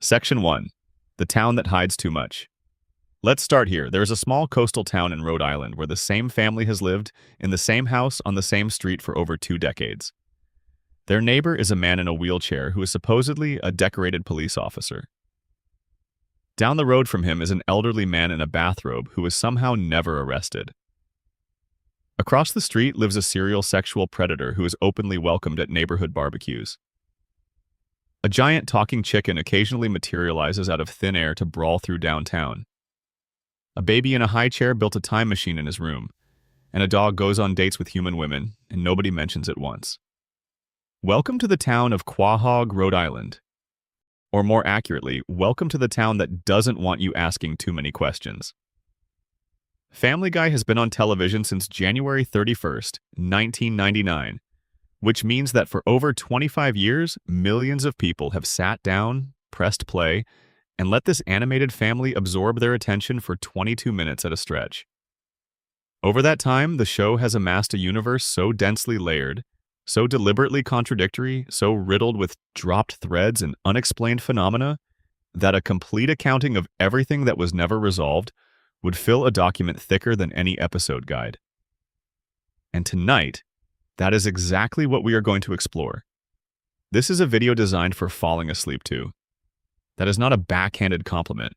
Section 1. The Town That Hides Too Much. Let's start here. There is a small coastal town in Rhode Island where the same family has lived in the same house on the same street for over 2 decades. Their neighbor is a man in a wheelchair who is supposedly a decorated police officer. Down the road from him is an elderly man in a bathrobe who is somehow never arrested. Across the street lives a serial sexual predator who is openly welcomed at neighborhood barbecues. A giant talking chicken occasionally materializes out of thin air to brawl through downtown. A baby in a high chair built a time machine in his room, and a dog goes on dates with human women, and nobody mentions it once. Welcome to the town of Quahog, Rhode Island. Or more accurately, welcome to the town that doesn't want you asking too many questions. Family Guy has been on television since January 31st, 1999, which means that for over 25 years, millions of people have sat down, pressed play, and let this animated family absorb their attention for 22 minutes at a stretch. Over that time, the show has amassed a universe so densely layered, so deliberately contradictory, so riddled with dropped threads and unexplained phenomena, that a complete accounting of everything that was never resolved would fill a document thicker than any episode guide. And tonight, that is exactly what we are going to explore. This is a video designed for falling asleep to. That is not a backhanded compliment.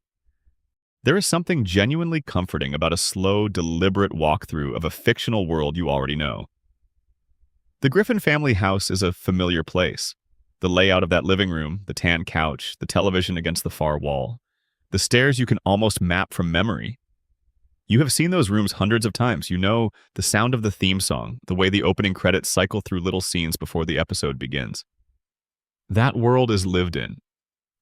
There is something genuinely comforting about a slow, deliberate walkthrough of a fictional world you already know. The Griffin family house is a familiar place. The layout of that living room, the tan couch, the television against the far wall, the stairs you can almost map from memory. You have seen those rooms hundreds of times. You know the sound of the theme song, the way the opening credits cycle through little scenes before the episode begins. That world is lived in.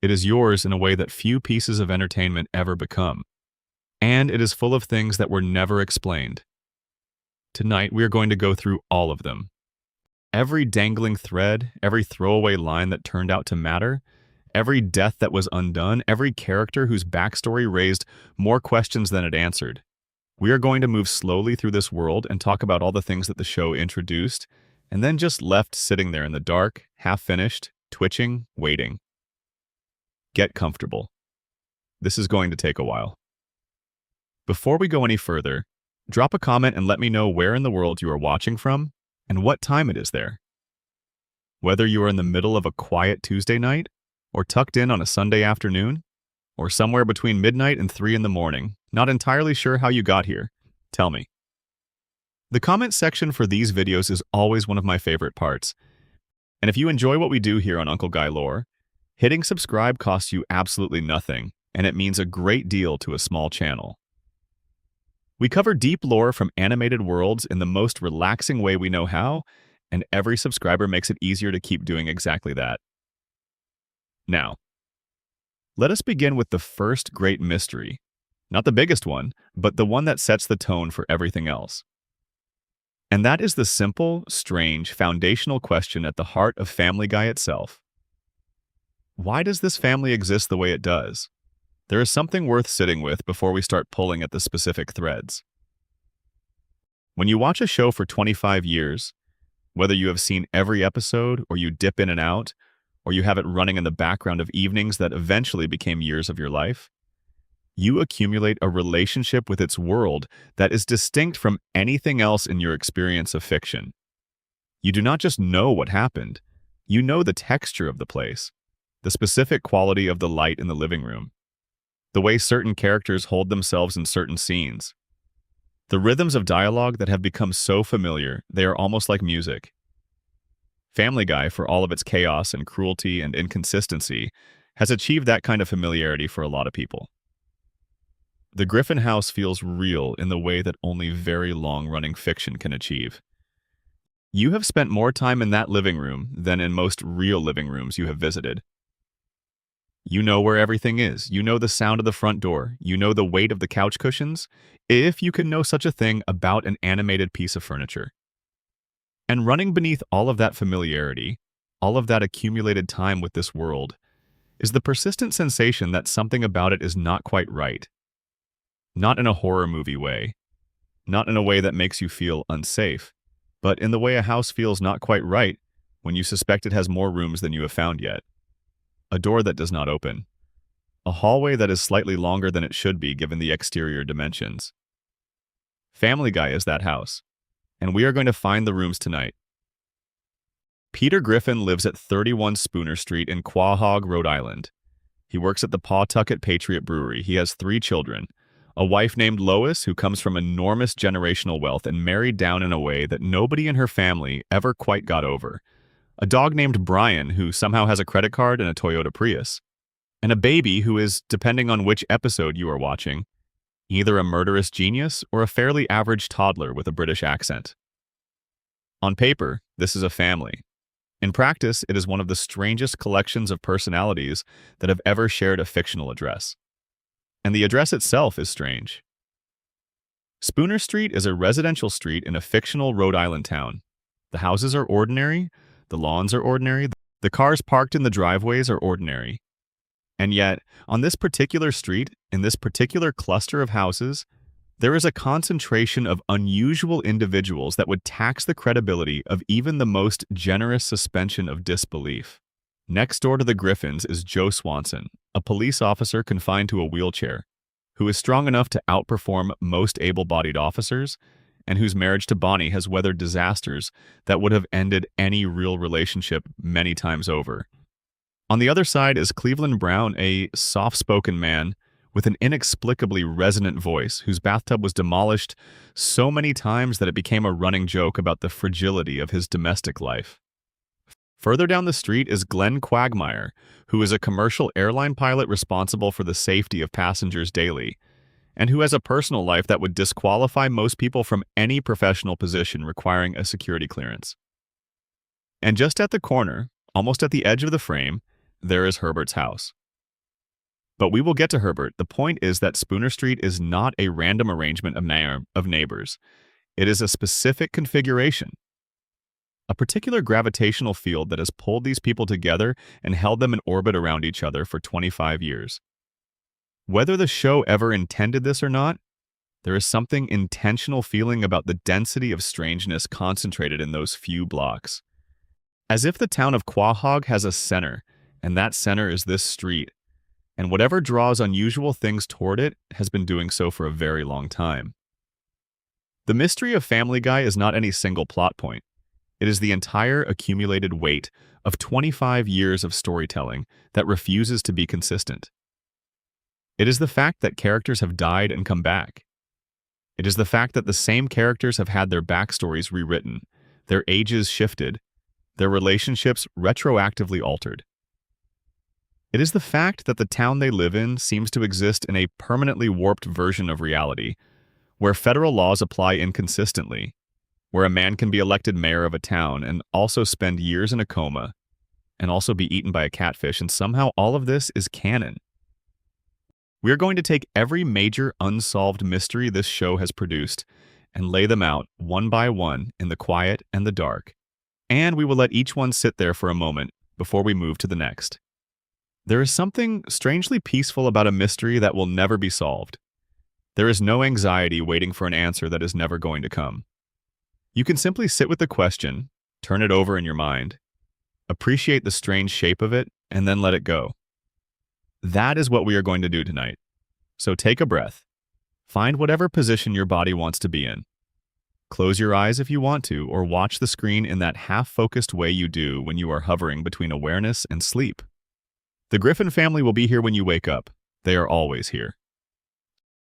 It is yours in a way that few pieces of entertainment ever become. And it is full of things that were never explained. Tonight, we are going to go through all of them. Every dangling thread, every throwaway line that turned out to matter, every death that was undone, every character whose backstory raised more questions than it answered. We are going to move slowly through this world and talk about all the things that the show introduced, and then just left sitting there in the dark, half-finished, twitching, waiting. Get comfortable. This is going to take a while. Before we go any further, drop a comment and let me know where in the world you are watching from and what time it is there. Whether you are in the middle of a quiet Tuesday night, or tucked in on a Sunday afternoon, or somewhere between midnight and 3 in the morning, not entirely sure how you got here, tell me. The comment section for these videos is always one of my favorite parts. And if you enjoy what we do here on Uncle Guy Lore, hitting subscribe costs you absolutely nothing, and it means a great deal to a small channel. We cover deep lore from animated worlds in the most relaxing way we know how, and every subscriber makes it easier to keep doing exactly that. Now, let us begin with the first great mystery. Not the biggest one, but the one that sets the tone for everything else. And that is the simple, strange, foundational question at the heart of Family Guy itself. Why does this family exist the way it does? There is something worth sitting with before we start pulling at the specific threads. When you watch a show for 25 years, whether you have seen every episode or you dip in and out, or you have it running in the background of evenings that eventually became years of your life, you accumulate a relationship with its world that is distinct from anything else in your experience of fiction. You do not just know what happened, you know the texture of the place, the specific quality of the light in the living room, the way certain characters hold themselves in certain scenes, the rhythms of dialogue that have become so familiar they are almost like music. Family Guy, for all of its chaos and cruelty and inconsistency, has achieved that kind of familiarity for a lot of people. The Griffin house feels real in the way that only very long-running fiction can achieve. You have spent more time in that living room than in most real living rooms you have visited. You know where everything is. You know the sound of the front door. You know the weight of the couch cushions, if you can know such a thing about an animated piece of furniture. And running beneath all of that familiarity, all of that accumulated time with this world, is the persistent sensation that something about it is not quite right. Not in a horror movie way, not in a way that makes you feel unsafe, but in the way a house feels not quite right when you suspect it has more rooms than you have found yet. A door that does not open, a hallway that is slightly longer than it should be given the exterior dimensions. Family Guy is that house, and we are going to find the rooms tonight. Peter Griffin lives at 31 Spooner Street in Quahog, Rhode Island. He works at the Pawtucket Patriot Brewery. He has 3 children, a wife named Lois who comes from enormous generational wealth and married down in a way that nobody in her family ever quite got over, a dog named Brian who somehow has a credit card and a Toyota Prius, and a baby who is, depending on which episode you are watching, either a murderous genius or a fairly average toddler with a British accent. On paper, this is a family. In practice, it is one of the strangest collections of personalities that have ever shared a fictional address. And the address itself is strange. Spooner Street is a residential street in a fictional Rhode Island town. The houses are ordinary, the lawns are ordinary, the cars parked in the driveways are ordinary. And yet, on this particular street, in this particular cluster of houses, there is a concentration of unusual individuals that would tax the credibility of even the most generous suspension of disbelief. Next door to the Griffins is Joe Swanson, a police officer confined to a wheelchair, who is strong enough to outperform most able-bodied officers, and whose marriage to Bonnie has weathered disasters that would have ended any real relationship many times over. On the other side is Cleveland Brown, a soft-spoken man with an inexplicably resonant voice whose bathtub was demolished so many times that it became a running joke about the fragility of his domestic life. Further down the street is Glenn Quagmire, who is a commercial airline pilot responsible for the safety of passengers daily, and who has a personal life that would disqualify most people from any professional position requiring a security clearance. And just at the corner, almost at the edge of the frame, there is Herbert's house. But we will get to Herbert. The point is that Spooner Street is not a random arrangement of neighbors. It is a specific configuration, a particular gravitational field that has pulled these people together and held them in orbit around each other for 25 years. Whether the show ever intended this or not, there is something intentional feeling about the density of strangeness concentrated in those few blocks. As if the town of Quahog has a center, and that center is this street, and whatever draws unusual things toward it has been doing so for a very long time. The mystery of Family Guy is not any single plot point. It is the entire accumulated weight of 25 years of storytelling that refuses to be consistent. It is the fact that characters have died and come back. It is the fact that the same characters have had their backstories rewritten, their ages shifted, their relationships retroactively altered. It is the fact that the town they live in seems to exist in a permanently warped version of reality, where federal laws apply inconsistently, where a man can be elected mayor of a town and also spend years in a coma, and also be eaten by a catfish, and somehow all of this is canon. We are going to take every major unsolved mystery this show has produced and lay them out one by one in the quiet and the dark, and we will let each one sit there for a moment before we move to the next. There is something strangely peaceful about a mystery that will never be solved. There is no anxiety waiting for an answer that is never going to come. You can simply sit with the question, turn it over in your mind, appreciate the strange shape of it, and then let it go. That is what we are going to do tonight. So take a breath. Find whatever position your body wants to be in. Close your eyes if you want to, or watch the screen in that half-focused way you do when you are hovering between awareness and sleep. The Griffin family will be here when you wake up. They are always here.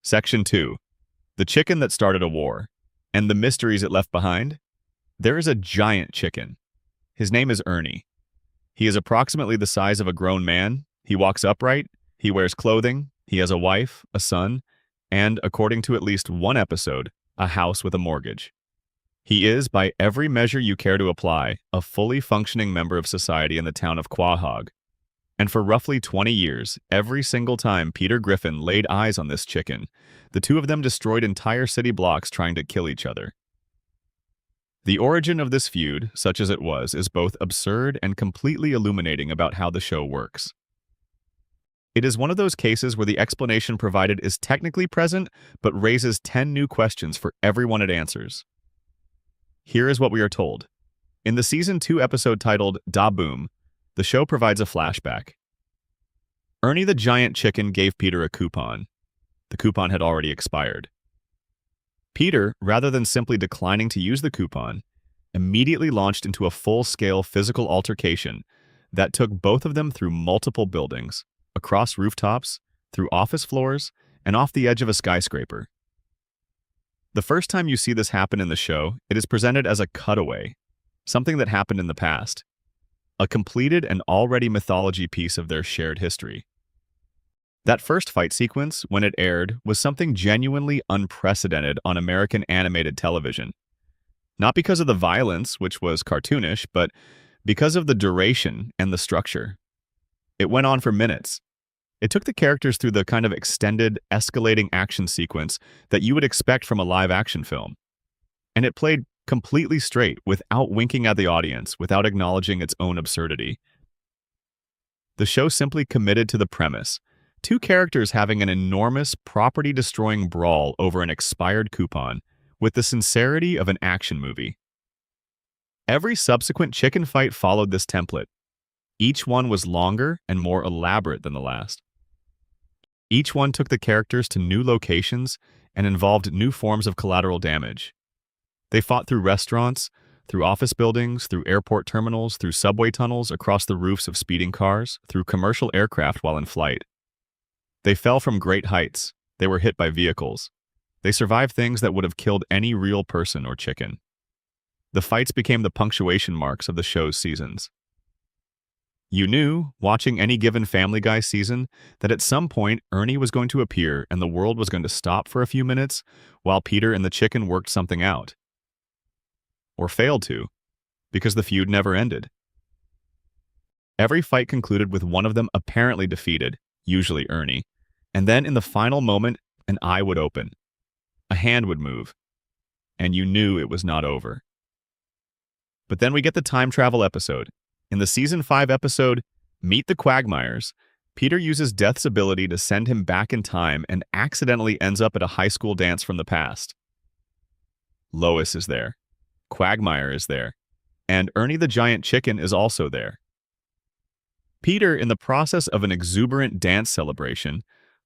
Section 2. The chicken that started a war. And the mysteries it left behind? There is a giant chicken. His name is Ernie. He is approximately the size of a grown man. He walks upright. He wears clothing. He has a wife, a son, and, according to at least one episode, a house with a mortgage. He is, by every measure you care to apply, a fully functioning member of society in the town of Quahog. And for roughly 20 years, every single time Peter Griffin laid eyes on this chicken, the two of them destroyed entire city blocks trying to kill each other. The origin of this feud, such as it was, is both absurd and completely illuminating about how the show works. It is one of those cases where the explanation provided is technically present, but raises 10 new questions for everyone it answers. Here is what we are told. In the Season 2 episode titled Da Boom, the show provides a flashback. Ernie the giant chicken gave Peter a coupon. The coupon had already expired. Peter, rather than simply declining to use the coupon, immediately launched into a full-scale physical altercation that took both of them through multiple buildings, across rooftops, through office floors, and off the edge of a skyscraper. The first time you see this happen in the show, it is presented as a cutaway, something that happened in the past, a completed and already mythology piece of their shared history. That first fight sequence, when it aired, was something genuinely unprecedented on American animated television. Not because of the violence, which was cartoonish, but because of the duration and the structure. It went on for minutes. It took the characters through the kind of extended, escalating action sequence that you would expect from a live-action film. And it played completely straight, without winking at the audience, without acknowledging its own absurdity. The show simply committed to the premise: two characters having an enormous, property-destroying brawl over an expired coupon, with the sincerity of an action movie. Every subsequent chicken fight followed this template. Each one was longer and more elaborate than the last. Each one took the characters to new locations and involved new forms of collateral damage. They fought through restaurants, through office buildings, through airport terminals, through subway tunnels, across the roofs of speeding cars, through commercial aircraft while in flight. They fell from great heights. They were hit by vehicles. They survived things that would have killed any real person or chicken. The fights became the punctuation marks of the show's seasons. You knew, watching any given Family Guy season, that at some point Ernie was going to appear and the world was going to stop for a few minutes while Peter and the chicken worked something out. Or failed to, because the feud never ended. Every fight concluded with one of them apparently defeated, usually Ernie, and then in the final moment, an eye would open. A hand would move, and you knew it was not over. But then we get the time travel episode. In the Season 5 episode, Meet the Quagmires, Peter uses Death's ability to send him back in time and accidentally ends up at a high school dance from the past. Lois is there. Quagmire is there. And Ernie the giant chicken is also there. Peter, in the process of an exuberant dance celebration,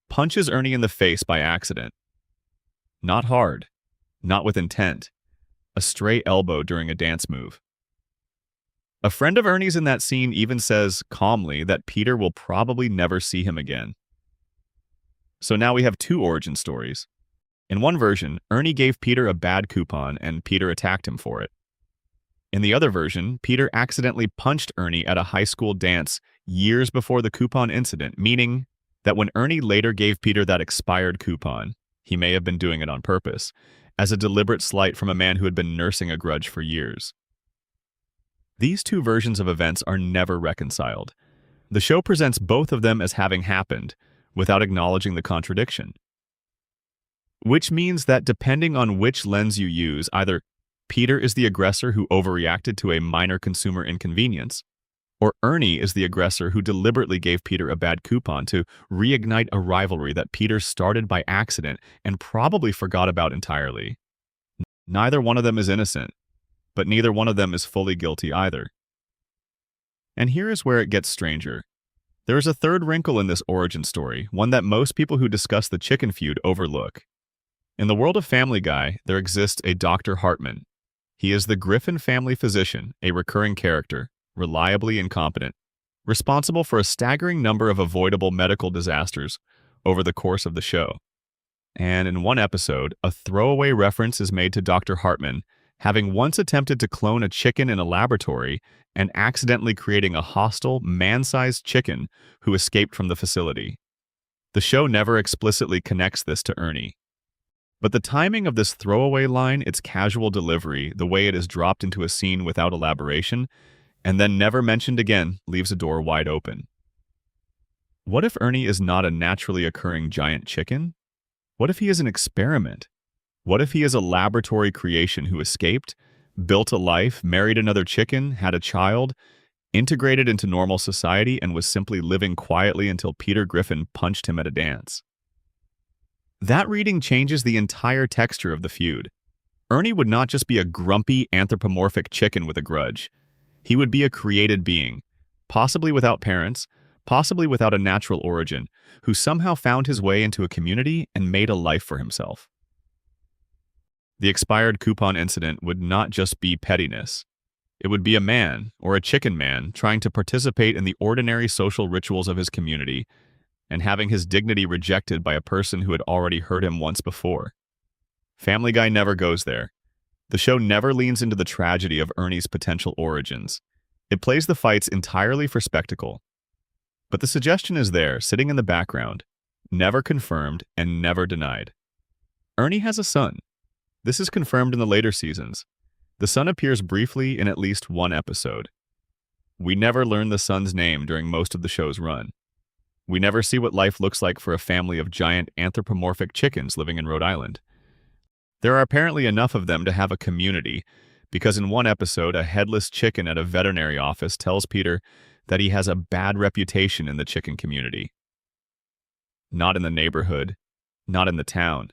punches Ernie in the face by accident. Not hard. Not with intent. A stray elbow during a dance move. A friend of Ernie's in that scene even says, calmly, that Peter will probably never see him again. So now we have two origin stories. In one version, Ernie gave Peter a bad coupon and Peter attacked him for it. In the other version, Peter accidentally punched Ernie at a high school dance years before the coupon incident, meaning that when Ernie later gave Peter that expired coupon, he may have been doing it on purpose, as a deliberate slight from a man who had been nursing a grudge for years. These two versions of events are never reconciled. The show presents both of them as having happened, without acknowledging the contradiction. Which means that depending on which lens you use, either Peter is the aggressor who overreacted to a minor consumer inconvenience, or Ernie is the aggressor who deliberately gave Peter a bad coupon to reignite a rivalry that Peter started by accident and probably forgot about entirely. Neither one of them is innocent, but neither one of them is fully guilty either. And here is where it gets stranger. There is a third wrinkle in this origin story, one that most people who discuss the chicken feud overlook. In the world of Family Guy, there exists a Dr. Hartman. He is the Griffin family physician, a recurring character, reliably incompetent, responsible for a staggering number of avoidable medical disasters over the course of the show. And in one episode, a throwaway reference is made to Dr. Hartman having once attempted to clone a chicken in a laboratory and accidentally creating a hostile, man-sized chicken who escaped from the facility. The show never explicitly connects this to Ernie. But the timing of this throwaway line, its casual delivery, the way it is dropped into a scene without elaboration, and then never mentioned again, leaves a door wide open. What if Ernie is not a naturally occurring giant chicken? What if he is an experiment? What if he is a laboratory creation who escaped, built a life, married another chicken, had a child, integrated into normal society, and was simply living quietly until Peter Griffin punched him at a dance? That reading changes the entire texture of the feud. Ernie would not just be a grumpy, anthropomorphic chicken with a grudge. He would be a created being, possibly without parents, possibly without a natural origin, who somehow found his way into a community and made a life for himself. The expired coupon incident would not just be pettiness. It would be a man, or a chicken man, trying to participate in the ordinary social rituals of his community and having his dignity rejected by a person who had already hurt him once before. Family Guy never goes there. The show never leans into the tragedy of Ernie's potential origins. It plays the fights entirely for spectacle. But the suggestion is there, sitting in the background, never confirmed and never denied. Ernie has a son. This is confirmed in the later seasons. The son appears briefly in at least one episode. We never learn the son's name during most of the show's run. We never see what life looks like for a family of giant anthropomorphic chickens living in Rhode Island. There are apparently enough of them to have a community, because in one episode, a headless chicken at a veterinary office tells Peter that he has a bad reputation in the chicken community. Not in the neighborhood, not in the town,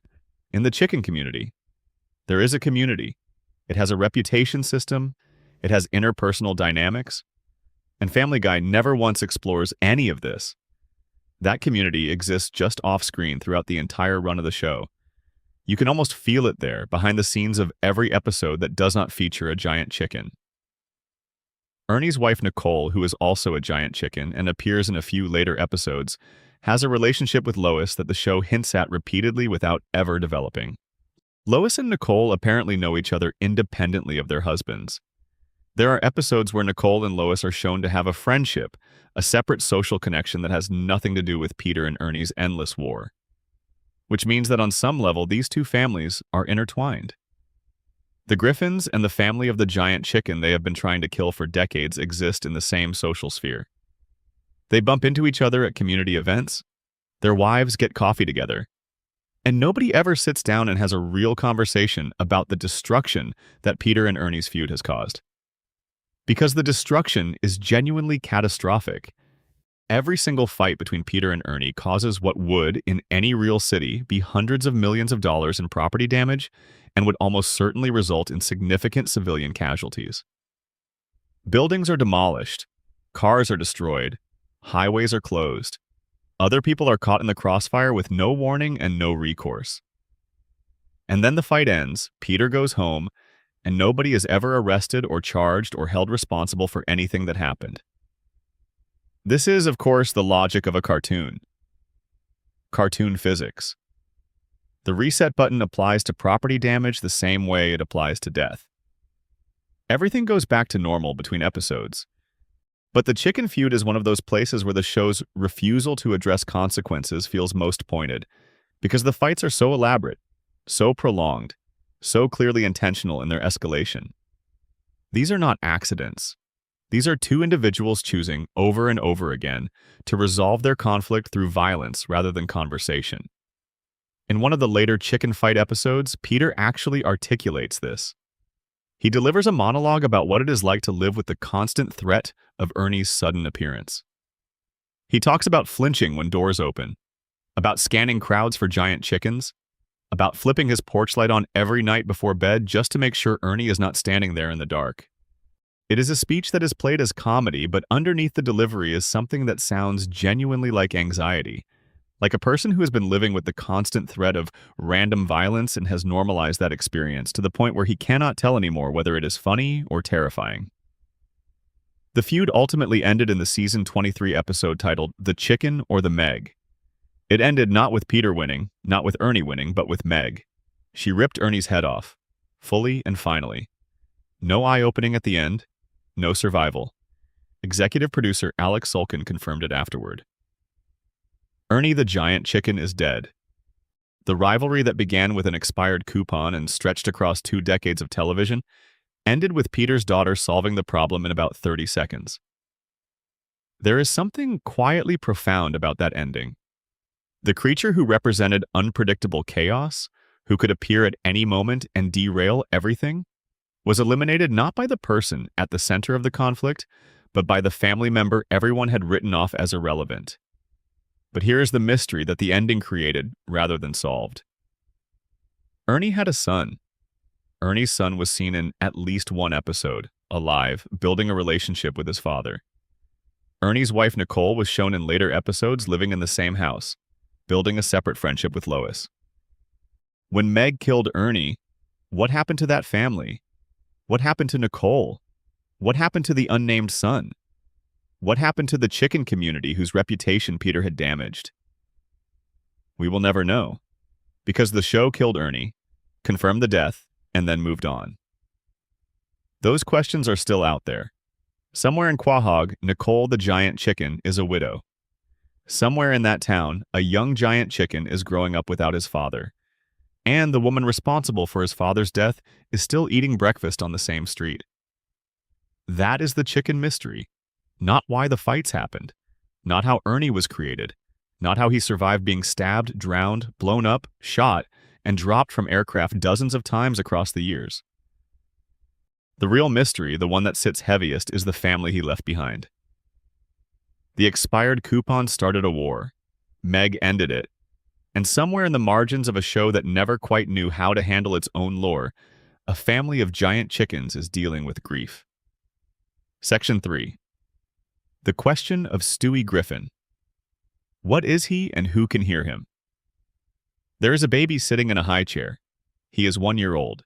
in the chicken community. There is a community. It has a reputation system, it has interpersonal dynamics, and Family Guy never once explores any of this. That community exists just off-screen throughout the entire run of the show. You can almost feel it there, behind the scenes of every episode that does not feature a giant chicken. Ernie's wife Nicole, who is also a giant chicken and appears in a few later episodes, has a relationship with Lois that the show hints at repeatedly without ever developing. Lois and Nicole apparently know each other independently of their husbands. There are episodes where Nicole and Lois are shown to have a friendship, a separate social connection that has nothing to do with Peter and Ernie's endless war. Which means that on some level, these two families are intertwined. The Griffins and the family of the giant chicken they have been trying to kill for decades exist in the same social sphere. They bump into each other at community events. Their wives get coffee together. And nobody ever sits down and has a real conversation about the destruction that Peter and Ernie's feud has caused. Because the destruction is genuinely catastrophic. Every single fight between Peter and Ernie causes what would, in any real city, be hundreds of millions of dollars in property damage and would almost certainly result in significant civilian casualties. Buildings are demolished, cars are destroyed, highways are closed. Other people are caught in the crossfire with no warning and no recourse. And then the fight ends, Peter goes home, and nobody is ever arrested or charged or held responsible for anything that happened. This is, of course, the logic of a cartoon. Cartoon physics. The reset button applies to property damage the same way it applies to death. Everything goes back to normal between episodes. But the chicken feud is one of those places where the show's refusal to address consequences feels most pointed, because the fights are so elaborate, so prolonged, so clearly intentional in their escalation. These are not accidents. These are two individuals choosing, over and over again, to resolve their conflict through violence rather than conversation. In one of the later chicken fight episodes, Peter actually articulates this. He delivers a monologue about what it is like to live with the constant threat of Ernie's sudden appearance. He talks about flinching when doors open, about scanning crowds for giant chickens, about flipping his porch light on every night before bed just to make sure Ernie is not standing there in the dark. It is a speech that is played as comedy, but underneath the delivery is something that sounds genuinely like anxiety, like a person who has been living with the constant threat of random violence and has normalized that experience to the point where he cannot tell anymore whether it is funny or terrifying. The feud ultimately ended in the season 23 episode titled The Chicken or the Meg. It ended not with Peter winning, not with Ernie winning, but with Meg. She ripped Ernie's head off, fully and finally. No eye-opening at the end, no survival. Executive producer Alex Sulkin confirmed it afterward. Ernie the giant chicken is dead. The rivalry that began with an expired coupon and stretched across 2 decades of television ended with Peter's daughter solving the problem in about 30 seconds. There is something quietly profound about that ending. The creature who represented unpredictable chaos, who could appear at any moment and derail everything, was eliminated not by the person at the center of the conflict, but by the family member everyone had written off as irrelevant. But here is the mystery that the ending created rather than solved. Ernie had a son. Ernie's son was seen in at least one episode, alive, building a relationship with his father. Ernie's wife Nicole was shown in later episodes living in the same house, building a separate friendship with Lois. When Meg killed Ernie, what happened to that family? What happened to Nicole? What happened to the unnamed son? What happened to the chicken community whose reputation Peter had damaged? We will never know, because the show killed Ernie, confirmed the death, and then moved on. Those questions are still out there. Somewhere in Quahog, Nicole the giant chicken is a widow. Somewhere in that town, a young giant chicken is growing up without his father. And the woman responsible for his father's death is still eating breakfast on the same street. That is the chicken mystery. Not why the fights happened. Not how Ernie was created. Not how he survived being stabbed, drowned, blown up, shot, and dropped from aircraft dozens of times across the years. The real mystery, the one that sits heaviest, is the family he left behind. The expired coupon started a war. Meg ended it. And somewhere in the margins of a show that never quite knew how to handle its own lore, a family of giant chickens is dealing with grief. Section 3. The question of Stewie Griffin. What is he and who can hear him? There is a baby sitting in a high chair. He is 1 year old.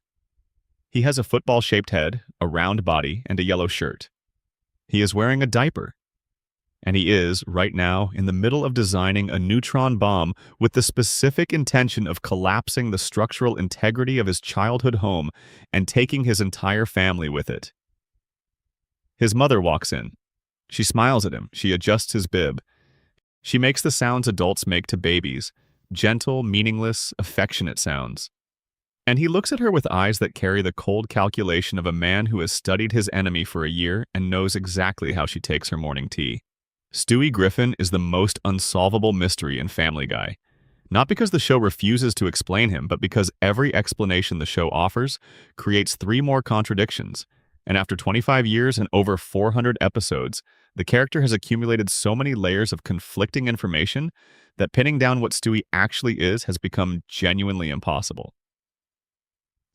He has a football-shaped head, a round body, and a yellow shirt. He is wearing a diaper. And he is, right now, in the middle of designing a neutron bomb with the specific intention of collapsing the structural integrity of his childhood home and taking his entire family with it. His mother walks in. She smiles at him. She adjusts his bib. She makes the sounds adults make to babies, gentle, meaningless, affectionate sounds. And he looks at her with eyes that carry the cold calculation of a man who has studied his enemy for a year and knows exactly how she takes her morning tea. Stewie Griffin is the most unsolvable mystery in Family Guy. Not because the show refuses to explain him, but because every explanation the show offers creates 3 more contradictions. And after 25 years and over 400 episodes, the character has accumulated so many layers of conflicting information that pinning down what Stewie actually is has become genuinely impossible.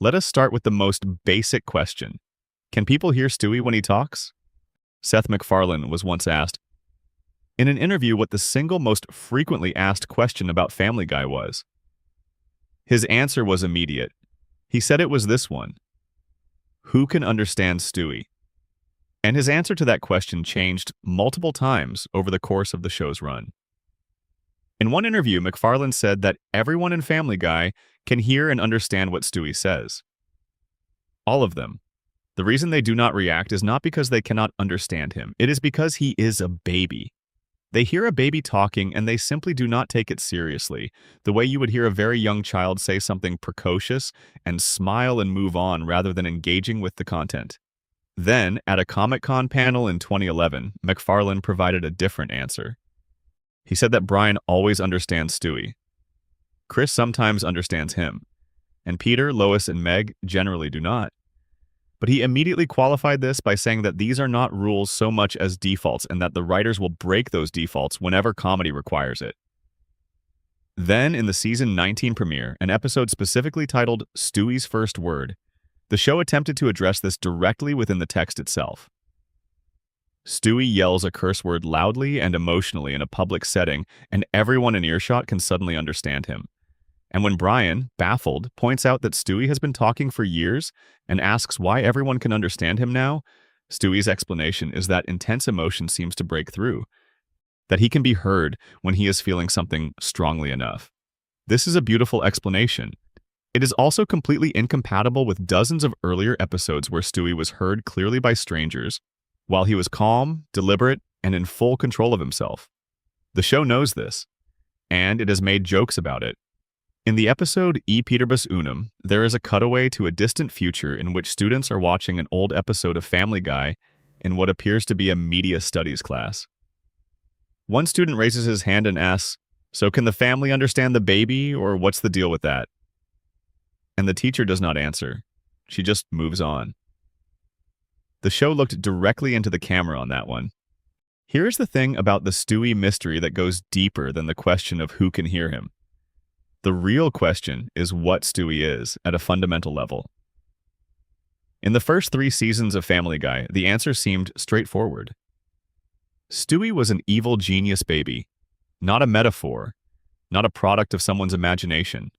Let us start with the most basic question. Can people hear Stewie when he talks? Seth MacFarlane was once asked in an interview what the single most frequently asked question about Family Guy was. His answer was immediate. He said it was this one: who can understand Stewie? And his answer to that question changed multiple times over the course of the show's run. In one interview, MacFarlane said that everyone in Family Guy can hear and understand what Stewie says. All of them. The reason they do not react is not because they cannot understand him. It is because he is a baby. They hear a baby talking and they simply do not take it seriously, the way you would hear a very young child say something precocious and smile and move on rather than engaging with the content. Then, at a Comic-Con panel in 2011, MacFarlane provided a different answer. He said that Brian always understands Stewie. Chris sometimes understands him, and Peter, Lois, and Meg generally do not. But he immediately qualified this by saying that these are not rules so much as defaults and that the writers will break those defaults whenever comedy requires it. Then, in the season 19 premiere, an episode specifically titled Stewie's First Word, the show attempted to address this directly within the text itself. Stewie yells a curse word loudly and emotionally in a public setting, and everyone in earshot can suddenly understand him. And when Brian, baffled, points out that Stewie has been talking for years and asks why everyone can understand him now, Stewie's explanation is that intense emotion seems to break through, that he can be heard when he is feeling something strongly enough. This is a beautiful explanation. It is also completely incompatible with dozens of earlier episodes where Stewie was heard clearly by strangers, while he was calm, deliberate, and in full control of himself. The show knows this, and it has made jokes about it. In the episode E Peterbus Unum, there is a cutaway to a distant future in which students are watching an old episode of Family Guy in what appears to be a media studies class. One student raises his hand and asks, "So can the family understand the baby, or what's the deal with that?" And the teacher does not answer. She just moves on. The show looked directly into the camera on that one. Here's the thing about the Stewie mystery that goes deeper than the question of who can hear him. The real question is what Stewie is at a fundamental level. In the first 3 seasons of Family Guy, the answer seemed straightforward. Stewie was an evil genius baby, not a metaphor, not a product of someone's imagination.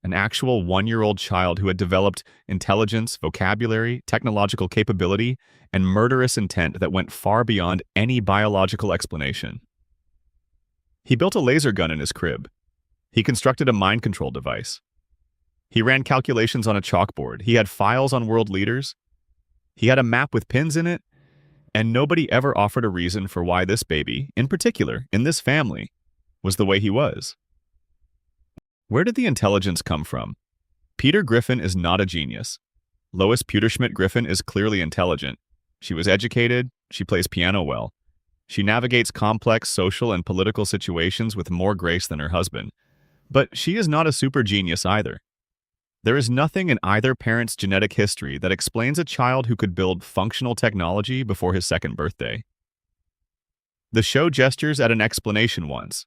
An actual one-year-old child who had developed intelligence, vocabulary, technological capability, and murderous intent that went far beyond any biological explanation. He built a laser gun in his crib. He constructed a mind control device. He ran calculations on a chalkboard. He had files on world leaders. He had a map with pins in it, and nobody ever offered a reason for why this baby, in particular, in this family, was the way he was. Where did the intelligence come from? Peter Griffin is not a genius. Lois Pewterschmidt Griffin is clearly intelligent. She was educated, she plays piano well. She navigates complex social and political situations with more grace than her husband. But she is not a super genius either. There is nothing in either parent's genetic history that explains a child who could build functional technology before his second birthday. The show gestures at an explanation once.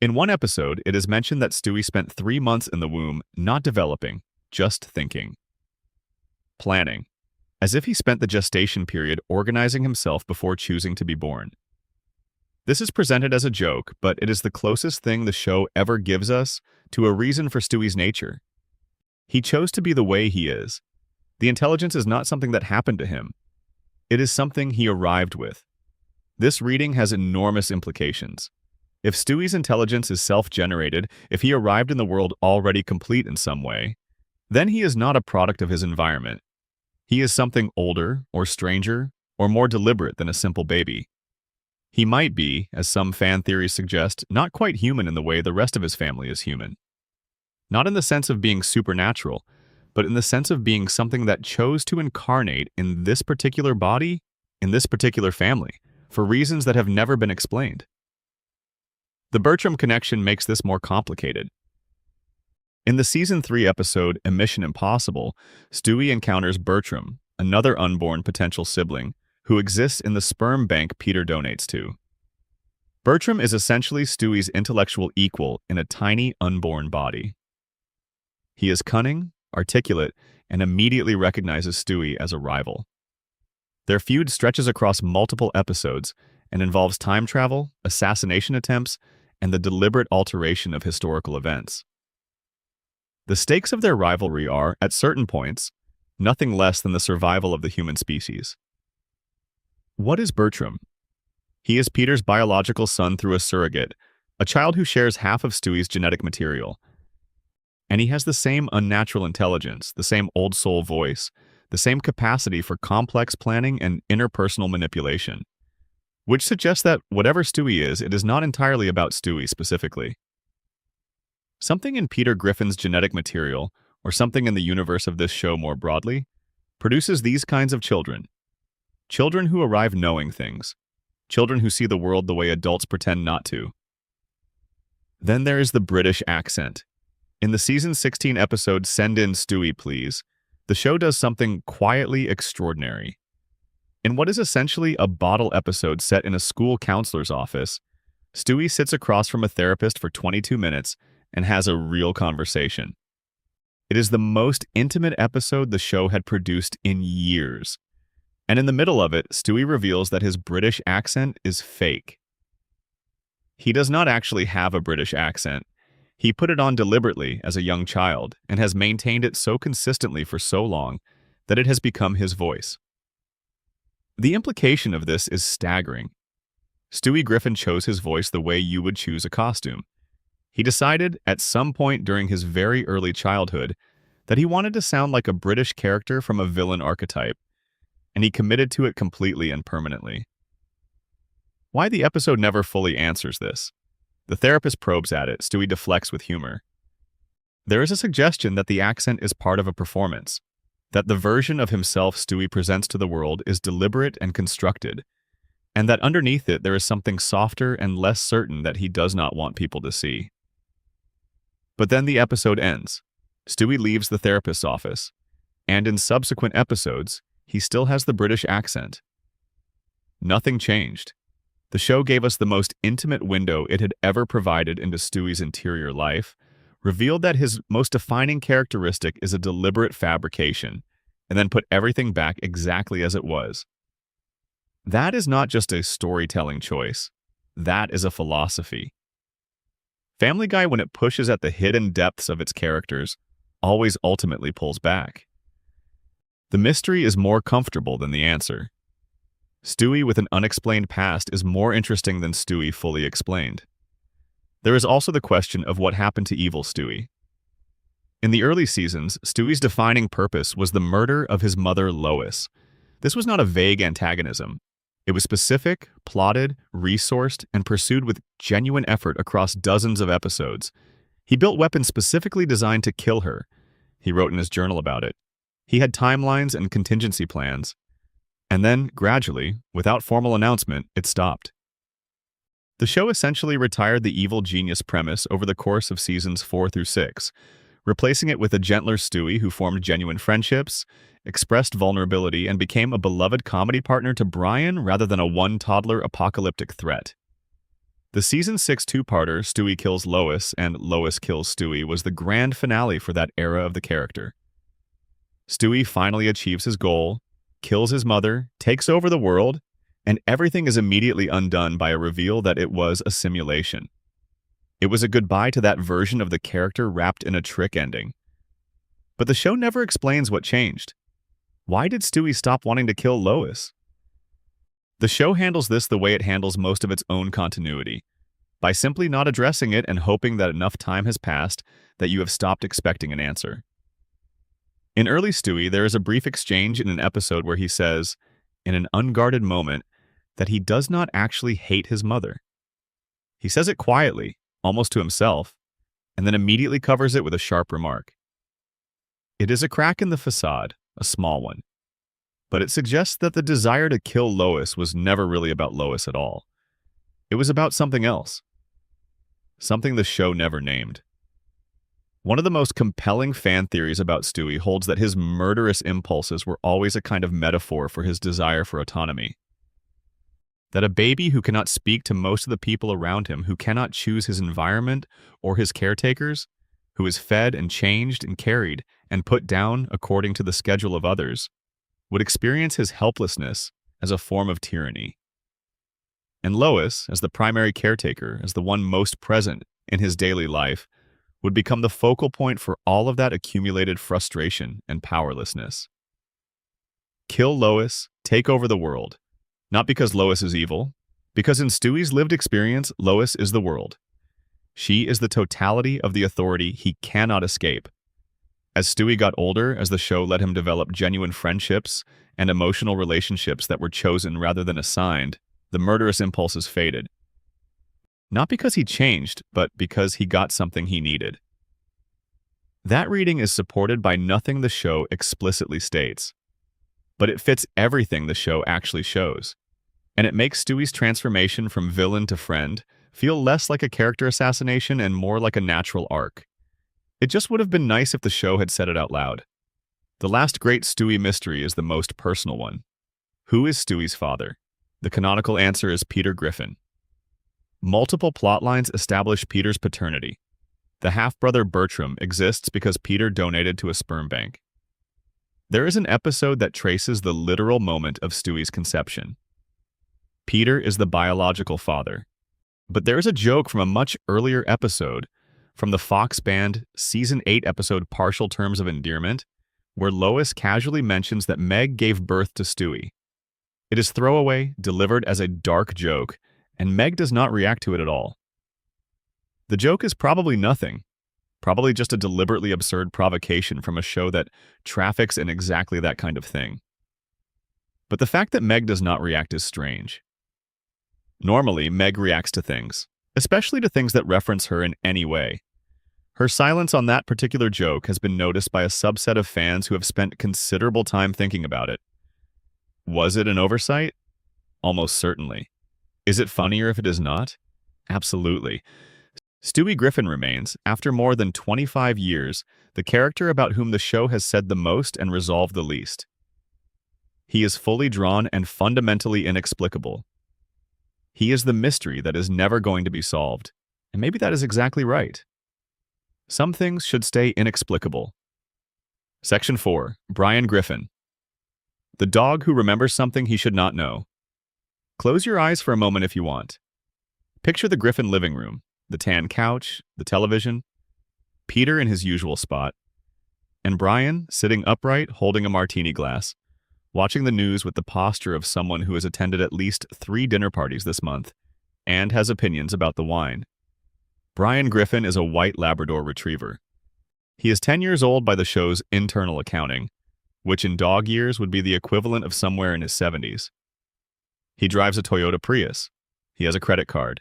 In one episode, it is mentioned that Stewie spent 3 months in the womb not developing, just thinking. Planning. As if he spent the gestation period organizing himself before choosing to be born. This is presented as a joke, but it is the closest thing the show ever gives us to a reason for Stewie's nature. He chose to be the way he is. The intelligence is not something that happened to him. It is something he arrived with. This reading has enormous implications. If Stewie's intelligence is self-generated, if he arrived in the world already complete in some way, then he is not a product of his environment. He is something older, or stranger, or more deliberate than a simple baby. He might be, as some fan theories suggest, not quite human in the way the rest of his family is human. Not in the sense of being supernatural, but in the sense of being something that chose to incarnate in this particular body, in this particular family, for reasons that have never been explained. The Bertram connection makes this more complicated. In the Season 3 episode, A Mission Impossible, Stewie encounters Bertram, another unborn potential sibling, who exists in the sperm bank Peter donates to. Bertram is essentially Stewie's intellectual equal in a tiny, unborn body. He is cunning, articulate, and immediately recognizes Stewie as a rival. Their feud stretches across multiple episodes and involves time travel, assassination attempts, and the deliberate alteration of historical events. The stakes of their rivalry are, at certain points, nothing less than the survival of the human species. What is Bertram? He is Peter's biological son through a surrogate, a child who shares half of Stewie's genetic material. And he has the same unnatural intelligence, the same old soul voice, the same capacity for complex planning and interpersonal manipulation. Which suggests that whatever Stewie is, it is not entirely about Stewie specifically. Something in Peter Griffin's genetic material, or something in the universe of this show more broadly, produces these kinds of children. Children who arrive knowing things. Children who see the world the way adults pretend not to. Then there is the British accent. In the Season 16 episode Send In Stewie Please, the show does something quietly extraordinary. In what is essentially a bottle episode set in a school counselor's office, Stewie sits across from a therapist for 22 minutes and has a real conversation. It is the most intimate episode the show had produced in years. And in the middle of it, Stewie reveals that his British accent is fake. He does not actually have a British accent. He put it on deliberately as a young child and has maintained it so consistently for so long that it has become his voice. The implication of this is staggering. Stewie Griffin chose his voice the way you would choose a costume. He decided, at some point during his very early childhood, that he wanted to sound like a British character from a villain archetype, and he committed to it completely and permanently. Why the episode never fully answers this. The therapist probes at it, Stewie deflects with humor. There is a suggestion that the accent is part of a performance, that the version of himself Stewie presents to the world is deliberate and constructed, and that underneath it there is something softer and less certain that he does not want people to see. But then the episode ends. Stewie leaves the therapist's office, and in subsequent episodes, he still has the British accent. Nothing changed. The show gave us the most intimate window it had ever provided into Stewie's interior life, revealed that his most defining characteristic is a deliberate fabrication, and then put everything back exactly as it was. That is not just a storytelling choice. That is a philosophy. Family Guy, when it pushes at the hidden depths of its characters, always ultimately pulls back. The mystery is more comfortable than the answer. Stewie with an unexplained past is more interesting than Stewie fully explained. There is also the question of what happened to evil Stewie. In the early seasons, Stewie's defining purpose was the murder of his mother Lois. This was not a vague antagonism. It was specific, plotted, resourced, and pursued with genuine effort across dozens of episodes. He built weapons specifically designed to kill her. He wrote in his journal about it. He had timelines and contingency plans. And then, gradually, without formal announcement, it stopped. The show essentially retired the evil genius premise over the course of seasons 4 through 6, replacing it with a gentler Stewie who formed genuine friendships, expressed vulnerability, and became a beloved comedy partner to Brian rather than a one-toddler apocalyptic threat. The season 6 two-parter, Stewie Kills Lois and Lois Kills Stewie, was the grand finale for that era of the character. Stewie finally achieves his goal, kills his mother, takes over the world, and everything is immediately undone by a reveal that it was a simulation. It was a goodbye to that version of the character wrapped in a trick ending. But the show never explains what changed. Why did Stewie stop wanting to kill Lois? The show handles this the way it handles most of its own continuity, by simply not addressing it and hoping that enough time has passed that you have stopped expecting an answer. In early Stewie, there is a brief exchange in an episode where he says, in an unguarded moment, that he does not actually hate his mother. He says it quietly, almost to himself, and then immediately covers it with a sharp remark. It is a crack in the facade, a small one, but it suggests that the desire to kill Lois was never really about Lois at all. It was about something else. Something the show never named. One of the most compelling fan theories about Stewie holds that his murderous impulses were always a kind of metaphor for his desire for autonomy. That a baby who cannot speak to most of the people around him, who cannot choose his environment or his caretakers, who is fed and changed and carried and put down according to the schedule of others, would experience his helplessness as a form of tyranny. And Lois, as the primary caretaker, as the one most present in his daily life, would become the focal point for all of that accumulated frustration and powerlessness. Kill Lois, take over the world. Not because Lois is evil, because in Stewie's lived experience, Lois is the world. She is the totality of the authority he cannot escape. As Stewie got older, as the show let him develop genuine friendships and emotional relationships that were chosen rather than assigned, the murderous impulses faded. Not because he changed, but because he got something he needed. That reading is supported by nothing the show explicitly states, but it fits everything the show actually shows, and it makes Stewie's transformation from villain to friend feel less like a character assassination and more like a natural arc. It just would have been nice if the show had said it out loud. The last great Stewie mystery is the most personal one. Who is Stewie's father? The canonical answer is Peter Griffin. Multiple plotlines establish Peter's paternity. The half-brother Bertram exists because Peter donated to a sperm bank. There is an episode that traces the literal moment of Stewie's conception. Peter is the biological father. But there is a joke from a much earlier episode, from the Fox Band Season 8 episode Partial Terms of Endearment, where Lois casually mentions that Meg gave birth to Stewie. It is throwaway, delivered as a dark joke, and Meg does not react to it at all. The joke is probably nothing, probably just a deliberately absurd provocation from a show that traffics in exactly that kind of thing. But the fact that Meg does not react is strange. Normally, Meg reacts to things, especially to things that reference her in any way. Her silence on that particular joke has been noticed by a subset of fans who have spent considerable time thinking about it. Was it an oversight? Almost certainly. Is it funnier if it is not? Absolutely. Stewie Griffin remains, after more than 25 years, the character about whom the show has said the most and resolved the least. He is fully drawn and fundamentally inexplicable. He is the mystery that is never going to be solved, and maybe that is exactly right. Some things should stay inexplicable. Section 4. Brian Griffin. The dog who remembers something he should not know. Close your eyes for a moment if you want. Picture the Griffin living room, the tan couch, the television, Peter in his usual spot, and Brian sitting upright holding a martini glass, watching the news with the posture of someone who has attended at least 3 dinner parties this month and has opinions about the wine. Brian Griffin is a white Labrador retriever. He is 10 years old by the show's internal accounting, which in dog years would be the equivalent of somewhere in his 70s. He drives a Toyota Prius. He has a credit card.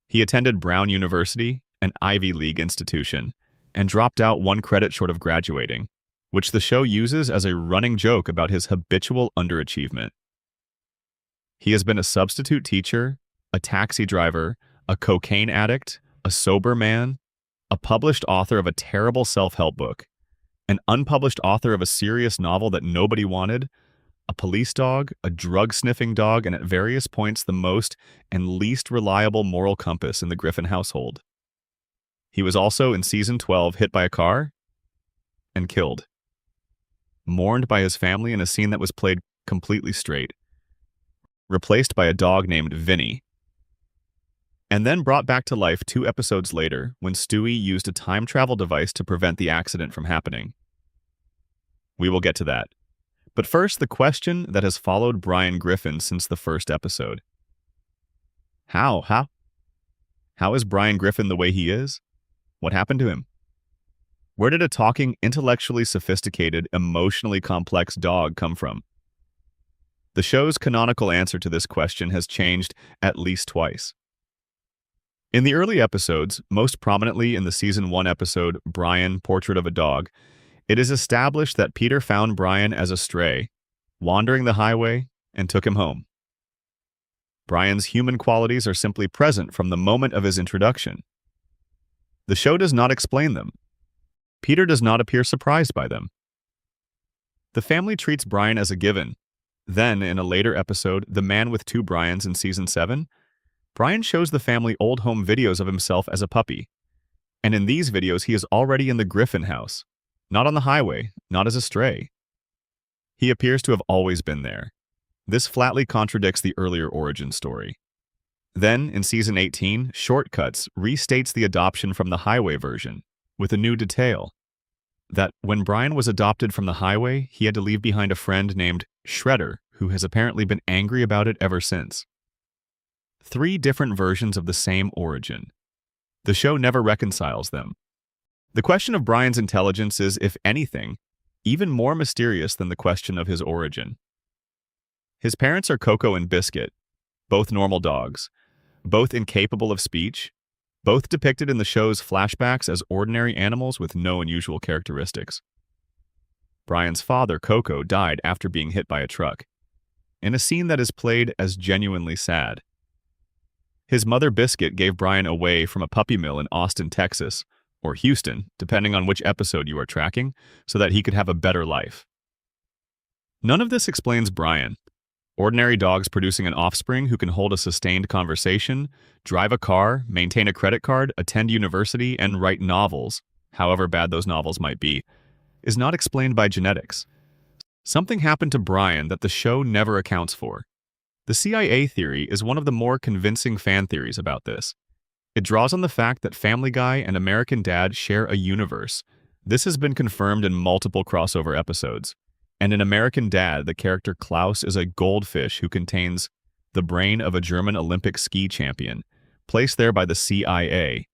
He attended Brown University, an Ivy League institution, and dropped out 1 credit short of graduating, which the show uses as a running joke about his habitual underachievement. He has been a substitute teacher, a taxi driver, a cocaine addict, a sober man, a published author of a terrible self-help book, an unpublished author of a serious novel that nobody wanted, a police dog, a drug-sniffing dog, and at various points the most and least reliable moral compass in the Griffin household. He was also, in season 12, hit by a car and killed. Mourned by his family in a scene that was played completely straight. Replaced by a dog named Vinny. And then brought back to life 2 episodes later when Stewie used a time travel device to prevent the accident from happening. We will get to that. But first, the question that has followed Brian Griffin since the first episode. How is Brian Griffin the way he is? What happened to him? Where did a talking, intellectually sophisticated, emotionally complex dog come from? The show's canonical answer to this question has changed at least twice. In the early episodes, most prominently in the season 1 episode, Brian, Portrait of a Dog, it is established that Peter found Brian as a stray, wandering the highway, and took him home. Brian's human qualities are simply present from the moment of his introduction. The show does not explain them. Peter does not appear surprised by them. The family treats Brian as a given. Then, in a later episode, The Man with Two Brians in season 7, Brian shows the family old home videos of himself as a puppy. And in these videos, he is already in the Griffin house. Not on the highway, not as a stray. He appears to have always been there. This flatly contradicts the earlier origin story. Then, in season 18, Shortcuts restates the adoption from the highway version, with a new detail. That when Brian was adopted from the highway, he had to leave behind a friend named Shredder, who has apparently been angry about it ever since. 3 different versions of the same origin. The show never reconciles them. The question of Brian's intelligence is, if anything, even more mysterious than the question of his origin. His parents are Coco and Biscuit, both normal dogs, both incapable of speech, both depicted in the show's flashbacks as ordinary animals with no unusual characteristics. Brian's father, Coco, died after being hit by a truck, in a scene that is played as genuinely sad. His mother, Biscuit, gave Brian away from a puppy mill in Austin, Texas, or Houston, depending on which episode you are tracking, so that he could have a better life. None of this explains Brian. Ordinary dogs producing an offspring who can hold a sustained conversation, drive a car, maintain a credit card, attend university, and write novels, however bad those novels might be, is not explained by genetics. Something happened to Brian that the show never accounts for. The CIA theory is one of the more convincing fan theories about this. It draws on the fact that Family Guy and American Dad share a universe. This has been confirmed in multiple crossover episodes. And in American Dad, the character Klaus is a goldfish who contains the brain of a German Olympic ski champion, placed there by the CIA.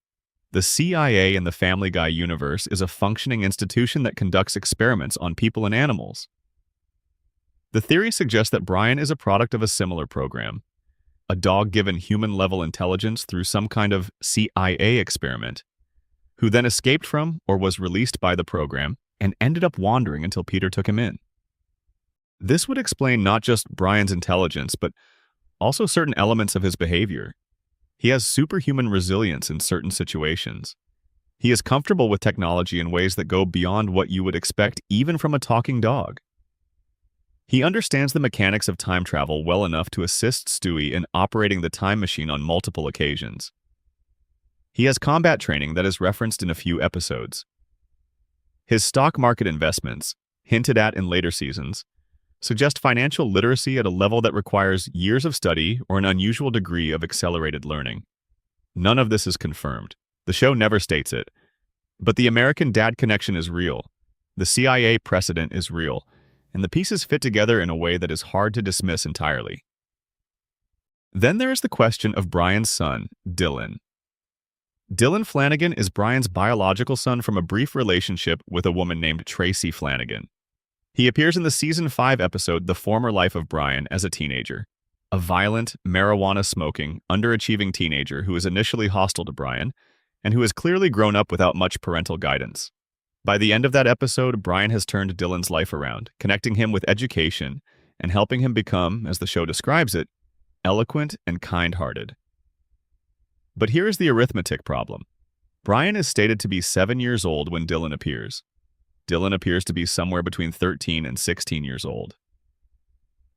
The CIA in the Family Guy universe is a functioning institution that conducts experiments on people and animals. The theory suggests that Brian is a product of a similar program. A dog given human-level intelligence through some kind of CIA experiment, who then escaped from or was released by the program and ended up wandering until Peter took him in. This would explain not just Brian's intelligence, but also certain elements of his behavior. He has superhuman resilience in certain situations. He is comfortable with technology in ways that go beyond what you would expect even from a talking dog. He understands the mechanics of time travel well enough to assist Stewie in operating the time machine on multiple occasions. He has combat training that is referenced in a few episodes. His stock market investments, hinted at in later seasons, suggest financial literacy at a level that requires years of study or an unusual degree of accelerated learning. None of this is confirmed. The show never states it. But the American dad connection is real. The CIA precedent is real. And the pieces fit together in a way that is hard to dismiss entirely. Then there is the question of Brian's son, Dylan. Dylan Flanagan is Brian's biological son from a brief relationship with a woman named Tracy Flanagan. He appears in the Season 5 episode The Former Life of Brian as a teenager, a violent, marijuana-smoking, underachieving teenager who is initially hostile to Brian and who has clearly grown up without much parental guidance. By the end of that episode, Brian has turned Dylan's life around, connecting him with education and helping him become, as the show describes it, eloquent and kind-hearted. But here is the arithmetic problem. Brian is stated to be 7 years old when Dylan appears. Dylan appears to be somewhere between 13 and 16 years old.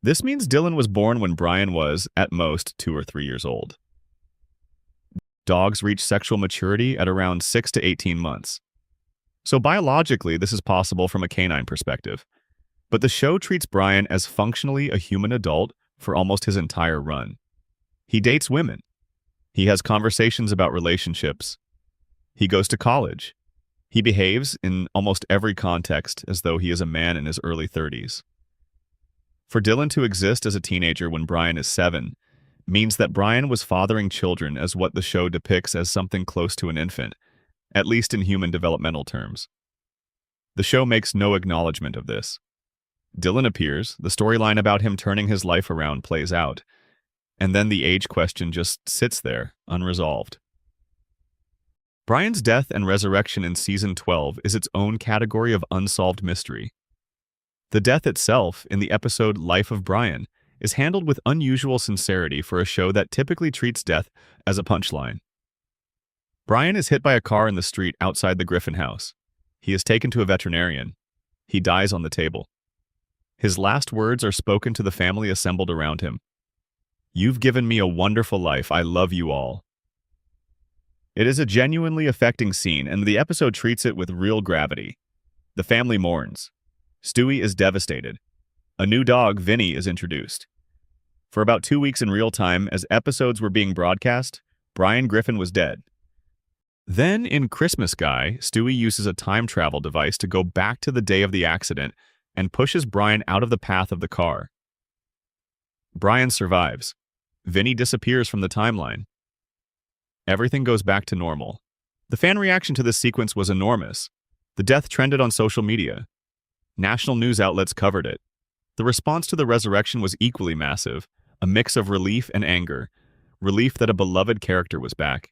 This means Dylan was born when Brian was, at most, 2 or 3 years old. Dogs reach sexual maturity at around 6 to 18 months. So biologically, this is possible from a canine perspective. But the show treats Brian as functionally a human adult for almost his entire run. He dates women. He has conversations about relationships. He goes to college. He behaves in almost every context as though he is a man in his early 30s. For Dylan to exist as a teenager when Brian is 7 means that Brian was fathering children as what the show depicts as something close to an infant, at least in human developmental terms. The show makes no acknowledgement of this. Dylan appears, the storyline about him turning his life around plays out, and then the age question just sits there, unresolved. Brian's death and resurrection in Season 12 is its own category of unsolved mystery. The death itself, in the episode Life of Brian, is handled with unusual sincerity for a show that typically treats death as a punchline. Brian is hit by a car in the street outside the Griffin house. He is taken to a veterinarian. He dies on the table. His last words are spoken to the family assembled around him. "You've given me a wonderful life. I love you all." It is a genuinely affecting scene, and the episode treats it with real gravity. The family mourns. Stewie is devastated. A new dog, Vinny, is introduced. For about 2 weeks in real time, as episodes were being broadcast, Brian Griffin was dead. Then, in Christmas Guy, Stewie uses a time travel device to go back to the day of the accident and pushes Brian out of the path of the car. Brian survives. Vinny disappears from the timeline. Everything goes back to normal. The fan reaction to this sequence was enormous. The death trended on social media. National news outlets covered it. The response to the resurrection was equally massive, a mix of relief and anger. Relief that a beloved character was back.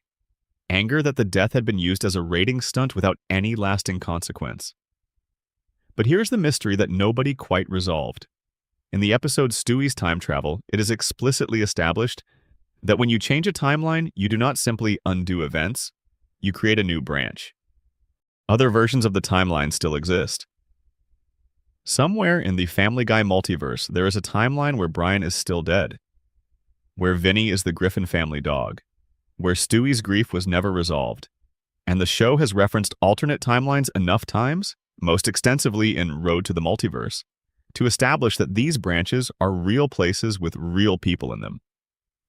Anger that the death had been used as a rating stunt without any lasting consequence. But here's the mystery that nobody quite resolved. In the episode Stewie's Time Travel, it is explicitly established that when you change a timeline, you do not simply undo events, you create a new branch. Other versions of the timeline still exist. Somewhere in the Family Guy multiverse, there is a timeline where Brian is still dead, where Vinny is the Griffin family dog, where Stewie's grief was never resolved. And the show has referenced alternate timelines enough times, most extensively in Road to the Multiverse, to establish that these branches are real places with real people in them.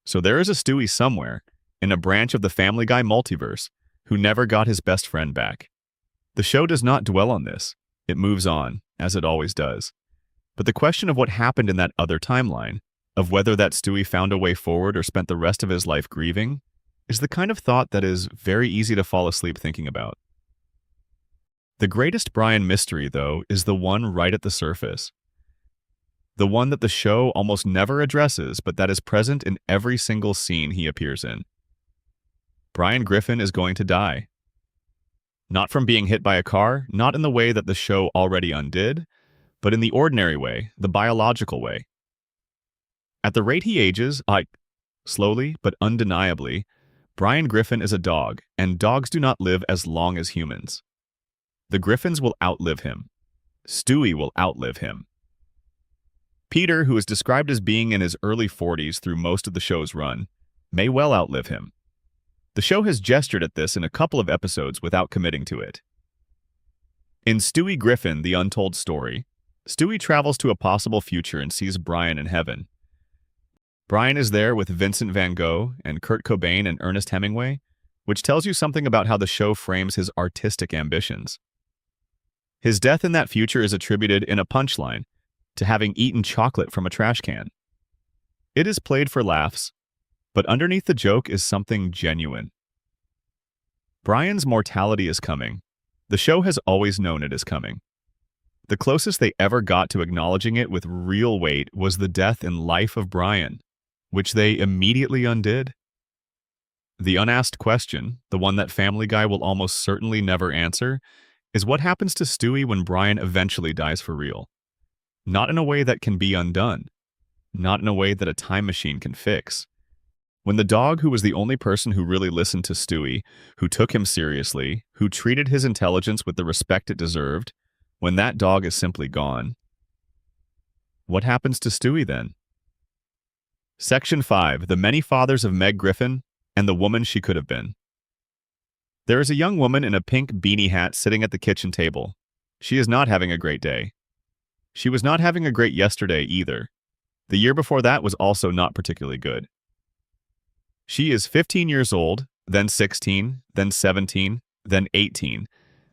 So there is a Stewie somewhere, in a branch of the Family Guy multiverse, who never got his best friend back. The show does not dwell on this. It moves on, as it always does. But the question of what happened in that other timeline, of whether that Stewie found a way forward or spent the rest of his life grieving, is the kind of thought that is very easy to fall asleep thinking about. The greatest Brian mystery, though, is the one right at the surface. The one that the show almost never addresses, but that is present in every single scene he appears in. Brian Griffin is going to die. Not from being hit by a car, not in the way that the show already undid, but in the ordinary way, the biological way. At the rate he ages, slowly but undeniably, Brian Griffin is a dog, and dogs do not live as long as humans. The Griffins will outlive him. Stewie will outlive him. Peter, who is described as being in his early 40s through most of the show's run, may well outlive him. The show has gestured at this in a couple of episodes without committing to it. In Stewie Griffin, The Untold Story, Stewie travels to a possible future and sees Brian in heaven. Brian is there with Vincent van Gogh and Kurt Cobain and Ernest Hemingway, which tells you something about how the show frames his artistic ambitions. His death in that future is attributed in a punchline to having eaten chocolate from a trash can. It is played for laughs, but underneath the joke is something genuine. Brian's mortality is coming. The show has always known it is coming. The closest they ever got to acknowledging it with real weight was the death in life of Brian, which they immediately undid. The unasked question, the one that Family Guy will almost certainly never answer, is what happens to Stewie when Brian eventually dies for real. Not in a way that can be undone. Not in a way that a time machine can fix. When the dog who was the only person who really listened to Stewie, who took him seriously, who treated his intelligence with the respect it deserved, when that dog is simply gone, what happens to Stewie then? Section 5. The Many Fathers of Meg Griffin and the Woman She Could Have Been. There is a young woman in a pink beanie hat sitting at the kitchen table. She is not having a great day. She was not having a great yesterday either. The year before that was also not particularly good. She is 15 years old, then 16, then 17, then 18,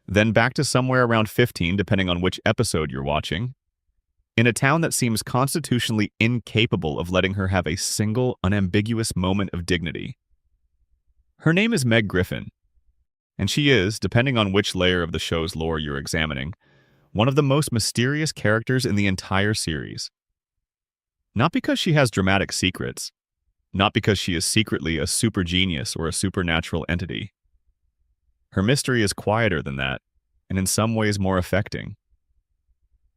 then back to somewhere around 15 depending on which episode you're watching, in a town that seems constitutionally incapable of letting her have a single, unambiguous moment of dignity. Her name is Meg Griffin, and she is, depending on which layer of the show's lore you're examining, one of the most mysterious characters in the entire series. Not because she has dramatic secrets, not because she is secretly a super genius or a supernatural entity. Her mystery is quieter than that, and in some ways more affecting.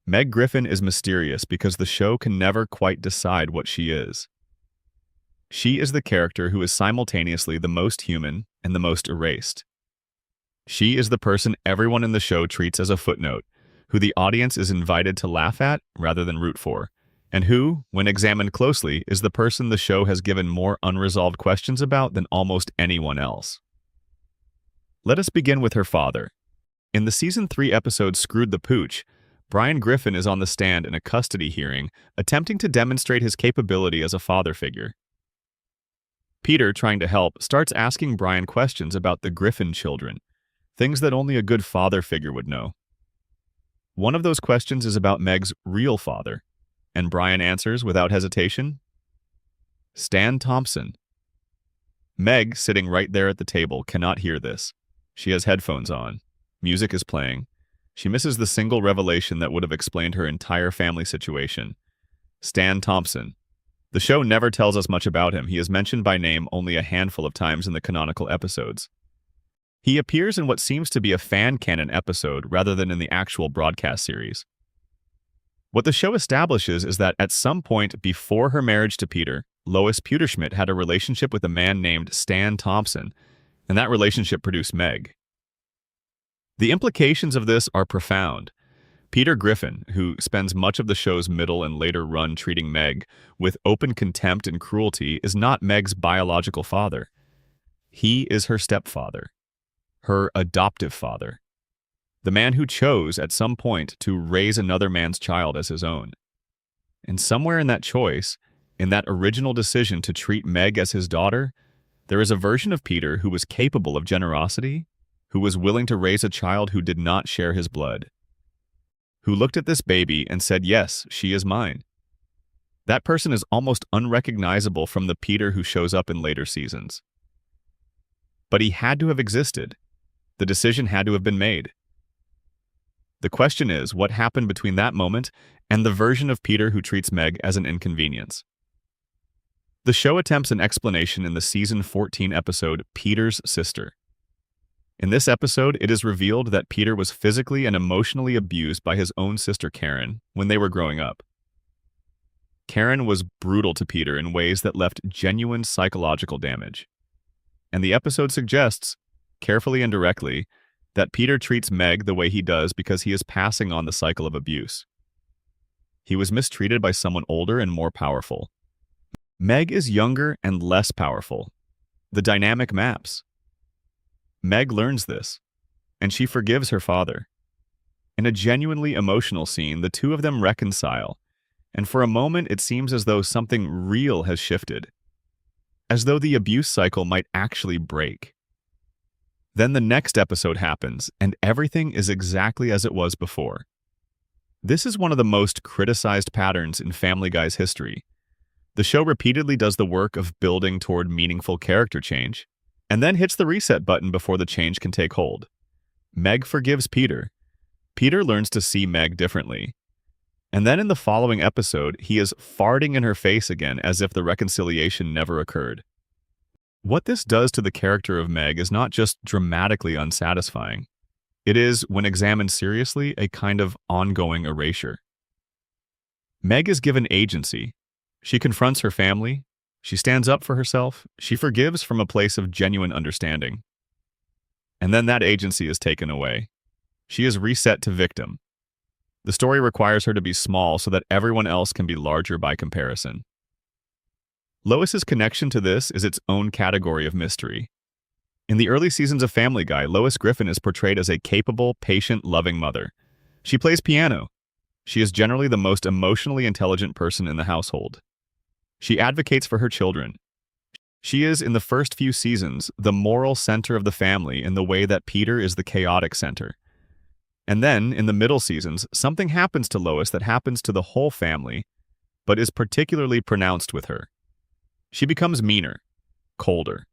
Meg Griffin is mysterious because the show can never quite decide what she is. She is the character who is simultaneously the most human and the most erased. She is the person everyone in the show treats as a footnote, who the audience is invited to laugh at rather than root for, and who, when examined closely, is the person the show has given more unresolved questions about than almost anyone else. Let us begin with her father. In the Season 3 episode Screwed the Pooch, Brian Griffin is on the stand in a custody hearing, attempting to demonstrate his capability as a father figure. Peter, trying to help, starts asking Brian questions about the Griffin children, things that only a good father figure would know. One of those questions is about Meg's real father, and Brian answers without hesitation, Stan Thompson. Meg, sitting right there at the table, cannot hear this. She has headphones on. Music is playing. She misses the single revelation that would have explained her entire family situation. Stan Thompson. The show never tells us much about him. He is mentioned by name only a handful of times in the canonical episodes. He appears in what seems to be a fan canon episode rather than in the actual broadcast series. What the show establishes is that at some point before her marriage to Peter, Lois Pewterschmidt had a relationship with a man named Stan Thompson, and that relationship produced Meg. The implications of this are profound. Peter Griffin, who spends much of the show's middle and later run treating Meg with open contempt and cruelty, is not Meg's biological father. He is her stepfather, her adoptive father, the man who chose at some point to raise another man's child as his own. And somewhere in that choice, in that original decision to treat Meg as his daughter, there is a version of Peter who was capable of generosity, who was willing to raise a child who did not share his blood, who looked at this baby and said, yes, she is mine. That person is almost unrecognizable from the Peter who shows up in later seasons. But he had to have existed. The decision had to have been made. The question is, what happened between that moment and the version of Peter who treats Meg as an inconvenience? The show attempts an explanation in the Season 14 episode, Peter's Sister. In this episode, it is revealed that Peter was physically and emotionally abused by his own sister Karen when they were growing up. Karen was brutal to Peter in ways that left genuine psychological damage. And the episode suggests, carefully and directly, that Peter treats Meg the way he does because he is passing on the cycle of abuse. He was mistreated by someone older and more powerful. Meg is younger and less powerful. The dynamic maps. Meg learns this, and she forgives her father. In a genuinely emotional scene, the two of them reconcile, and for a moment it seems as though something real has shifted, as though the abuse cycle might actually break. Then the next episode happens, and everything is exactly as it was before. This is one of the most criticized patterns in Family Guy's history. The show repeatedly does the work of building toward meaningful character change, and then hits the reset button before the change can take hold. Meg forgives Peter. Peter learns to see Meg differently. And then in the following episode, he is farting in her face again as if the reconciliation never occurred. What this does to the character of Meg is not just dramatically unsatisfying. It is, when examined seriously, a kind of ongoing erasure. Meg is given agency. She confronts her family. She stands up for herself. She forgives from a place of genuine understanding. And then that agency is taken away. She is reset to victim. The story requires her to be small so that everyone else can be larger by comparison. Lois's connection to this is its own category of mystery. In the early seasons of Family Guy, Lois Griffin is portrayed as a capable, patient, loving mother. She plays piano. She is generally the most emotionally intelligent person in the household. She advocates for her children. She is, in the first few seasons, the moral center of the family in the way that Peter is the chaotic center. And then, in the middle seasons, something happens to Lois that happens to the whole family, but is particularly pronounced with her. She becomes meaner, colder.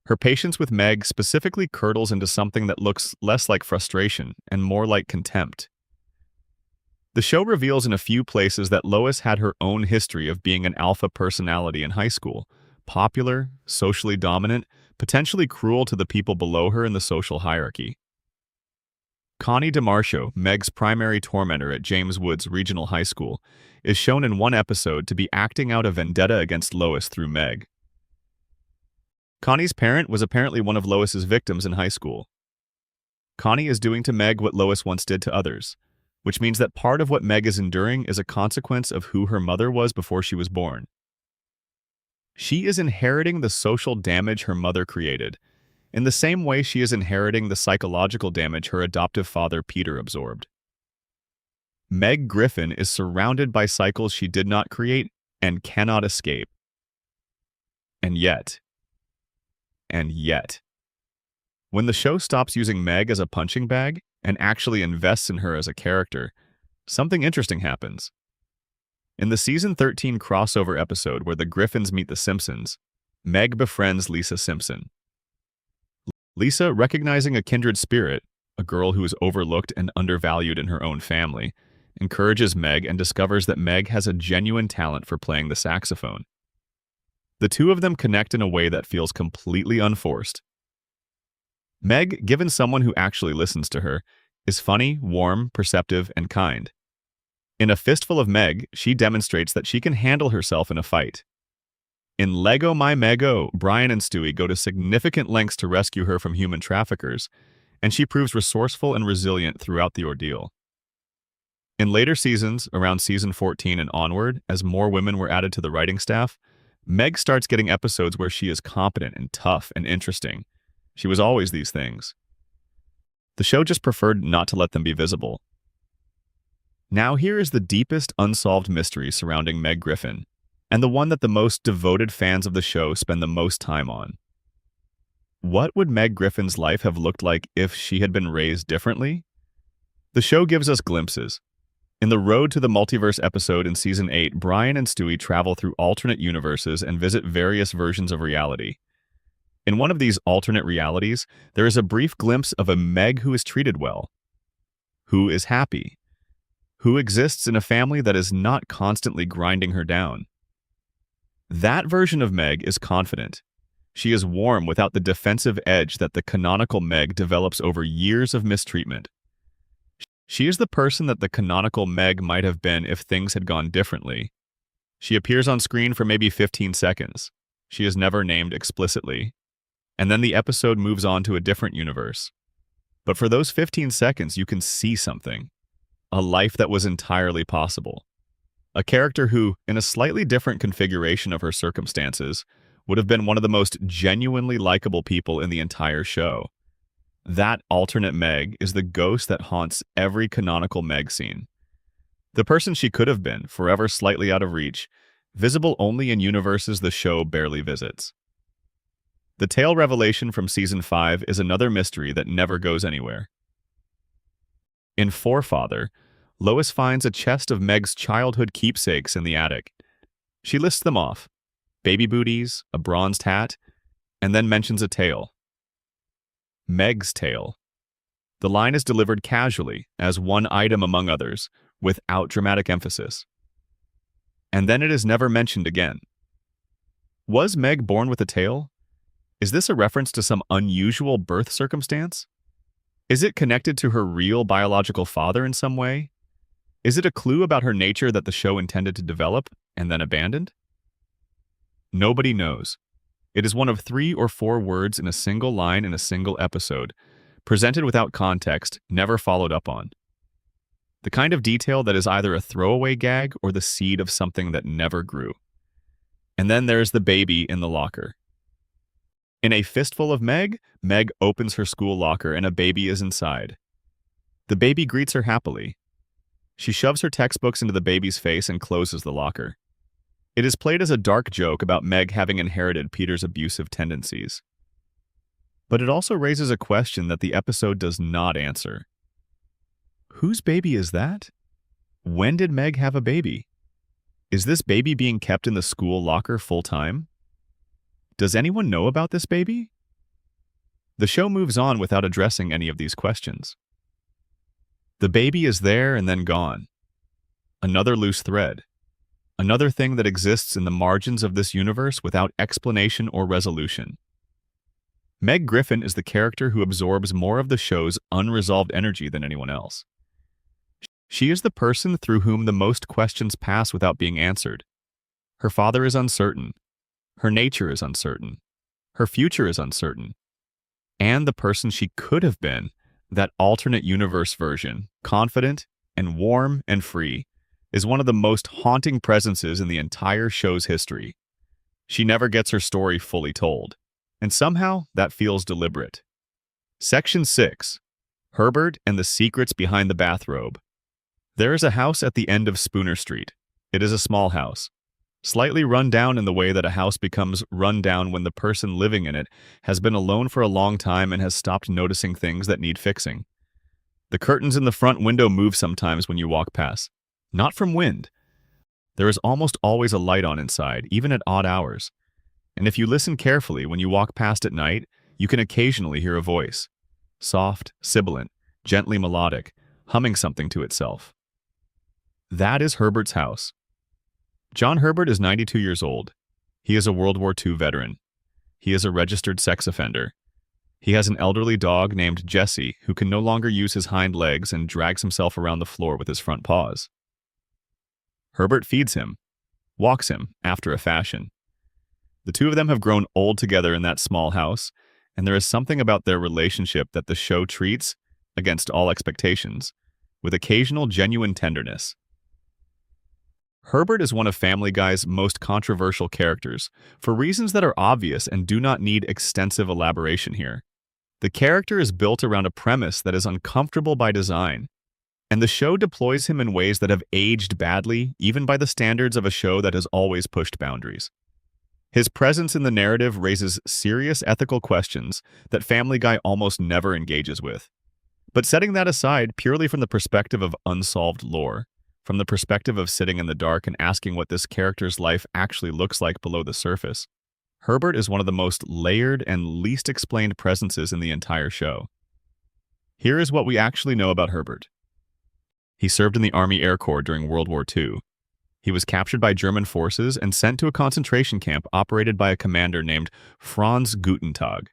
Her patience with Meg specifically curdles into something that looks less like frustration and more like contempt. The show reveals in a few places that Lois had her own history of being an alpha personality in high school, popular, socially dominant, potentially cruel to the people below her in the social hierarchy. Connie DeMarcio, Meg's primary tormentor at James Woods Regional High School, is shown in one episode to be acting out a vendetta against Lois through Meg. Connie's parent was apparently one of Lois's victims in high school. Connie is doing to Meg what Lois once did to others, which means that part of what Meg is enduring is a consequence of who her mother was before she was born. She is inheriting the social damage her mother created, in the same way she is inheriting the psychological damage her adoptive father Peter absorbed. Meg Griffin is surrounded by cycles she did not create and cannot escape. And yet, when the show stops using Meg as a punching bag and actually invests in her as a character, something interesting happens. In the season 13 crossover episode where the Griffins meet the Simpsons, Meg befriends Lisa Simpson. Lisa, recognizing a kindred spirit, a girl who is overlooked and undervalued in her own family, encourages Meg and discovers that Meg has a genuine talent for playing the saxophone. The two of them connect in a way that feels completely unforced. Meg, given someone who actually listens to her, is funny, warm, perceptive, and kind. In A Fistful of Meg, she demonstrates that she can handle herself in a fight. In Lego My Mego, Brian and Stewie go to significant lengths to rescue her from human traffickers, and she proves resourceful and resilient throughout the ordeal. In later seasons, around season 14 and onward, as more women were added to the writing staff, Meg starts getting episodes where she is competent and tough and interesting. She was always these things. The show just preferred not to let them be visible. Now here is the deepest unsolved mystery surrounding Meg Griffin, and the one that the most devoted fans of the show spend the most time on. What would Meg Griffin's life have looked like if she had been raised differently? The show gives us glimpses. In the Road to the Multiverse episode in Season 8, Brian and Stewie travel through alternate universes and visit various versions of reality. In one of these alternate realities, there is a brief glimpse of a Meg who is treated well, who is happy, who exists in a family that is not constantly grinding her down. That version of Meg is confident. She is warm without the defensive edge that the canonical Meg develops over years of mistreatment. She is the person that the canonical Meg might have been if things had gone differently. She appears on screen for maybe 15 seconds. She is never named explicitly. And then the episode moves on to a different universe. But for those 15 seconds, you can see something. A life that was entirely possible. A character who, in a slightly different configuration of her circumstances, would have been one of the most genuinely likable people in the entire show. That alternate Meg is the ghost that haunts every canonical Meg scene. The person she could have been, forever slightly out of reach, visible only in universes the show barely visits. The tail revelation from Season 5 is another mystery that never goes anywhere. In Forefather, Lois finds a chest of Meg's childhood keepsakes in the attic. She lists them off: baby booties, a bronzed hat, and then mentions a tale. Meg's tale. The line is delivered casually, as one item among others, without dramatic emphasis. And then it is never mentioned again. Was Meg born with a tail? Is this a reference to some unusual birth circumstance? Is it connected to her real biological father in some way? Is it a clue about her nature that the show intended to develop and then abandoned? Nobody knows. It is one of 3 or 4 words in a single line in a single episode, presented without context, never followed up on. The kind of detail that is either a throwaway gag or the seed of something that never grew. And then there's the baby in the locker. In A Fistful of Meg, Meg opens her school locker and a baby is inside. The baby greets her happily. She shoves her textbooks into the baby's face and closes the locker. It is played as a dark joke about Meg having inherited Peter's abusive tendencies. But it also raises a question that the episode does not answer. Whose baby is that? When did Meg have a baby? Is this baby being kept in the school locker full-time? Does anyone know about this baby? The show moves on without addressing any of these questions. The baby is there and then gone. Another loose thread. Another thing that exists in the margins of this universe without explanation or resolution. Meg Griffin is the character who absorbs more of the show's unresolved energy than anyone else. She is the person through whom the most questions pass without being answered. Her father is uncertain. Her nature is uncertain. Her future is uncertain. And the person she could have been, that alternate universe version, confident and warm and free, is one of the most haunting presences in the entire show's history. She never gets her story fully told, and somehow that feels deliberate. Section 6. Herbert and the Secrets Behind the Bathrobe. There is a house at the end of Spooner Street. It is a small house, slightly run down in the way that a house becomes run down when the person living in it has been alone for a long time and has stopped noticing things that need fixing. The curtains in the front window move sometimes when you walk past. Not from wind. There is almost always a light on inside, even at odd hours. And if you listen carefully when you walk past at night, you can occasionally hear a voice. Soft, sibilant, gently melodic, humming something to itself. That is Herbert's house. John Herbert is 92 years old. He is a World War II veteran. He is a registered sex offender. He has an elderly dog named Jesse who can no longer use his hind legs and drags himself around the floor with his front paws. Herbert feeds him, walks him after a fashion. The two of them have grown old together in that small house, and there is something about their relationship that the show treats, against all expectations, with occasional genuine tenderness. Herbert is one of Family Guy's most controversial characters, for reasons that are obvious and do not need extensive elaboration here. The character is built around a premise that is uncomfortable by design, and the show deploys him in ways that have aged badly, even by the standards of a show that has always pushed boundaries. His presence in the narrative raises serious ethical questions that Family Guy almost never engages with. But setting that aside purely from the perspective of unsolved lore, from the perspective of sitting in the dark and asking what this character's life actually looks like below the surface, Herbert is one of the most layered and least explained presences in the entire show. Here is what we actually know about Herbert. He served in the Army Air Corps during World War II. He was captured by German forces and sent to a concentration camp operated by a commander named Franz Gutentag.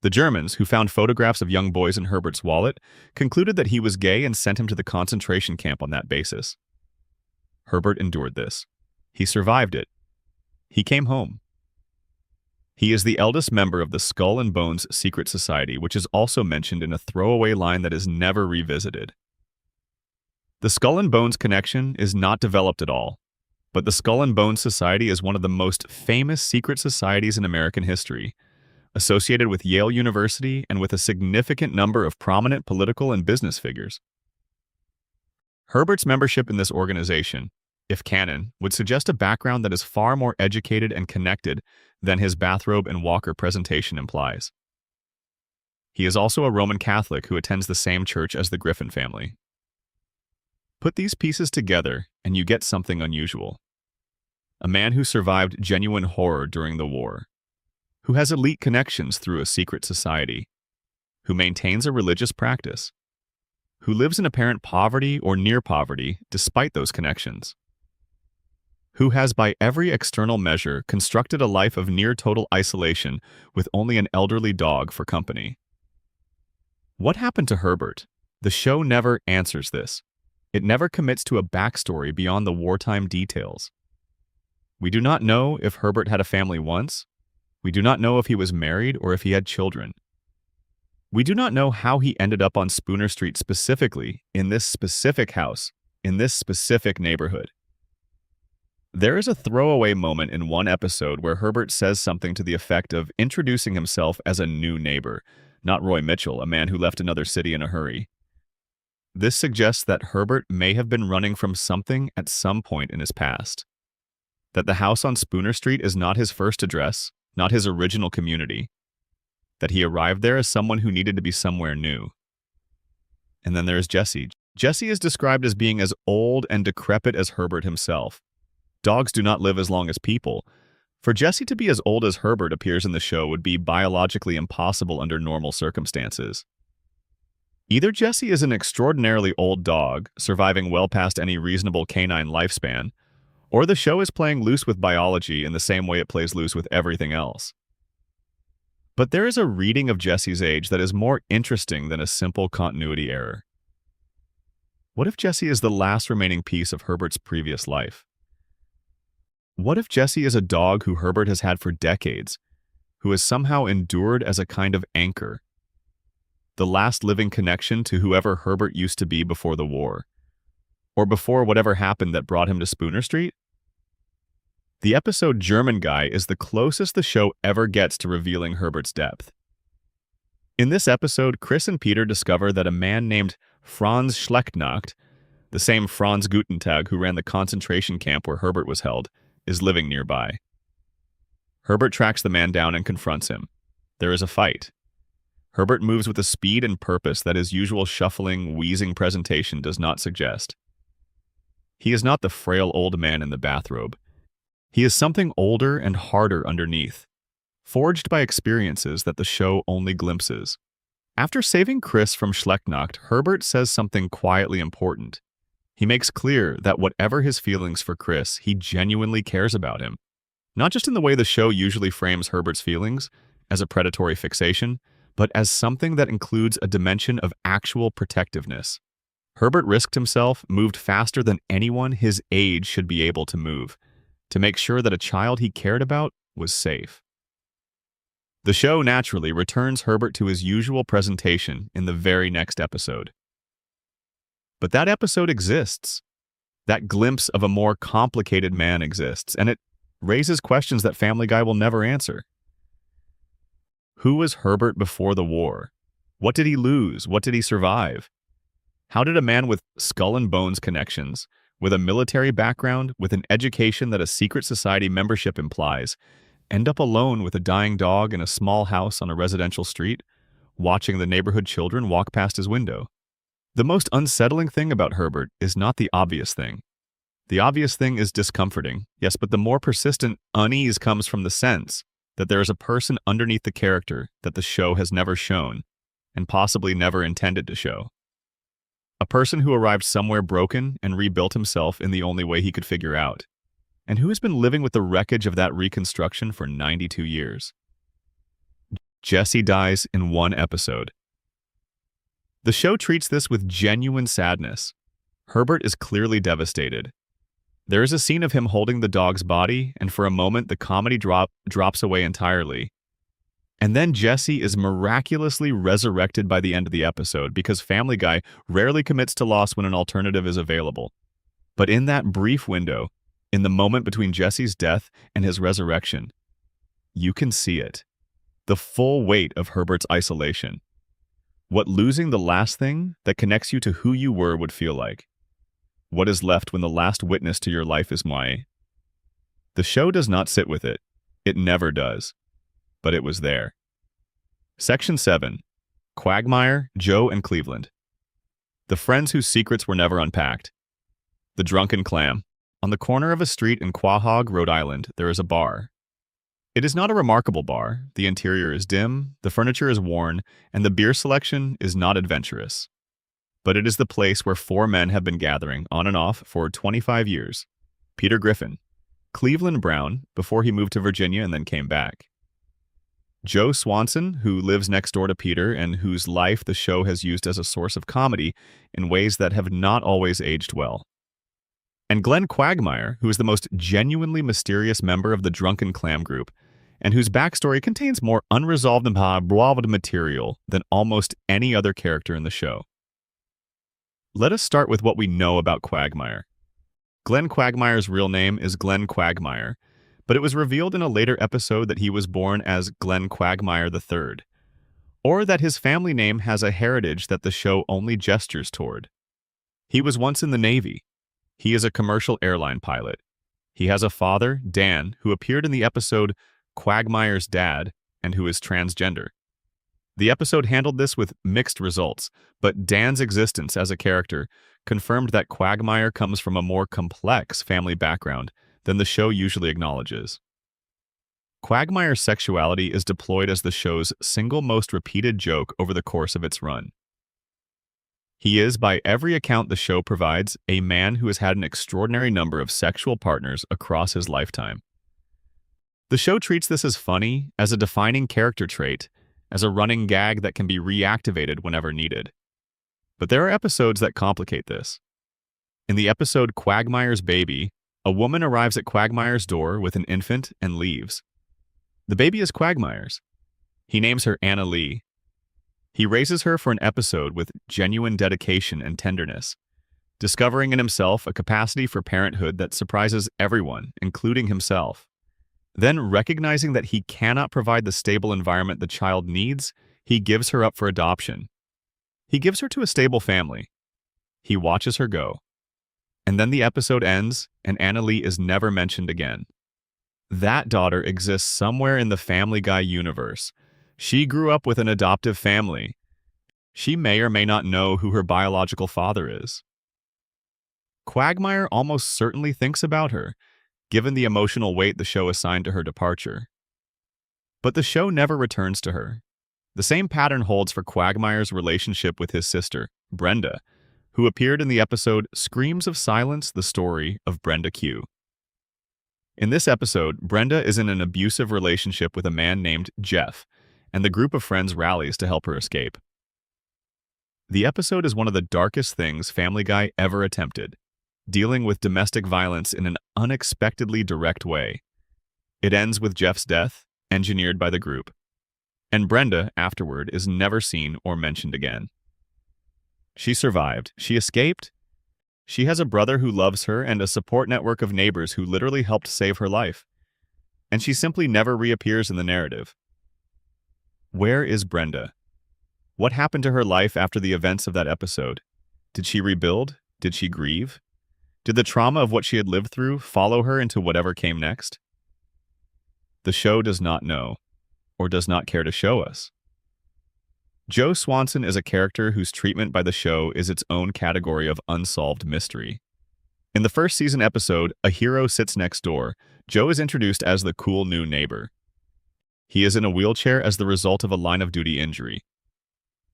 The Germans, who found photographs of young boys in Herbert's wallet, concluded that he was gay and sent him to the concentration camp on that basis. Herbert endured this. He survived it. He came home. He is the eldest member of the Skull and Bones secret society, which is also mentioned in a throwaway line that is never revisited. The Skull and Bones connection is not developed at all, but the Skull and Bones Society is one of the most famous secret societies in American history, associated with Yale University and with a significant number of prominent political and business figures. Herbert's membership in this organization, if canon, would suggest a background that is far more educated and connected than his bathrobe and walker presentation implies. He is also a Roman Catholic who attends the same church as the Griffin family. Put these pieces together and you get something unusual. A man who survived genuine horror during the war, who has elite connections through a secret society, who maintains a religious practice, who lives in apparent poverty or near poverty despite those connections, who has by every external measure constructed a life of near total isolation with only an elderly dog for company. What happened to Herbert? The show never answers this. It never commits to a backstory beyond the wartime details. We do not know if Herbert had a family once. We do not know if he was married or if he had children. We do not know how he ended up on Spooner Street specifically, in this specific house, in this specific neighborhood. There is a throwaway moment in one episode where Herbert says something to the effect of introducing himself as a new neighbor, not Roy Mitchell, a man who left another city in a hurry. This suggests that Herbert may have been running from something at some point in his past. That the house on Spooner Street is not his first address, not his original community. That he arrived there as someone who needed to be somewhere new. And then there is Jesse. Jesse is described as being as old and decrepit as Herbert himself. Dogs do not live as long as people. For Jesse to be as old as Herbert appears in the show would be biologically impossible under normal circumstances. Either Jesse is an extraordinarily old dog, surviving well past any reasonable canine lifespan, or the show is playing loose with biology in the same way it plays loose with everything else. But there is a reading of Jesse's age that is more interesting than a simple continuity error. What if Jesse is the last remaining piece of Herbert's previous life? What if Jesse is a dog who Herbert has had for decades, who has somehow endured as a kind of anchor? The last living connection to whoever Herbert used to be before the war, or before whatever happened that brought him to Spooner Street? The episode German Guy is the closest the show ever gets to revealing Herbert's depth. In this episode, Chris and Peter discover that a man named Franz Schlechtnacht, the same Franz Gutentag who ran the concentration camp where Herbert was held, is living nearby. Herbert tracks the man down and confronts him. There is a fight. Herbert moves with a speed and purpose that his usual shuffling, wheezing presentation does not suggest. He is not the frail old man in the bathrobe. He is something older and harder underneath, forged by experiences that the show only glimpses. After saving Chris from Schlechtnacht, Herbert says something quietly important. He makes clear that whatever his feelings for Chris, he genuinely cares about him. Not just in the way the show usually frames Herbert's feelings, as a predatory fixation, but as something that includes a dimension of actual protectiveness. Herbert risked himself, moved faster than anyone his age should be able to move, to make sure that a child he cared about was safe. The show naturally returns Herbert to his usual presentation in the very next episode. But that episode exists. That glimpse of a more complicated man exists, and it raises questions that Family Guy will never answer. Who was Herbert before the war? What did he lose? What did he survive? How did a man with skull and bones connections, with a military background, with an education that a secret society membership implies, end up alone with a dying dog in a small house on a residential street, watching the neighborhood children walk past his window? The most unsettling thing about Herbert is not the obvious thing. The obvious thing is discomforting, yes, but the more persistent unease comes from the sense that there is a person underneath the character that the show has never shown, and possibly never intended to show. A person who arrived somewhere broken and rebuilt himself in the only way he could figure out, and who has been living with the wreckage of that reconstruction for 92 years. Jesse dies in one episode. The show treats this with genuine sadness. Herbert is clearly devastated. There is a scene of him holding the dog's body, and for a moment the comedy drops away entirely. And then Jesse is miraculously resurrected by the end of the episode because Family Guy rarely commits to loss when an alternative is available. But in that brief window, in the moment between Jesse's death and his resurrection, you can see it. the full weight of Herbert's isolation. What losing the last thing that connects you to who you were would feel like. What is left when the last witness to your life is Mai? The show does not sit with it. It never does. But it was there. Section 7. Quagmire, Joe, and Cleveland. The friends whose secrets were never unpacked. The Drunken Clam. On the corner of a street in Quahog, Rhode Island, there is a bar. It is not a remarkable bar. The interior is dim, the furniture is worn, and the beer selection is not adventurous. But it is the place where 4 men have been gathering, on and off, for 25 years. Peter Griffin. Cleveland Brown, before he moved to Virginia and then came back. Joe Swanson, who lives next door to Peter and whose life the show has used as a source of comedy in ways that have not always aged well. And Glenn Quagmire, who is the most genuinely mysterious member of the Drunken Clam group, and whose backstory contains more unresolved and bravo material than almost any other character in the show. Let us start with what we know about Quagmire. Glenn Quagmire's real name is Glenn Quagmire, but it was revealed in a later episode that he was born as Glenn Quagmire III, or that his family name has a heritage that the show only gestures toward. He was once in the Navy. He is a commercial airline pilot. He has a father, Dan, who appeared in the episode Quagmire's Dad and who is transgender. The episode handled this with mixed results, but Dan's existence as a character confirmed that Quagmire comes from a more complex family background than the show usually acknowledges. Quagmire's sexuality is deployed as the show's single most repeated joke over the course of its run. He is, by every account the show provides, a man who has had an extraordinary number of sexual partners across his lifetime. The show treats this as funny, as a defining character trait, as a running gag that can be reactivated whenever needed. But there are episodes that complicate this. In the episode Quagmire's Baby, a woman arrives at Quagmire's door with an infant and leaves. The baby is Quagmire's. He names her Anna Lee. He raises her for an episode with genuine dedication and tenderness, discovering in himself a capacity for parenthood that surprises everyone, including himself. Then, recognizing that he cannot provide the stable environment the child needs, he gives her up for adoption. He gives her to a stable family. He watches her go. And then the episode ends, and Anna Lee is never mentioned again. That daughter exists somewhere in the Family Guy universe. She grew up with an adoptive family. She may or may not know who her biological father is. Quagmire almost certainly thinks about her, given the emotional weight the show assigned to her departure. But the show never returns to her. The same pattern holds for Quagmire's relationship with his sister, Brenda, who appeared in the episode Screams of Silence, the Story of Brenda Q. In this episode, Brenda is in an abusive relationship with a man named Jeff, and the group of friends rallies to help her escape. The episode is one of the darkest things Family Guy ever attempted, dealing with domestic violence in an unexpectedly direct way. It ends with Jeff's death, engineered by the group, and Brenda, afterward, is never seen or mentioned again. She survived. She escaped. She has a brother who loves her and a support network of neighbors who literally helped save her life. And she simply never reappears in the narrative. Where is Brenda? What happened to her life after the events of that episode? Did she rebuild? Did she grieve? Did the trauma of what she had lived through follow her into whatever came next? The show does not know, or does not care to show us. Joe Swanson is a character whose treatment by the show is its own category of unsolved mystery. In the first season episode, A Hero Sits Next Door, Joe is introduced as the cool new neighbor. He is in a wheelchair as the result of a line-of-duty injury.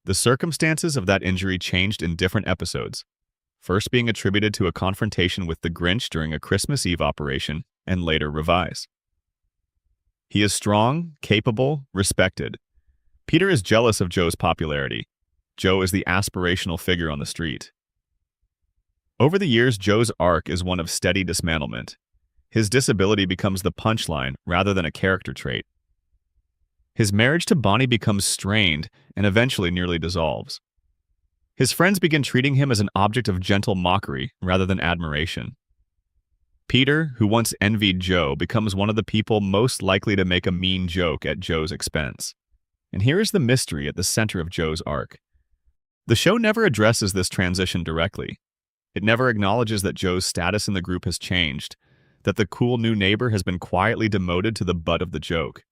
The circumstances of that injury changed in different episodes, first being attributed to a confrontation with the Grinch during a Christmas Eve operation, and later revised. He is strong, capable, respected. Peter is jealous of Joe's popularity. Joe is the aspirational figure on the street. Over the years, Joe's arc is one of steady dismantlement. His disability becomes the punchline rather than a character trait. His marriage to Bonnie becomes strained and eventually nearly dissolves. His friends begin treating him as an object of gentle mockery rather than admiration. Peter, who once envied Joe, becomes one of the people most likely to make a mean joke at Joe's expense. And here is the mystery at the center of Joe's arc. The show never addresses this transition directly. It never acknowledges that Joe's status in the group has changed, that the cool new neighbor has been quietly demoted to the butt of the joke.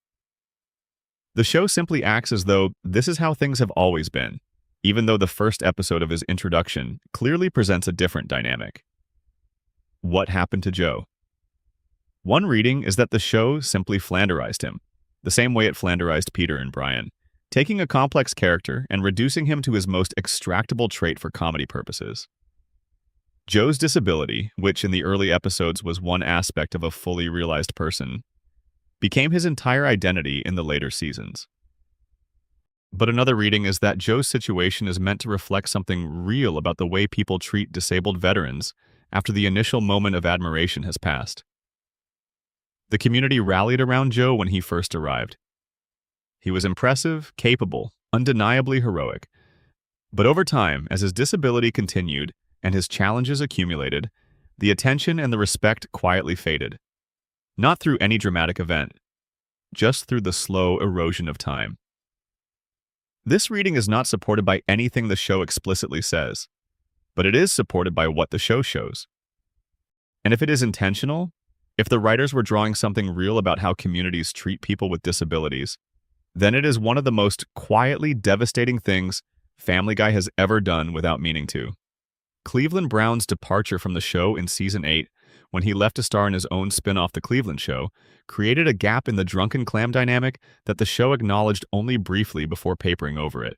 The show simply acts as though this is how things have always been, even though the first episode of his introduction clearly presents a different dynamic. What happened to Joe? One reading is that the show simply flanderized him, the same way it flanderized Peter and Brian, taking a complex character and reducing him to his most extractable trait for comedy purposes. Joe's disability, which in the early episodes was one aspect of a fully realized person, became his entire identity in the later seasons. But another reading is that Joe's situation is meant to reflect something real about the way people treat disabled veterans after the initial moment of admiration has passed. The community rallied around Joe when he first arrived. He was impressive, capable, undeniably heroic. But over time, as his disability continued and his challenges accumulated, the attention and the respect quietly faded. Not through any dramatic event, just through the slow erosion of time. This reading is not supported by anything the show explicitly says, but it is supported by what the show shows. And if it is intentional, if the writers were drawing something real about how communities treat people with disabilities, then it is one of the most quietly devastating things Family Guy has ever done without meaning to. Cleveland Brown's departure from the show in Season 8, when he left to star in his own spin-off The Cleveland Show, created a gap in the drunken clam dynamic that the show acknowledged only briefly before papering over it.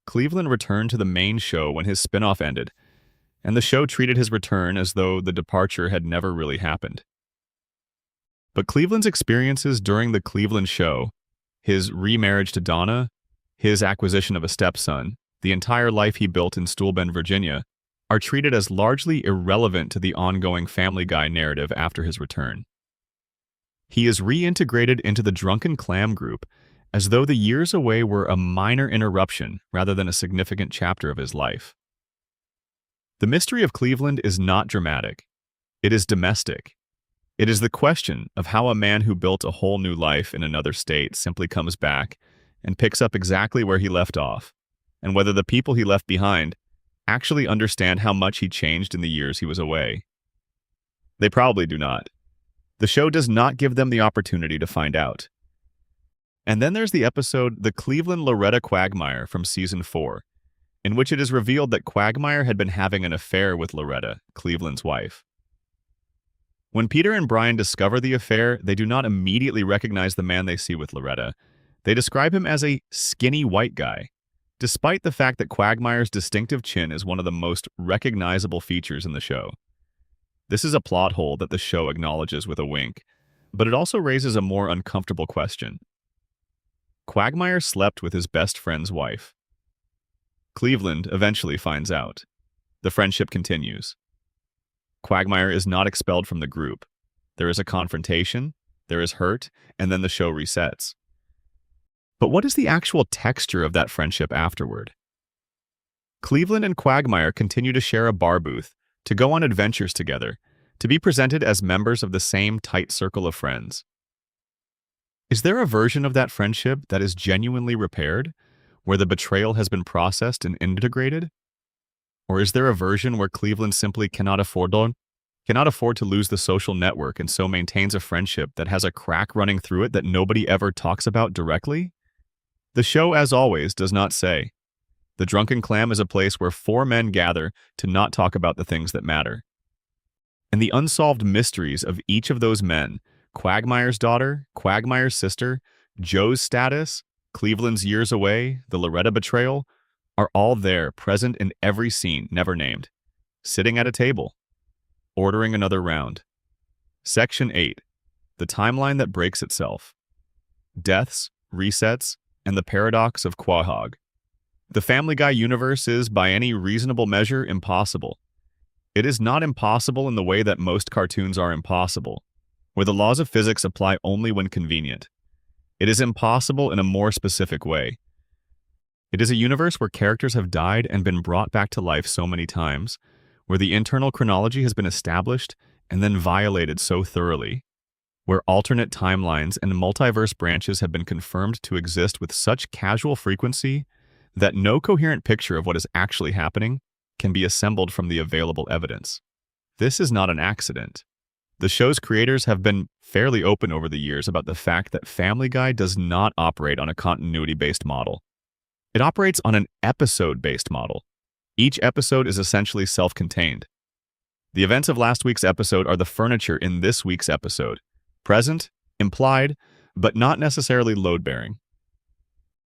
Cleveland returned to the main show when his spin-off ended, and the show treated his return as though the departure had never really happened. But Cleveland's experiences during The Cleveland Show, his remarriage to Donna, his acquisition of a stepson, the entire life he built in Stool Bend, Virginia, are treated as largely irrelevant to the ongoing Family Guy narrative after his return. He is reintegrated into the drunken clam group as though the years away were a minor interruption rather than a significant chapter of his life. The mystery of Cleveland is not dramatic. It is domestic. It is the question of how a man who built a whole new life in another state simply comes back and picks up exactly where he left off, and whether the people he left behind actually understand how much he changed in the years he was away. They probably do not. The show does not give them the opportunity to find out. And then there's the episode The Cleveland Loretta Quagmire from Season 4, in which it is revealed that Quagmire had been having an affair with Loretta, Cleveland's wife. When Peter and Brian discover the affair, they do not immediately recognize the man they see with Loretta. They describe him as a skinny white guy, despite the fact that Quagmire's distinctive chin is one of the most recognizable features in the show. This is a plot hole that the show acknowledges with a wink, but it also raises a more uncomfortable question. Quagmire slept with his best friend's wife. Cleveland eventually finds out. The friendship continues. Quagmire is not expelled from the group. There is a confrontation, there is hurt, and then the show resets. But what is the actual texture of that friendship afterward? Cleveland and Quagmire continue to share a bar booth, to go on adventures together, to be presented as members of the same tight circle of friends. Is there a version of that friendship that is genuinely repaired, where the betrayal has been processed and integrated? Or is there a version where Cleveland simply cannot afford to lose the social network and so maintains a friendship that has a crack running through it that nobody ever talks about directly? The show, as always, does not say. The Drunken Clam is a place where four men gather to not talk about the things that matter. And the unsolved mysteries of each of those men, Quagmire's daughter, Quagmire's sister, Joe's status, Cleveland's years away, the Loretta betrayal, are all there, present in every scene never named. Sitting at a table. Ordering another round. Section 8. The timeline that breaks itself. Deaths, resets, and the paradox of Quahog. The Family Guy universe is, by any reasonable measure, impossible. It is not impossible in the way that most cartoons are impossible, where the laws of physics apply only when convenient. It is impossible in a more specific way. It is a universe where characters have died and been brought back to life so many times, where the internal chronology has been established and then violated so thoroughly, where alternate timelines and multiverse branches have been confirmed to exist with such casual frequency that no coherent picture of what is actually happening can be assembled from the available evidence. This is not an accident. The show's creators have been fairly open over the years about the fact that Family Guy does not operate on a continuity-based model. It operates on an episode-based model. Each episode is essentially self-contained. The events of last week's episode are the furniture in this week's episode. Present, implied, but not necessarily load-bearing.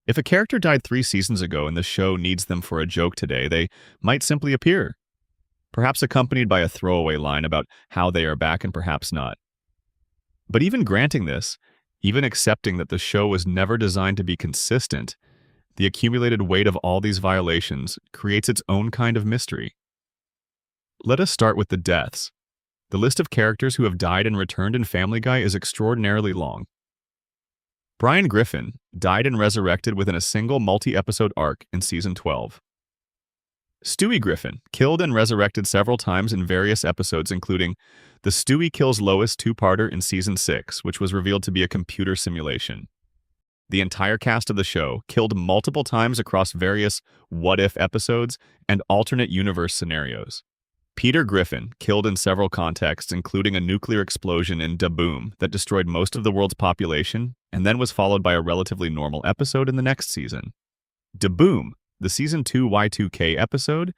If a character died 3 seasons ago and the show needs them for a joke today, they might simply appear, perhaps accompanied by a throwaway line about how they are back and perhaps not. But even granting this, even accepting that the show was never designed to be consistent, the accumulated weight of all these violations creates its own kind of mystery. Let us start with the deaths. The list of characters who have died and returned in Family Guy is extraordinarily long. Brian Griffin died and resurrected within a single multi-episode arc in Season 12. Stewie Griffin killed and resurrected several times in various episodes, including the Stewie Kills Lois 2-parter in Season 6, which was revealed to be a computer simulation. The entire cast of the show killed multiple times across various what-if episodes and alternate universe scenarios. Peter Griffin killed in several contexts, including a nuclear explosion in Da Boom that destroyed most of the world's population, and then was followed by a relatively normal episode in the next season. Da Boom, the Season 2 Y2K episode,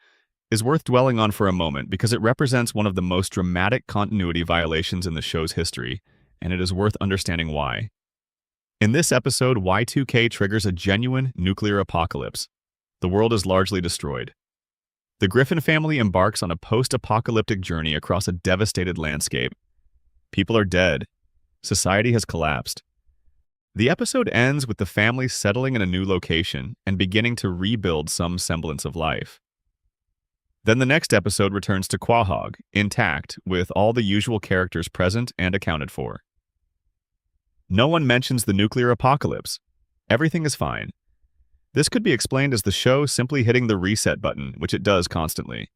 is worth dwelling on for a moment because it represents one of the most dramatic continuity violations in the show's history, and it is worth understanding why. In this episode, Y2K triggers a genuine nuclear apocalypse. The world is largely destroyed. The Griffin family embarks on a post-apocalyptic journey across a devastated landscape. People are dead. Society has collapsed. The episode ends with the family settling in a new location and beginning to rebuild some semblance of life. Then the next episode returns to Quahog, intact, with all the usual characters present and accounted for. No one mentions the nuclear apocalypse. Everything is fine. This could be explained as the show simply hitting the reset button, which it does constantly.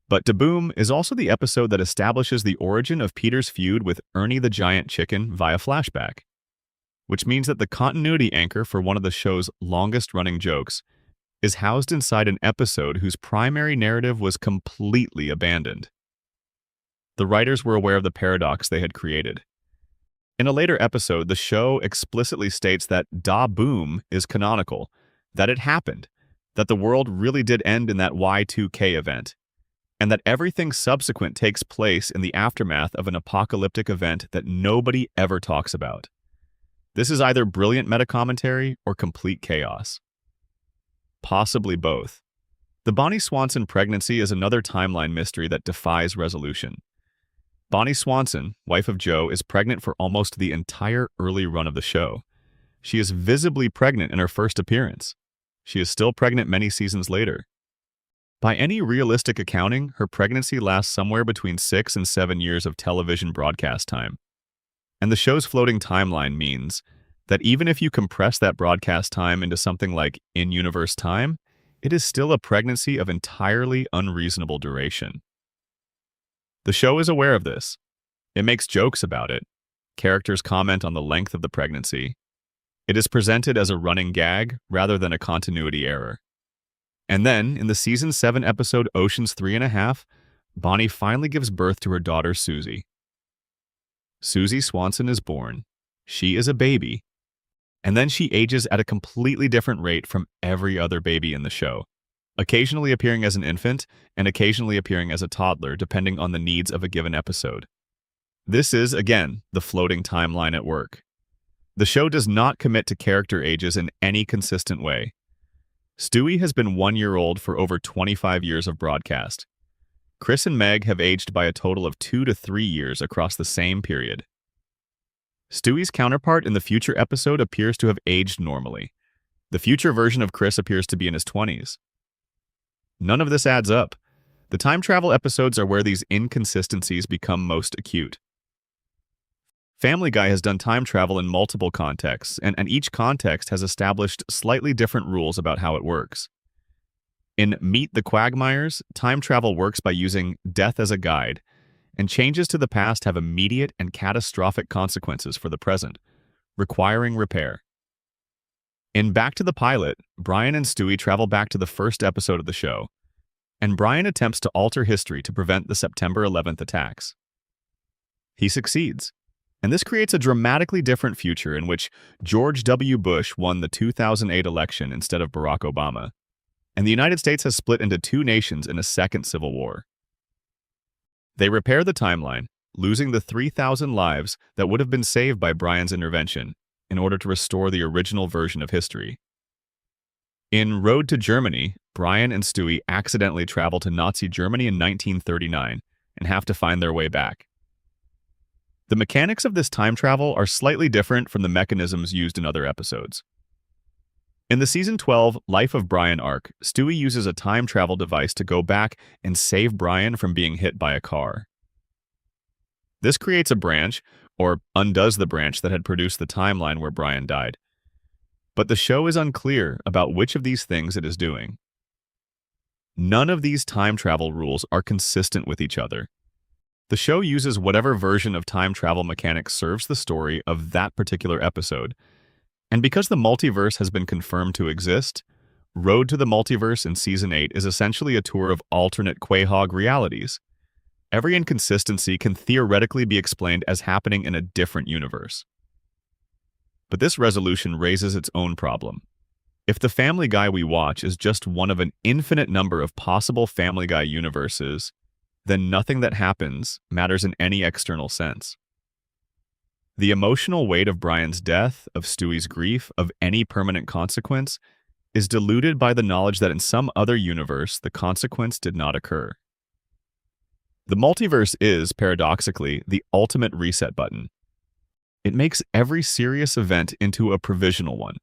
But Da Boom is also the episode that establishes the origin of Peter's feud with Ernie the Giant Chicken via flashback, which means that the continuity anchor for one of the show's longest-running jokes is housed inside an episode whose primary narrative was completely abandoned. The writers were aware of the paradox they had created. In a later episode, the show explicitly states that Da Boom is canonical, that it happened, that the world really did end in that Y2K event, and that everything subsequent takes place in the aftermath of an apocalyptic event that nobody ever talks about. This is either brilliant meta-commentary or complete chaos. Possibly both. The Bonnie Swanson pregnancy is another timeline mystery that defies resolution. Bonnie Swanson, wife of Joe, is pregnant for almost the entire early run of the show. She is visibly pregnant in her first appearance. She is still pregnant many seasons later. By any realistic accounting, her pregnancy lasts somewhere between 6 and 7 years of television broadcast time. And the show's floating timeline means that even if you compress that broadcast time into something like in-universe time, it is still a pregnancy of entirely unreasonable duration. The show is aware of this. It makes jokes about it. Characters comment on the length of the pregnancy. It is presented as a running gag rather than a continuity error. And then, in the Season 7 episode Ocean's 3.5, Bonnie finally gives birth to her daughter Susie. Susie Swanson is born. She is a baby. And then she ages at a completely different rate from every other baby in the show, occasionally appearing as an infant and occasionally appearing as a toddler, depending on the needs of a given episode. This is, again, the floating timeline at work. The show does not commit to character ages in any consistent way. Stewie has been 1 year old for over 25 years of broadcast. Chris and Meg have aged by a total of 2 to 3 years across the same period. Stewie's counterpart in the future episode appears to have aged normally. The future version of Chris appears to be in his 20s. None of this adds up. The time travel episodes are where these inconsistencies become most acute. Family Guy has done time travel in multiple contexts, and each context has established slightly different rules about how it works. In Meet the Quagmires, time travel works by using death as a guide, and changes to the past have immediate and catastrophic consequences for the present, requiring repair. In Back to the Pilot, Brian and Stewie travel back to the first episode of the show, and Brian attempts to alter history to prevent the September 11th attacks. He succeeds, and this creates a dramatically different future in which George W. Bush won the 2008 election instead of Barack Obama, and the United States has split into two nations in a second civil war. They repair the timeline, losing the 3,000 lives that would have been saved by Brian's intervention in order to restore the original version of history. In Road to Germany, Brian and Stewie accidentally travel to Nazi Germany in 1939 and have to find their way back. The mechanics of this time travel are slightly different from the mechanisms used in other episodes. In the Season 12 Life of Brian arc, Stewie uses a time travel device to go back and save Brian from being hit by a car. This creates a branch, or undoes the branch that had produced the timeline where Brian died. But the show is unclear about which of these things it is doing. None of these time travel rules are consistent with each other. The show uses whatever version of time travel mechanics serves the story of that particular episode. And because the multiverse has been confirmed to exist, Road to the Multiverse in Season 8 is essentially a tour of alternate Quahog realities. Every inconsistency can theoretically be explained as happening in a different universe. But this resolution raises its own problem. If the Family Guy we watch is just one of an infinite number of possible Family Guy universes, then nothing that happens matters in any external sense. The emotional weight of Brian's death, of Stewie's grief, of any permanent consequence, is diluted by the knowledge that in some other universe the consequence did not occur. The multiverse is, paradoxically, the ultimate reset button. It makes every serious event into a provisional one.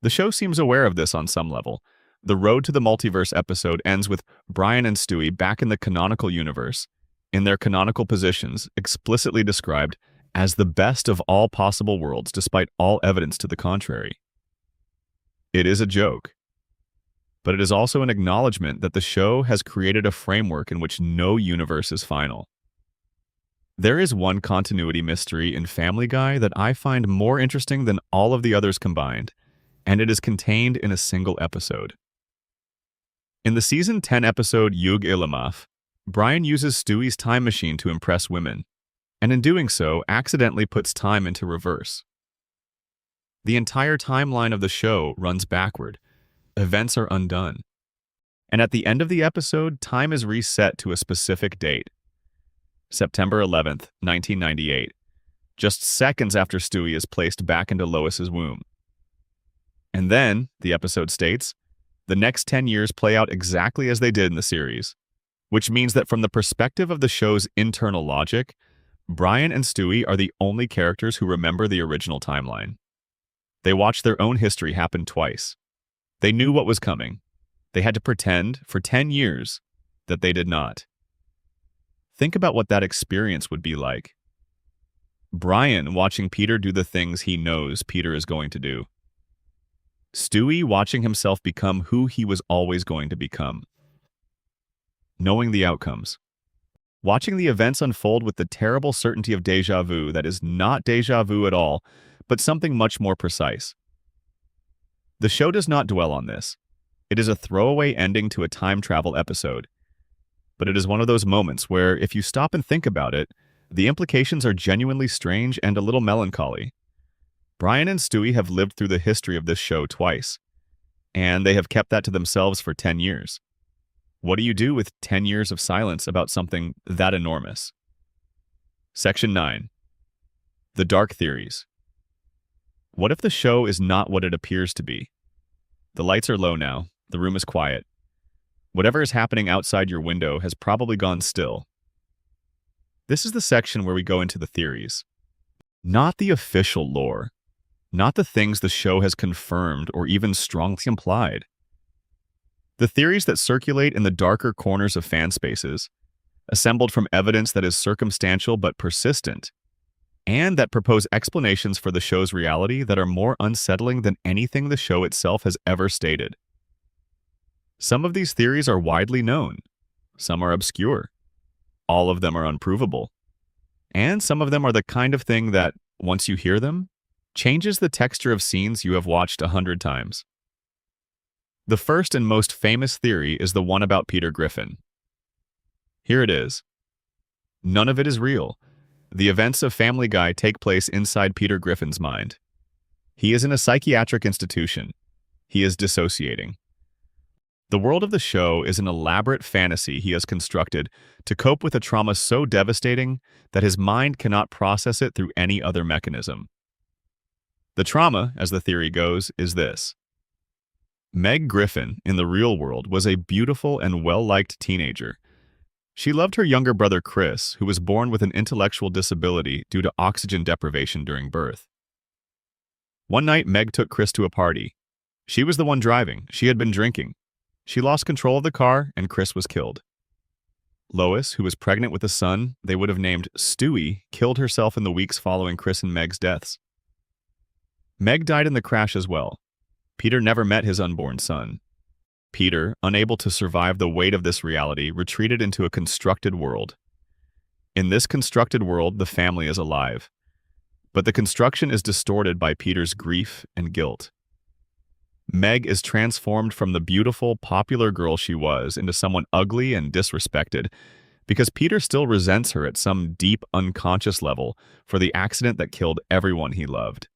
The show seems aware of this on some level. The Road to the Multiverse episode ends with Brian and Stewie back in the canonical universe, in their canonical positions, explicitly described as the best of all possible worlds despite all evidence to the contrary. It is a joke, but it is also an acknowledgement that the show has created a framework in which no universe is final. There is one continuity mystery in Family Guy that I find more interesting than all of the others combined, and it is contained in a single episode. In the Season 10 episode Yug Ilamaf, Brian uses Stewie's time machine to impress women, and in doing so accidentally puts time into reverse. The entire timeline of the show runs backward. Events are undone. And at the end of the episode, time is reset to a specific date. September 11th, 1998, just seconds after Stewie is placed back into Lois's womb. And then, the episode states, the next 10 years play out exactly as they did in the series, which means that from the perspective of the show's internal logic, Brian and Stewie are the only characters who remember the original timeline. They watched their own history happen twice. They knew what was coming. They had to pretend, for 10 years, that they did not. Think about what that experience would be like. Brian watching Peter do the things he knows Peter is going to do. Stewie watching himself become who he was always going to become. Knowing the outcomes. Watching the events unfold with the terrible certainty of déjà vu that is not déjà vu at all, but something much more precise. The show does not dwell on this. It is a throwaway ending to a time travel episode. But it is one of those moments where, if you stop and think about it, the implications are genuinely strange and a little melancholy. Brian and Stewie have lived through the history of this show twice, and they have kept that to themselves for 10 years. What do you do with 10 years of silence about something that enormous? Section 9. The Dark Theories. What if the show is not what it appears to be? The lights are low now. The room is quiet. Whatever is happening outside your window has probably gone still. This is the section where we go into the theories. Not the official lore. Not the things the show has confirmed or even strongly implied. The theories that circulate in the darker corners of fan spaces, assembled from evidence that is circumstantial but persistent, and that propose explanations for the show's reality that are more unsettling than anything the show itself has ever stated. Some of these theories are widely known. Some are obscure. All of them are unprovable. And some of them are the kind of thing that, once you hear them, changes the texture of scenes you have watched 100 times. The first and most famous theory is the one about Peter Griffin. Here it is. None of it is real. The events of Family Guy take place inside Peter Griffin's mind. He is in a psychiatric institution. He is dissociating. The world of the show is an elaborate fantasy he has constructed to cope with a trauma so devastating that his mind cannot process it through any other mechanism. The trauma, as the theory goes, is this. Meg Griffin, in the real world, was a beautiful and well-liked teenager. She loved her younger brother Chris, who was born with an intellectual disability due to oxygen deprivation during birth. One night, Meg took Chris to a party. She was the one driving. She had been drinking. She lost control of the car, and Chris was killed. Lois, who was pregnant with a son they would have named Stewie, killed herself in the weeks following Chris and Meg's deaths. Meg died in the crash as well. Peter never met his unborn son. Peter, unable to survive the weight of this reality, retreated into a constructed world. In this constructed world, the family is alive. But the construction is distorted by Peter's grief and guilt. Meg is transformed from the beautiful, popular girl she was into someone ugly and disrespected because Peter still resents her at some deep, unconscious level for the accident that killed everyone he loved.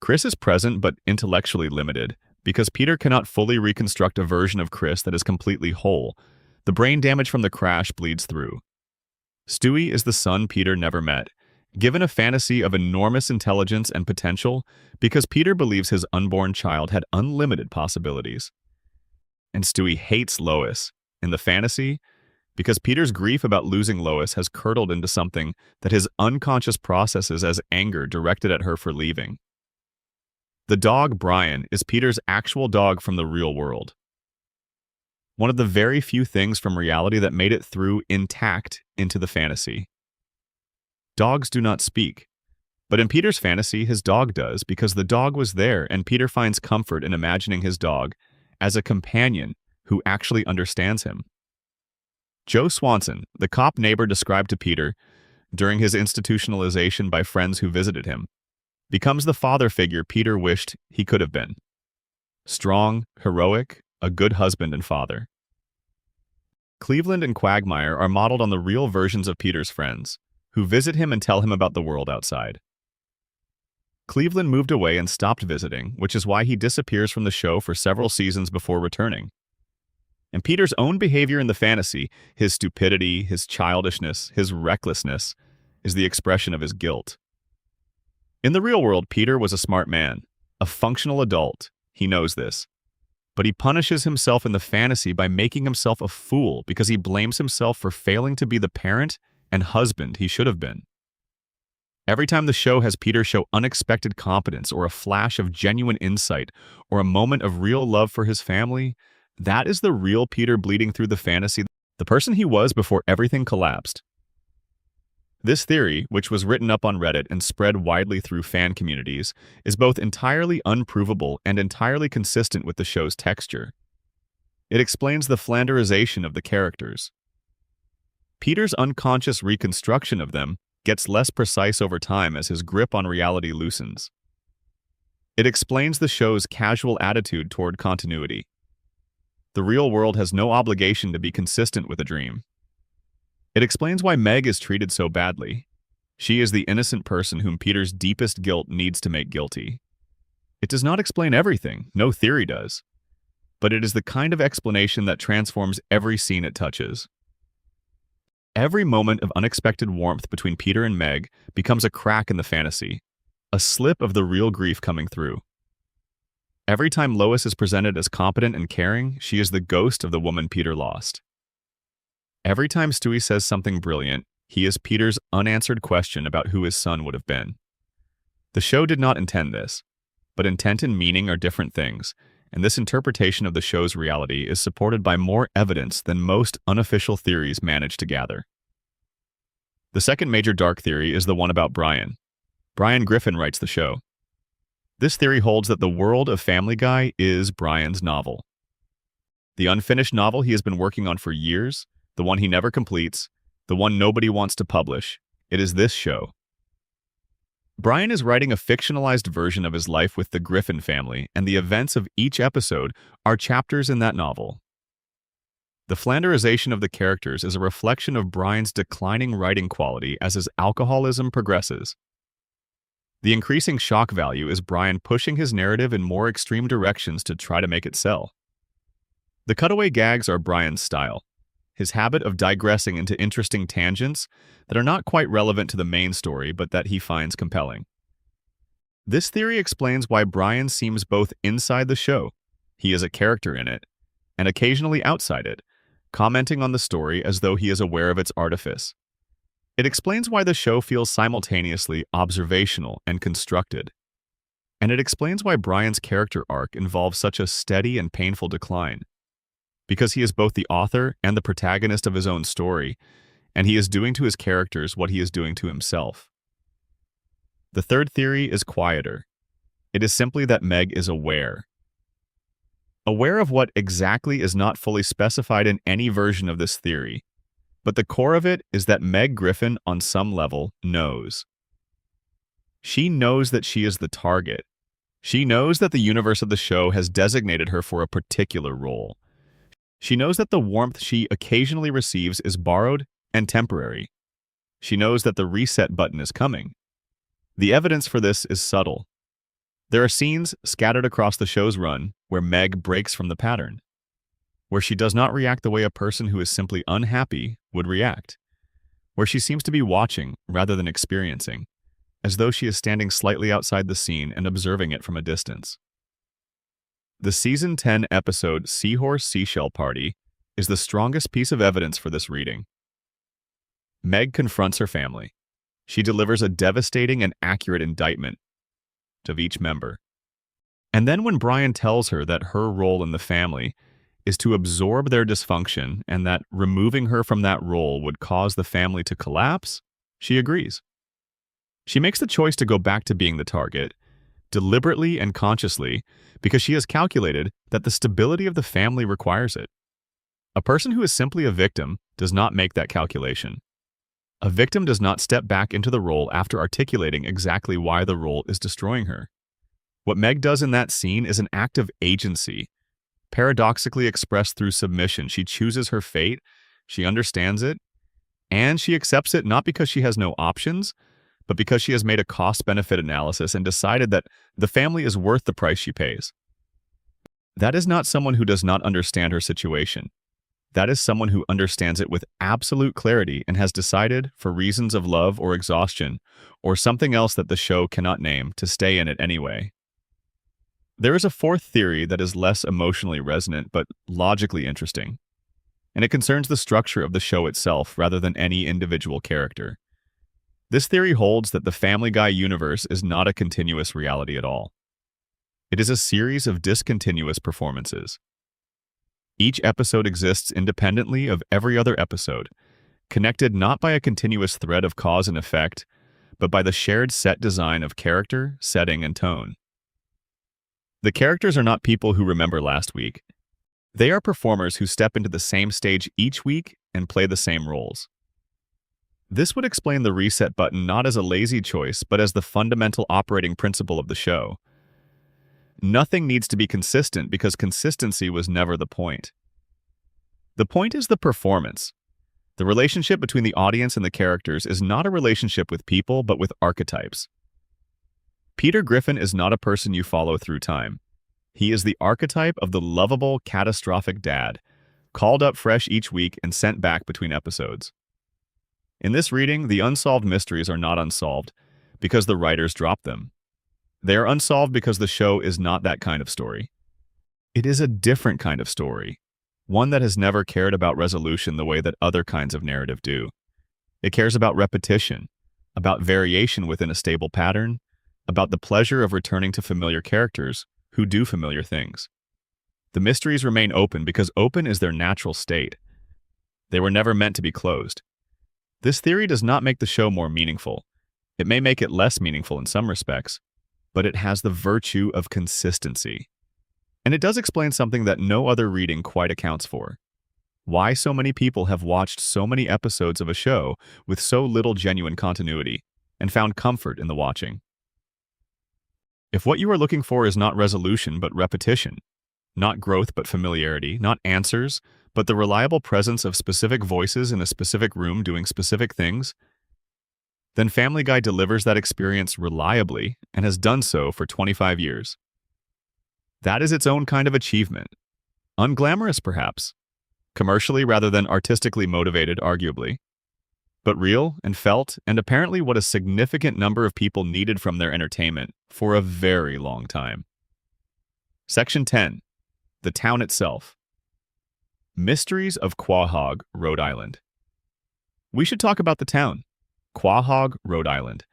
Chris is present but intellectually limited because Peter cannot fully reconstruct a version of Chris that is completely whole. The brain damage from the crash bleeds through. Stewie is the son Peter never met, given a fantasy of enormous intelligence and potential because Peter believes his unborn child had unlimited possibilities. And Stewie hates Lois, in the fantasy, because Peter's grief about losing Lois has curdled into something that his unconscious processes as anger directed at her for leaving. The dog, Brian, is Peter's actual dog from the real world. One of the very few things from reality that made it through intact into the fantasy. Dogs do not speak. But in Peter's fantasy, his dog does because the dog was there and Peter finds comfort in imagining his dog as a companion who actually understands him. Joe Swanson, the cop neighbor described to Peter during his institutionalization by friends who visited him, becomes the father figure Peter wished he could have been. Strong, heroic, a good husband and father. Cleveland and Quagmire are modeled on the real versions of Peter's friends, who visit him and tell him about the world outside. Cleveland moved away and stopped visiting, which is why he disappears from the show for several seasons before returning. And Peter's own behavior in the fantasy, his stupidity, his childishness, his recklessness, is the expression of his guilt. In the real world, Peter was a smart man, a functional adult. He knows this. But he punishes himself in the fantasy by making himself a fool because he blames himself for failing to be the parent and husband he should have been. Every time the show has Peter show unexpected competence or a flash of genuine insight or a moment of real love for his family, that is the real Peter bleeding through the fantasy, the person he was before everything collapsed. This theory, which was written up on Reddit and spread widely through fan communities, is both entirely unprovable and entirely consistent with the show's texture. It explains the flanderization of the characters. Peter's unconscious reconstruction of them gets less precise over time as his grip on reality loosens. It explains the show's casual attitude toward continuity. The real world has no obligation to be consistent with a dream. It explains why Meg is treated so badly. She is the innocent person whom Peter's deepest guilt needs to make guilty. It does not explain everything, no theory does. But it is the kind of explanation that transforms every scene it touches. Every moment of unexpected warmth between Peter and Meg becomes a crack in the fantasy, a slip of the real grief coming through. Every time Lois is presented as competent and caring, she is the ghost of the woman Peter lost. Every time Stewie says something brilliant, he is Peter's unanswered question about who his son would have been. The show did not intend this, but intent and meaning are different things, and this interpretation of the show's reality is supported by more evidence than most unofficial theories manage to gather. The second major dark theory is the one about Brian. Brian Griffin writes the show. This theory holds that the world of Family Guy is Brian's novel. The unfinished novel he has been working on for years, the one he never completes, the one nobody wants to publish. It is this show. Brian is writing a fictionalized version of his life with the Griffin family, and the events of each episode are chapters in that novel. The Flanderization of the characters is a reflection of Brian's declining writing quality as his alcoholism progresses. The increasing shock value is Brian pushing his narrative in more extreme directions to try to make it sell. The cutaway gags are Brian's style, his habit of digressing into interesting tangents that are not quite relevant to the main story but that he finds compelling. This theory explains why Brian seems both inside the show, he is a character in it, and occasionally outside it, commenting on the story as though he is aware of its artifice. It explains why the show feels simultaneously observational and constructed. And it explains why Brian's character arc involves such a steady and painful decline. Because he is both the author and the protagonist of his own story, and he is doing to his characters what he is doing to himself. The third theory is quieter. It is simply that Meg is aware. Aware of what exactly is not fully specified in any version of this theory, but the core of it is that Meg Griffin, on some level, knows. She knows that she is the target. She knows that the universe of the show has designated her for a particular role. She knows that the warmth she occasionally receives is borrowed and temporary. She knows that the reset button is coming. The evidence for this is subtle. There are scenes scattered across the show's run where Meg breaks from the pattern, where she does not react the way a person who is simply unhappy would react, where she seems to be watching rather than experiencing, as though she is standing slightly outside the scene and observing it from a distance. The Season 10 episode Seahorse Seashell Party is the strongest piece of evidence for this reading. Meg confronts her family. She delivers a devastating and accurate indictment of each member. And then when Brian tells her that her role in the family is to absorb their dysfunction and that removing her from that role would cause the family to collapse, she agrees. She makes the choice to go back to being the target, deliberately and consciously, because she has calculated that the stability of the family requires it. A person who is simply a victim does not make that calculation. A victim does not step back into the role after articulating exactly why the role is destroying her. What Meg does in that scene is an act of agency, paradoxically expressed through submission. She chooses her fate, she understands it, and she accepts it not because she has no options, but because she has made a cost-benefit analysis and decided that the family is worth the price she pays. That is not someone who does not understand her situation. That is someone who understands it with absolute clarity and has decided, for reasons of love or exhaustion, or something else that the show cannot name, to stay in it anyway. There is a fourth theory that is less emotionally resonant but logically interesting, and it concerns the structure of the show itself rather than any individual character. This theory holds that the Family Guy universe is not a continuous reality at all. It is a series of discontinuous performances. Each episode exists independently of every other episode, connected not by a continuous thread of cause and effect, but by the shared set design of character, setting, and tone. The characters are not people who remember last week. They are performers who step into the same stage each week and play the same roles. This would explain the reset button not as a lazy choice, but as the fundamental operating principle of the show. Nothing needs to be consistent because consistency was never the point. The point is the performance. The relationship between the audience and the characters is not a relationship with people, but with archetypes. Peter Griffin is not a person you follow through time. He is the archetype of the lovable, catastrophic dad, called up fresh each week and sent back between episodes. In this reading, the unsolved mysteries are not unsolved because the writers dropped them. They are unsolved because the show is not that kind of story. It is a different kind of story, one that has never cared about resolution the way that other kinds of narrative do. It cares about repetition, about variation within a stable pattern, about the pleasure of returning to familiar characters who do familiar things. The mysteries remain open because open is their natural state. They were never meant to be closed. This theory does not make the show more meaningful. It may make it less meaningful in some respects, but it has the virtue of consistency. And it does explain something that no other reading quite accounts for. Why so many people have watched so many episodes of a show with so little genuine continuity and found comfort in the watching. If what you are looking for is not resolution but repetition, not growth but familiarity, not answers, but the reliable presence of specific voices in a specific room doing specific things, then Family Guy delivers that experience reliably and has done so for 25 years. That is its own kind of achievement. Unglamorous, perhaps. Commercially rather than artistically motivated, arguably. But real and felt, and apparently what a significant number of people needed from their entertainment for a very long time. Section 10. The town itself. Mysteries of Quahog, Rhode Island. We should talk about the town. Quahog, Rhode Island,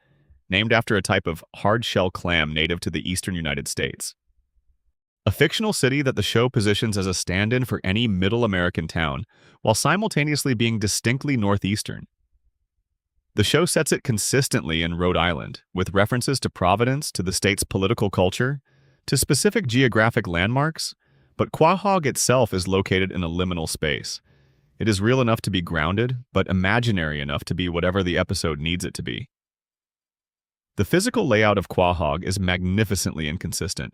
named after a type of hard-shell clam native to the eastern United States. A fictional city that the show positions as a stand-in for any middle American town, while simultaneously being distinctly northeastern. The show sets it consistently in Rhode Island, with references to Providence, to the state's political culture, to specific geographic landmarks, but Quahog itself is located in a liminal space. It is real enough to be grounded, but imaginary enough to be whatever the episode needs it to be. The physical layout of Quahog is magnificently inconsistent.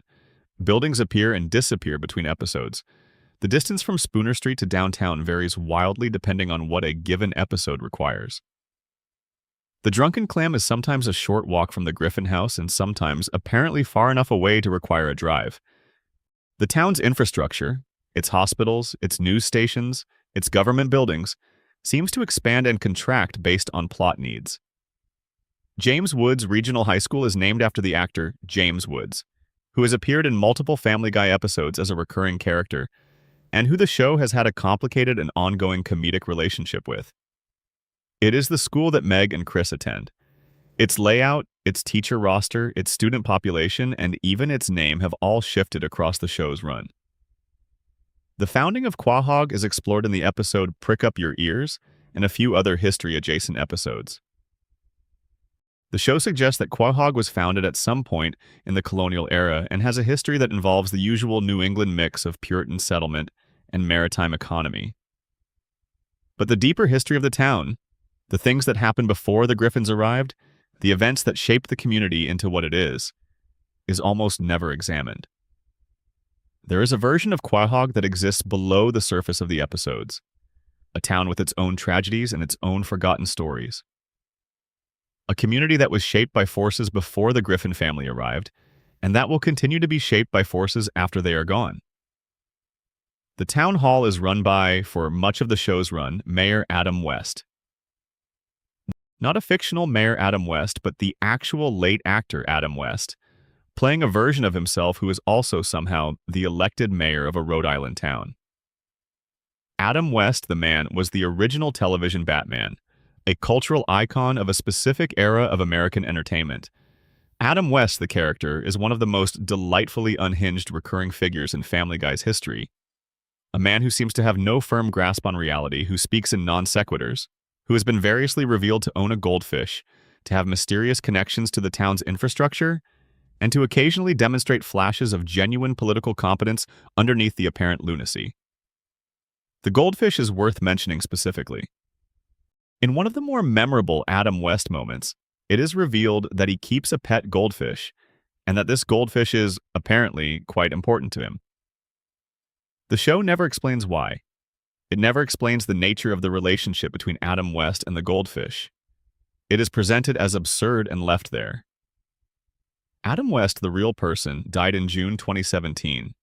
Buildings appear and disappear between episodes. The distance from Spooner Street to downtown varies wildly depending on what a given episode requires. The Drunken Clam is sometimes a short walk from the Griffin House and sometimes apparently far enough away to require a drive. The town's infrastructure, its hospitals, its news stations, its government buildings, seems to expand and contract based on plot needs. James Woods Regional High School is named after the actor James Woods, who has appeared in multiple Family Guy episodes as a recurring character, and who the show has had a complicated and ongoing comedic relationship with. It is the school that Meg and Chris attend. Its layout, its teacher roster, its student population, and even its name have all shifted across the show's run. The founding of Quahog is explored in the episode Prick Up Your Ears and a few other history-adjacent episodes. The show suggests that Quahog was founded at some point in the colonial era and has a history that involves the usual New England mix of Puritan settlement and maritime economy. But the deeper history of the town, the things that happened before the Griffins arrived, the events that shaped the community into what it is almost never examined. There is a version of Quahog that exists below the surface of the episodes, a town with its own tragedies and its own forgotten stories. A community that was shaped by forces before the Griffin family arrived, and that will continue to be shaped by forces after they are gone. The town hall is run by, for much of the show's run, Mayor Adam West. Not a fictional Mayor Adam West, but the actual late actor Adam West, playing a version of himself who is also somehow the elected mayor of a Rhode Island town. Adam West, the man, was the original television Batman, a cultural icon of a specific era of American entertainment. Adam West, the character, is one of the most delightfully unhinged recurring figures in Family Guy's history. A man who seems to have no firm grasp on reality, who speaks in non sequiturs, who has been variously revealed to own a goldfish, to have mysterious connections to the town's infrastructure, and to occasionally demonstrate flashes of genuine political competence underneath the apparent lunacy. The goldfish is worth mentioning specifically. In one of the more memorable Adam West moments, it is revealed that he keeps a pet goldfish, and that this goldfish is, apparently, quite important to him. The show never explains why. It never explains the nature of the relationship between Adam West and the goldfish. It is presented as absurd and left there. Adam West, the real person, died in June 2017.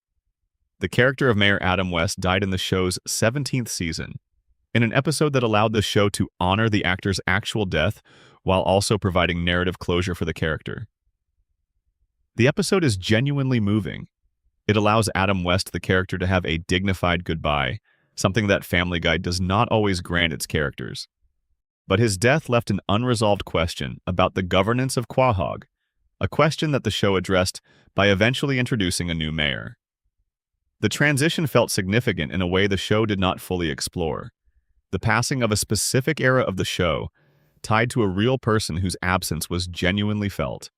The character of Mayor Adam West died in the show's 17th season, in an episode that allowed the show to honor the actor's actual death while also providing narrative closure for the character. The episode is genuinely moving. It allows Adam West, the character, to have a dignified goodbye, something that Family Guy does not always grant its characters. But his death left an unresolved question about the governance of Quahog, a question that the show addressed by eventually introducing a new mayor. The transition felt significant in a way the show did not fully explore. The passing of a specific era of the show, tied to a real person whose absence was genuinely felt.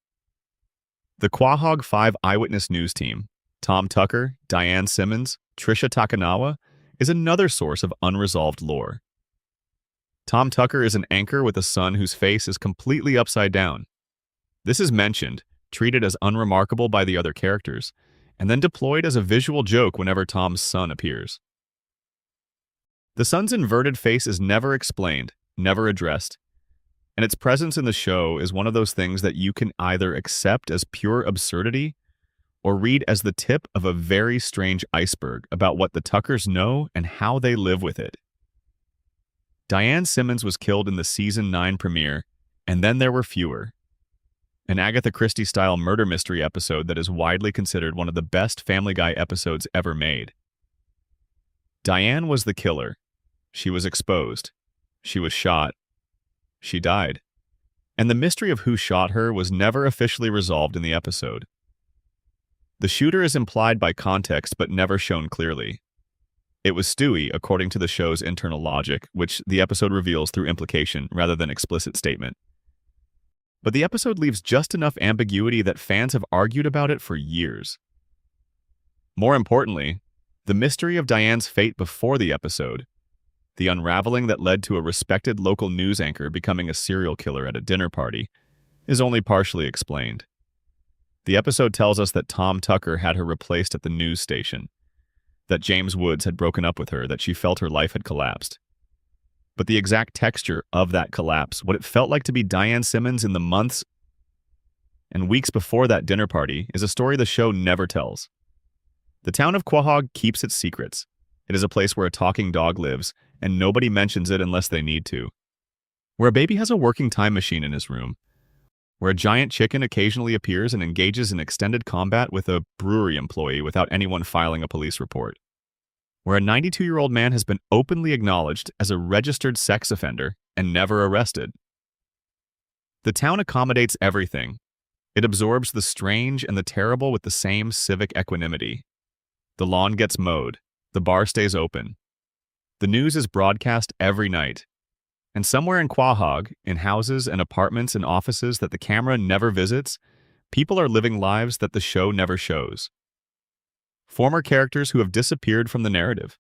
The Quahog 5 Eyewitness News team, Tom Tucker, Diane Simmons, Trisha Takanawa, is another source of unresolved lore. Tom Tucker is an anchor with a son whose face is completely upside down. This is mentioned, treated as unremarkable by the other characters, and then deployed as a visual joke whenever Tom's son appears. The son's inverted face is never explained, never addressed, and its presence in the show is one of those things that you can either accept as pure absurdity or read as the tip of a very strange iceberg about what the Tuckers know and how they live with it. Diane Simmons was killed in the Season 9 premiere, and then there were fewer. An Agatha Christie-style murder mystery episode that is widely considered one of the best Family Guy episodes ever made. Diane was the killer. She was exposed. She was shot. She died. And the mystery of who shot her was never officially resolved in the episode. The shooter is implied by context but never shown clearly. It was Stewie, according to the show's internal logic, which the episode reveals through implication rather than explicit statement. But the episode leaves just enough ambiguity that fans have argued about it for years. More importantly, the mystery of Diane's fate before the episode, the unraveling that led to a respected local news anchor becoming a serial killer at a dinner party, is only partially explained. The episode tells us that Tom Tucker had her replaced at the news station, that James Woods had broken up with her, that she felt her life had collapsed. But the exact texture of that collapse, what it felt like to be Diane Simmons in the months and weeks before that dinner party, is a story the show never tells. The town of Quahog keeps its secrets. It is a place where a talking dog lives, and nobody mentions it unless they need to. Where a baby has a working time machine in his room. Where a giant chicken occasionally appears and engages in extended combat with a brewery employee without anyone filing a police report. Where a 92-year-old man has been openly acknowledged as a registered sex offender and never arrested. The town accommodates everything. It absorbs the strange and the terrible with the same civic equanimity. The lawn gets mowed. The bar stays open. The news is broadcast every night. And somewhere in Quahog, in houses and apartments and offices that the camera never visits, people are living lives that the show never shows. Former characters who have disappeared from the narrative.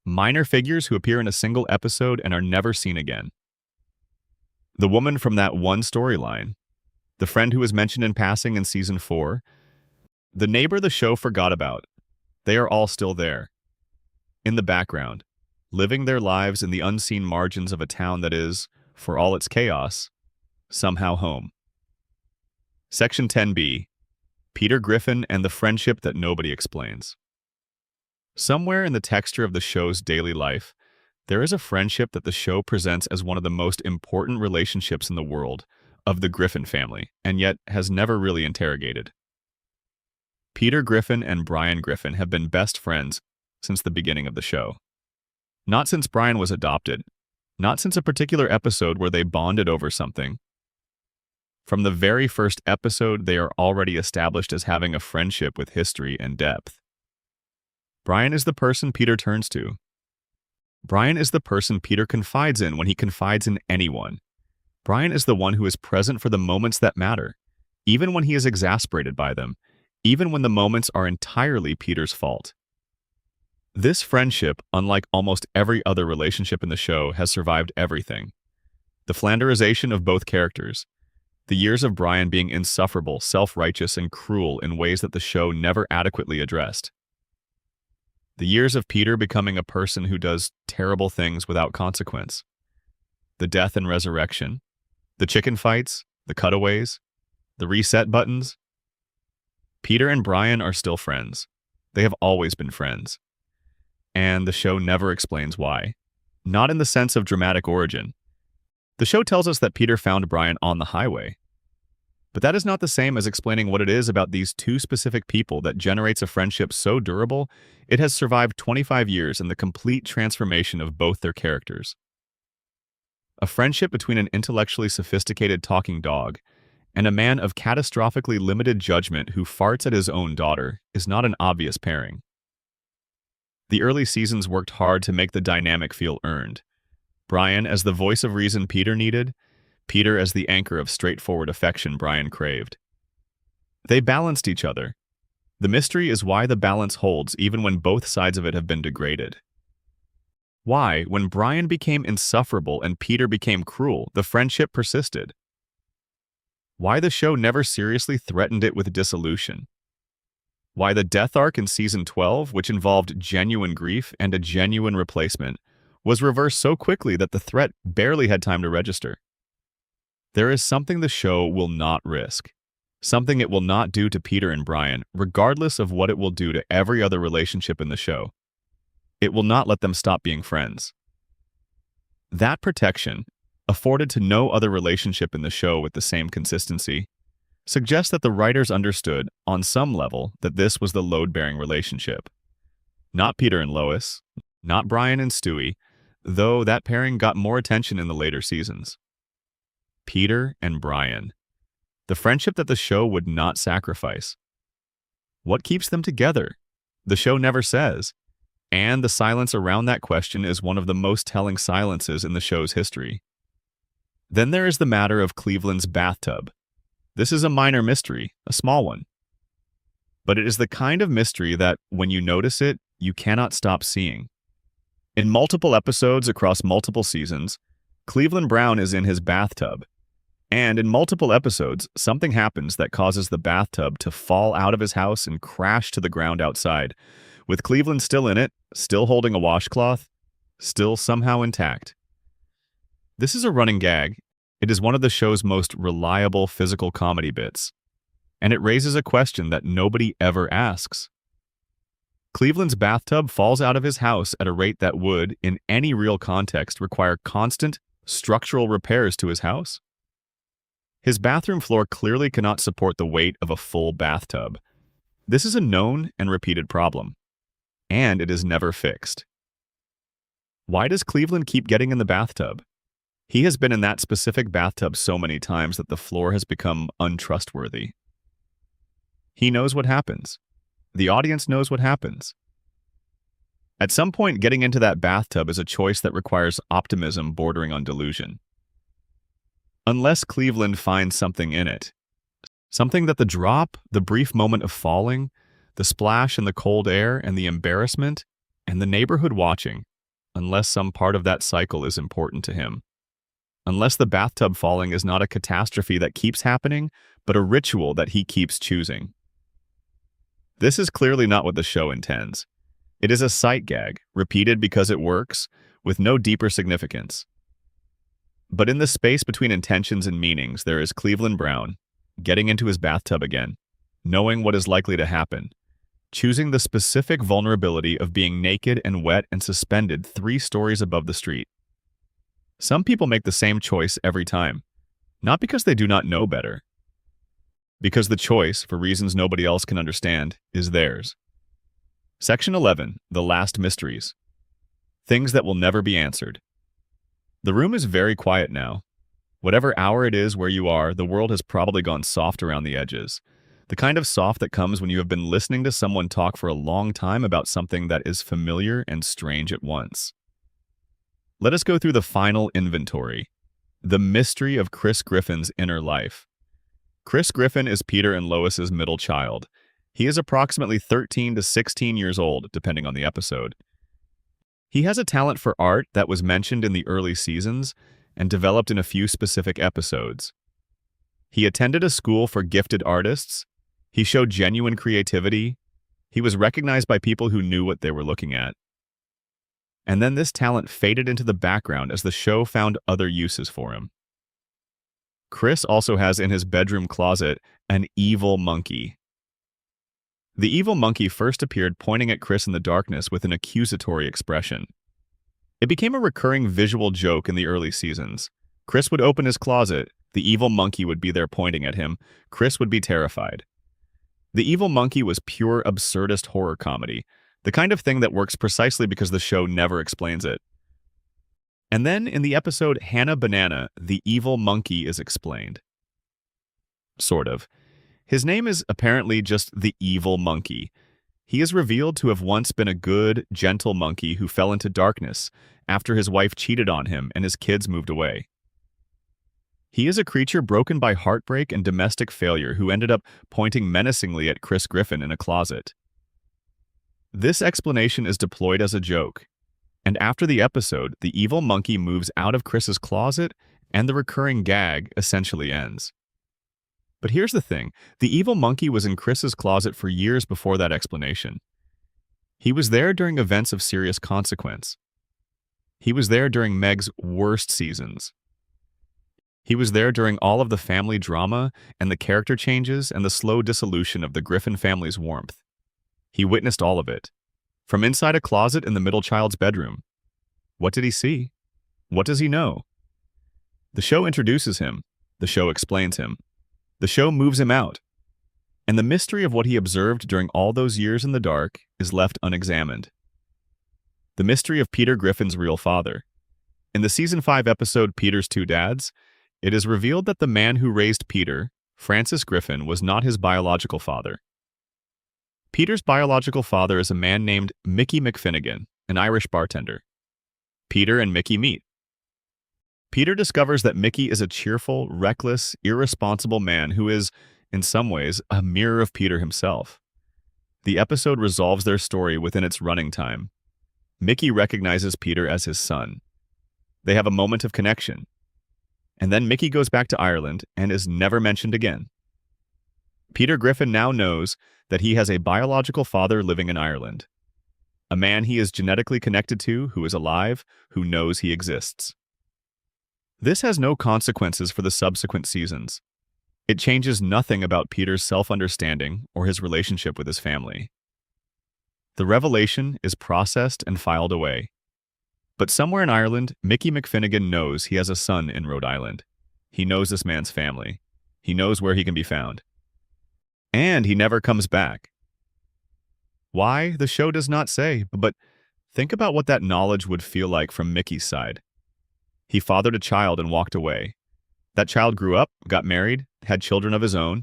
Minor figures who appear in a single episode and are never seen again. The woman from that one storyline. The friend who was mentioned in passing in Season 4. The neighbor the show forgot about. They are all still there. In the background, living their lives in the unseen margins of a town that is, for all its chaos, somehow home. Section 10B. Peter Griffin and the friendship that nobody explains. Somewhere in the texture of the show's daily life, there is a friendship that the show presents as one of the most important relationships in the world of the Griffin family, and yet has never really interrogated. Peter Griffin and Brian Griffin have been best friends since the beginning of the show. Not since Brian was adopted, not since a particular episode where they bonded over something. From the very first episode, they are already established as having a friendship with history and depth. Brian is the person Peter turns to. Brian is the person Peter confides in when he confides in anyone. Brian is the one who is present for the moments that matter, even when he is exasperated by them, even when the moments are entirely Peter's fault. This friendship, unlike almost every other relationship in the show, has survived everything. The Flanderization of both characters. The years of Brian being insufferable, self-righteous, and cruel in ways that the show never adequately addressed. The years of Peter becoming a person who does terrible things without consequence. The death and resurrection. The chicken fights, the cutaways, the reset buttons. Peter and Brian are still friends. They have always been friends. And the show never explains why. Not in the sense of dramatic origin. The show tells us that Peter found Brian on the highway. But that is not the same as explaining what it is about these two specific people that generates a friendship so durable it has survived 25 years and the complete transformation of both their characters. A friendship between an intellectually sophisticated talking dog and a man of catastrophically limited judgment who farts at his own daughter is not an obvious pairing. The early seasons worked hard to make the dynamic feel earned. Brian as the voice of reason Peter needed, Peter as the anchor of straightforward affection Brian craved. They balanced each other. The mystery is why the balance holds even when both sides of it have been degraded. Why, when Brian became insufferable and Peter became cruel, the friendship persisted? Why the show never seriously threatened it with dissolution? Why the death arc in season 12, which involved genuine grief and a genuine replacement, was reversed so quickly that the threat barely had time to register? There is something the show will not risk. Something it will not do to Peter and Brian, regardless of what it will do to every other relationship in the show. It will not let them stop being friends. That protection, afforded to no other relationship in the show with the same consistency, suggests that the writers understood, on some level, that this was the load-bearing relationship. Not Peter and Lois, not Brian and Stewie, though that pairing got more attention in the later seasons. Peter and Brian. The friendship that the show would not sacrifice. What keeps them together? The show never says. And the silence around that question is one of the most telling silences in the show's history. Then there is the matter of Cleveland's bathtub. This is a minor mystery, a small one. But it is the kind of mystery that, when you notice it, you cannot stop seeing. In multiple episodes across multiple seasons, Cleveland Brown is in his bathtub. And in multiple episodes, something happens that causes the bathtub to fall out of his house and crash to the ground outside, with Cleveland still in it, still holding a washcloth, still somehow intact. This is a running gag. It is one of the show's most reliable physical comedy bits, and it raises a question that nobody ever asks. Cleveland's bathtub falls out of his house at a rate that would, in any real context, require constant, structural repairs to his house. His bathroom floor clearly cannot support the weight of a full bathtub. This is a known and repeated problem, and it is never fixed. Why does Cleveland keep getting in the bathtub? He has been in that specific bathtub so many times that the floor has become untrustworthy. He knows what happens. The audience knows what happens. At some point, getting into that bathtub is a choice that requires optimism bordering on delusion. Unless Cleveland finds something in it, something that the drop, the brief moment of falling, the splash in the cold air, and the embarrassment, and the neighborhood watching, unless some part of that cycle is important to him. Unless the bathtub falling is not a catastrophe that keeps happening, but a ritual that he keeps choosing. This is clearly not what the show intends. It is a sight gag, repeated because it works, with no deeper significance. But in the space between intentions and meanings, there is Cleveland Brown, getting into his bathtub again, knowing what is likely to happen, choosing the specific vulnerability of being naked and wet and suspended 3 stories above the street. Some people make the same choice every time, not because they do not know better, because the choice, for reasons nobody else can understand, is theirs. Section 11, The Last Mysteries. Things that will never be answered. The room is very quiet now. Whatever hour it is where you are, the world has probably gone soft around the edges. The kind of soft that comes when you have been listening to someone talk for a long time about something that is familiar and strange at once. Let us go through the final inventory. The mystery of Chris Griffin's inner life. Chris Griffin is Peter and Lois's middle child. He is approximately 13 to 16 years old, depending on the episode. He has a talent for art that was mentioned in the early seasons and developed in a few specific episodes. He attended a school for gifted artists. He showed genuine creativity. He was recognized by people who knew what they were looking at. And then this talent faded into the background as the show found other uses for him. Chris also has in his bedroom closet an evil monkey. The evil monkey first appeared pointing at Chris in the darkness with an accusatory expression. It became a recurring visual joke in the early seasons. Chris would open his closet, the evil monkey would be there pointing at him, Chris would be terrified. The evil monkey was pure absurdist horror comedy, the kind of thing that works precisely because the show never explains it. And then in the episode Hannah Banana, the evil monkey is explained. Sort of. His name is apparently just the evil monkey. He is revealed to have once been a good, gentle monkey who fell into darkness after his wife cheated on him and his kids moved away. He is a creature broken by heartbreak and domestic failure who ended up pointing menacingly at Chris Griffin in a closet. This explanation is deployed as a joke. And after the episode, the evil monkey moves out of Chris's closet, and the recurring gag essentially ends. But here's the thing. The evil monkey was in Chris's closet for years before that explanation. He was there during events of serious consequence. He was there during Meg's worst seasons. He was there during all of the family drama and the character changes and the slow dissolution of the Griffin family's warmth. He witnessed all of it. From inside a closet in the middle child's bedroom. What did he see? What does he know? The show introduces him. The show explains him. The show moves him out. And the mystery of what he observed during all those years in the dark is left unexamined. The mystery of Peter Griffin's real father. In the Season 5 episode Peter's Two Dads, it is revealed that the man who raised Peter, Francis Griffin, was not his biological father. Peter's biological father is a man named Mickey McFinnigan, an Irish bartender. Peter and Mickey meet. Peter discovers that Mickey is a cheerful, reckless, irresponsible man who is, in some ways, a mirror of Peter himself. The episode resolves their story within its running time. Mickey recognizes Peter as his son. They have a moment of connection. And then Mickey goes back to Ireland and is never mentioned again. Peter Griffin now knows that he has a biological father living in Ireland. A man he is genetically connected to, who is alive, who knows he exists. This has no consequences for the subsequent seasons. It changes nothing about Peter's self-understanding or his relationship with his family. The revelation is processed and filed away. But somewhere in Ireland, Mickey McFinnigan knows he has a son in Rhode Island. He knows this man's family. He knows where he can be found. And he never comes back. Why? The show does not say, but think about what that knowledge would feel like from Mickey's side. He fathered a child and walked away. That child grew up, got married, had children of his own,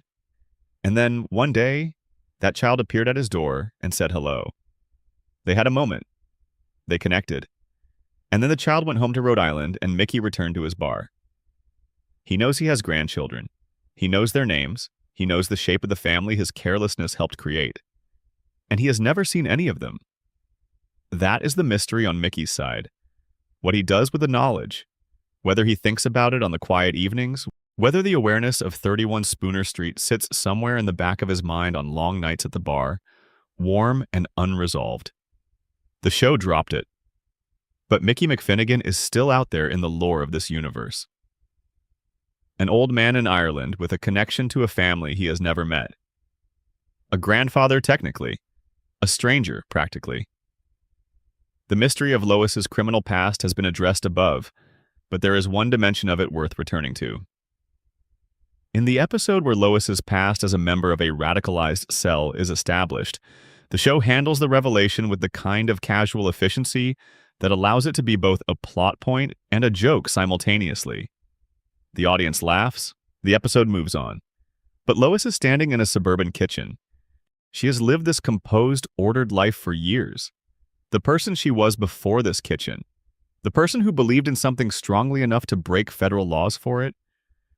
and then one day, that child appeared at his door and said hello. They had a moment. They connected. And then the child went home to Rhode Island and Mickey returned to his bar. He knows he has grandchildren. He knows their names. He knows the shape of the family his carelessness helped create. And he has never seen any of them. That is the mystery on Mickey's side. What he does with the knowledge, whether he thinks about it on the quiet evenings, whether the awareness of 31 Spooner Street sits somewhere in the back of his mind on long nights at the bar, warm and unresolved. The show dropped it. But Mickey McFinnigan is still out there in the lore of this universe. An old man in Ireland with a connection to a family he has never met. A grandfather, technically. A stranger, practically. The mystery of Lois's criminal past has been addressed above, but there is one dimension of it worth returning to. In the episode where Lois's past as a member of a radicalized cell is established, the show handles the revelation with the kind of casual efficiency that allows it to be both a plot point and a joke simultaneously. The audience laughs, the episode moves on. But Lois is standing in a suburban kitchen. She has lived this composed, ordered life for years. The person she was before this kitchen. The person who believed in something strongly enough to break federal laws for it.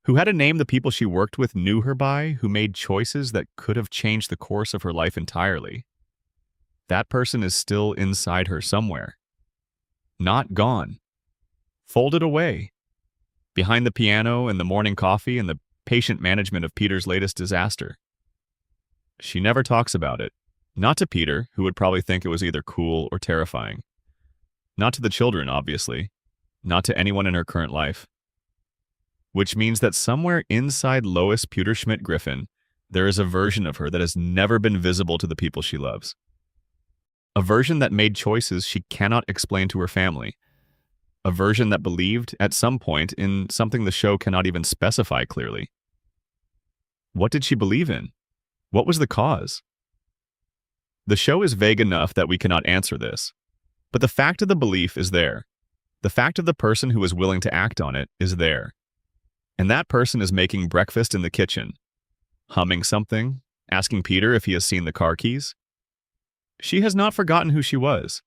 Who had a name the people she worked with knew her by, who made choices that could have changed the course of her life entirely. That person is still inside her somewhere. Not gone. Folded away. Behind the piano and the morning coffee and the patient management of Peter's latest disaster. She never talks about it. Not to Peter, who would probably think it was either cool or terrifying. Not to the children, obviously. Not to anyone in her current life. Which means that somewhere inside Lois Pewterschmidt Griffin, there is a version of her that has never been visible to the people she loves. A version that made choices she cannot explain to her family. A version that believed, at some point, in something the show cannot even specify clearly. What did she believe in? What was the cause? The show is vague enough that we cannot answer this. But the fact of the belief is there. The fact of the person who is willing to act on it is there. And that person is making breakfast in the kitchen, humming something, asking Peter if he has seen the car keys. She has not forgotten who she was.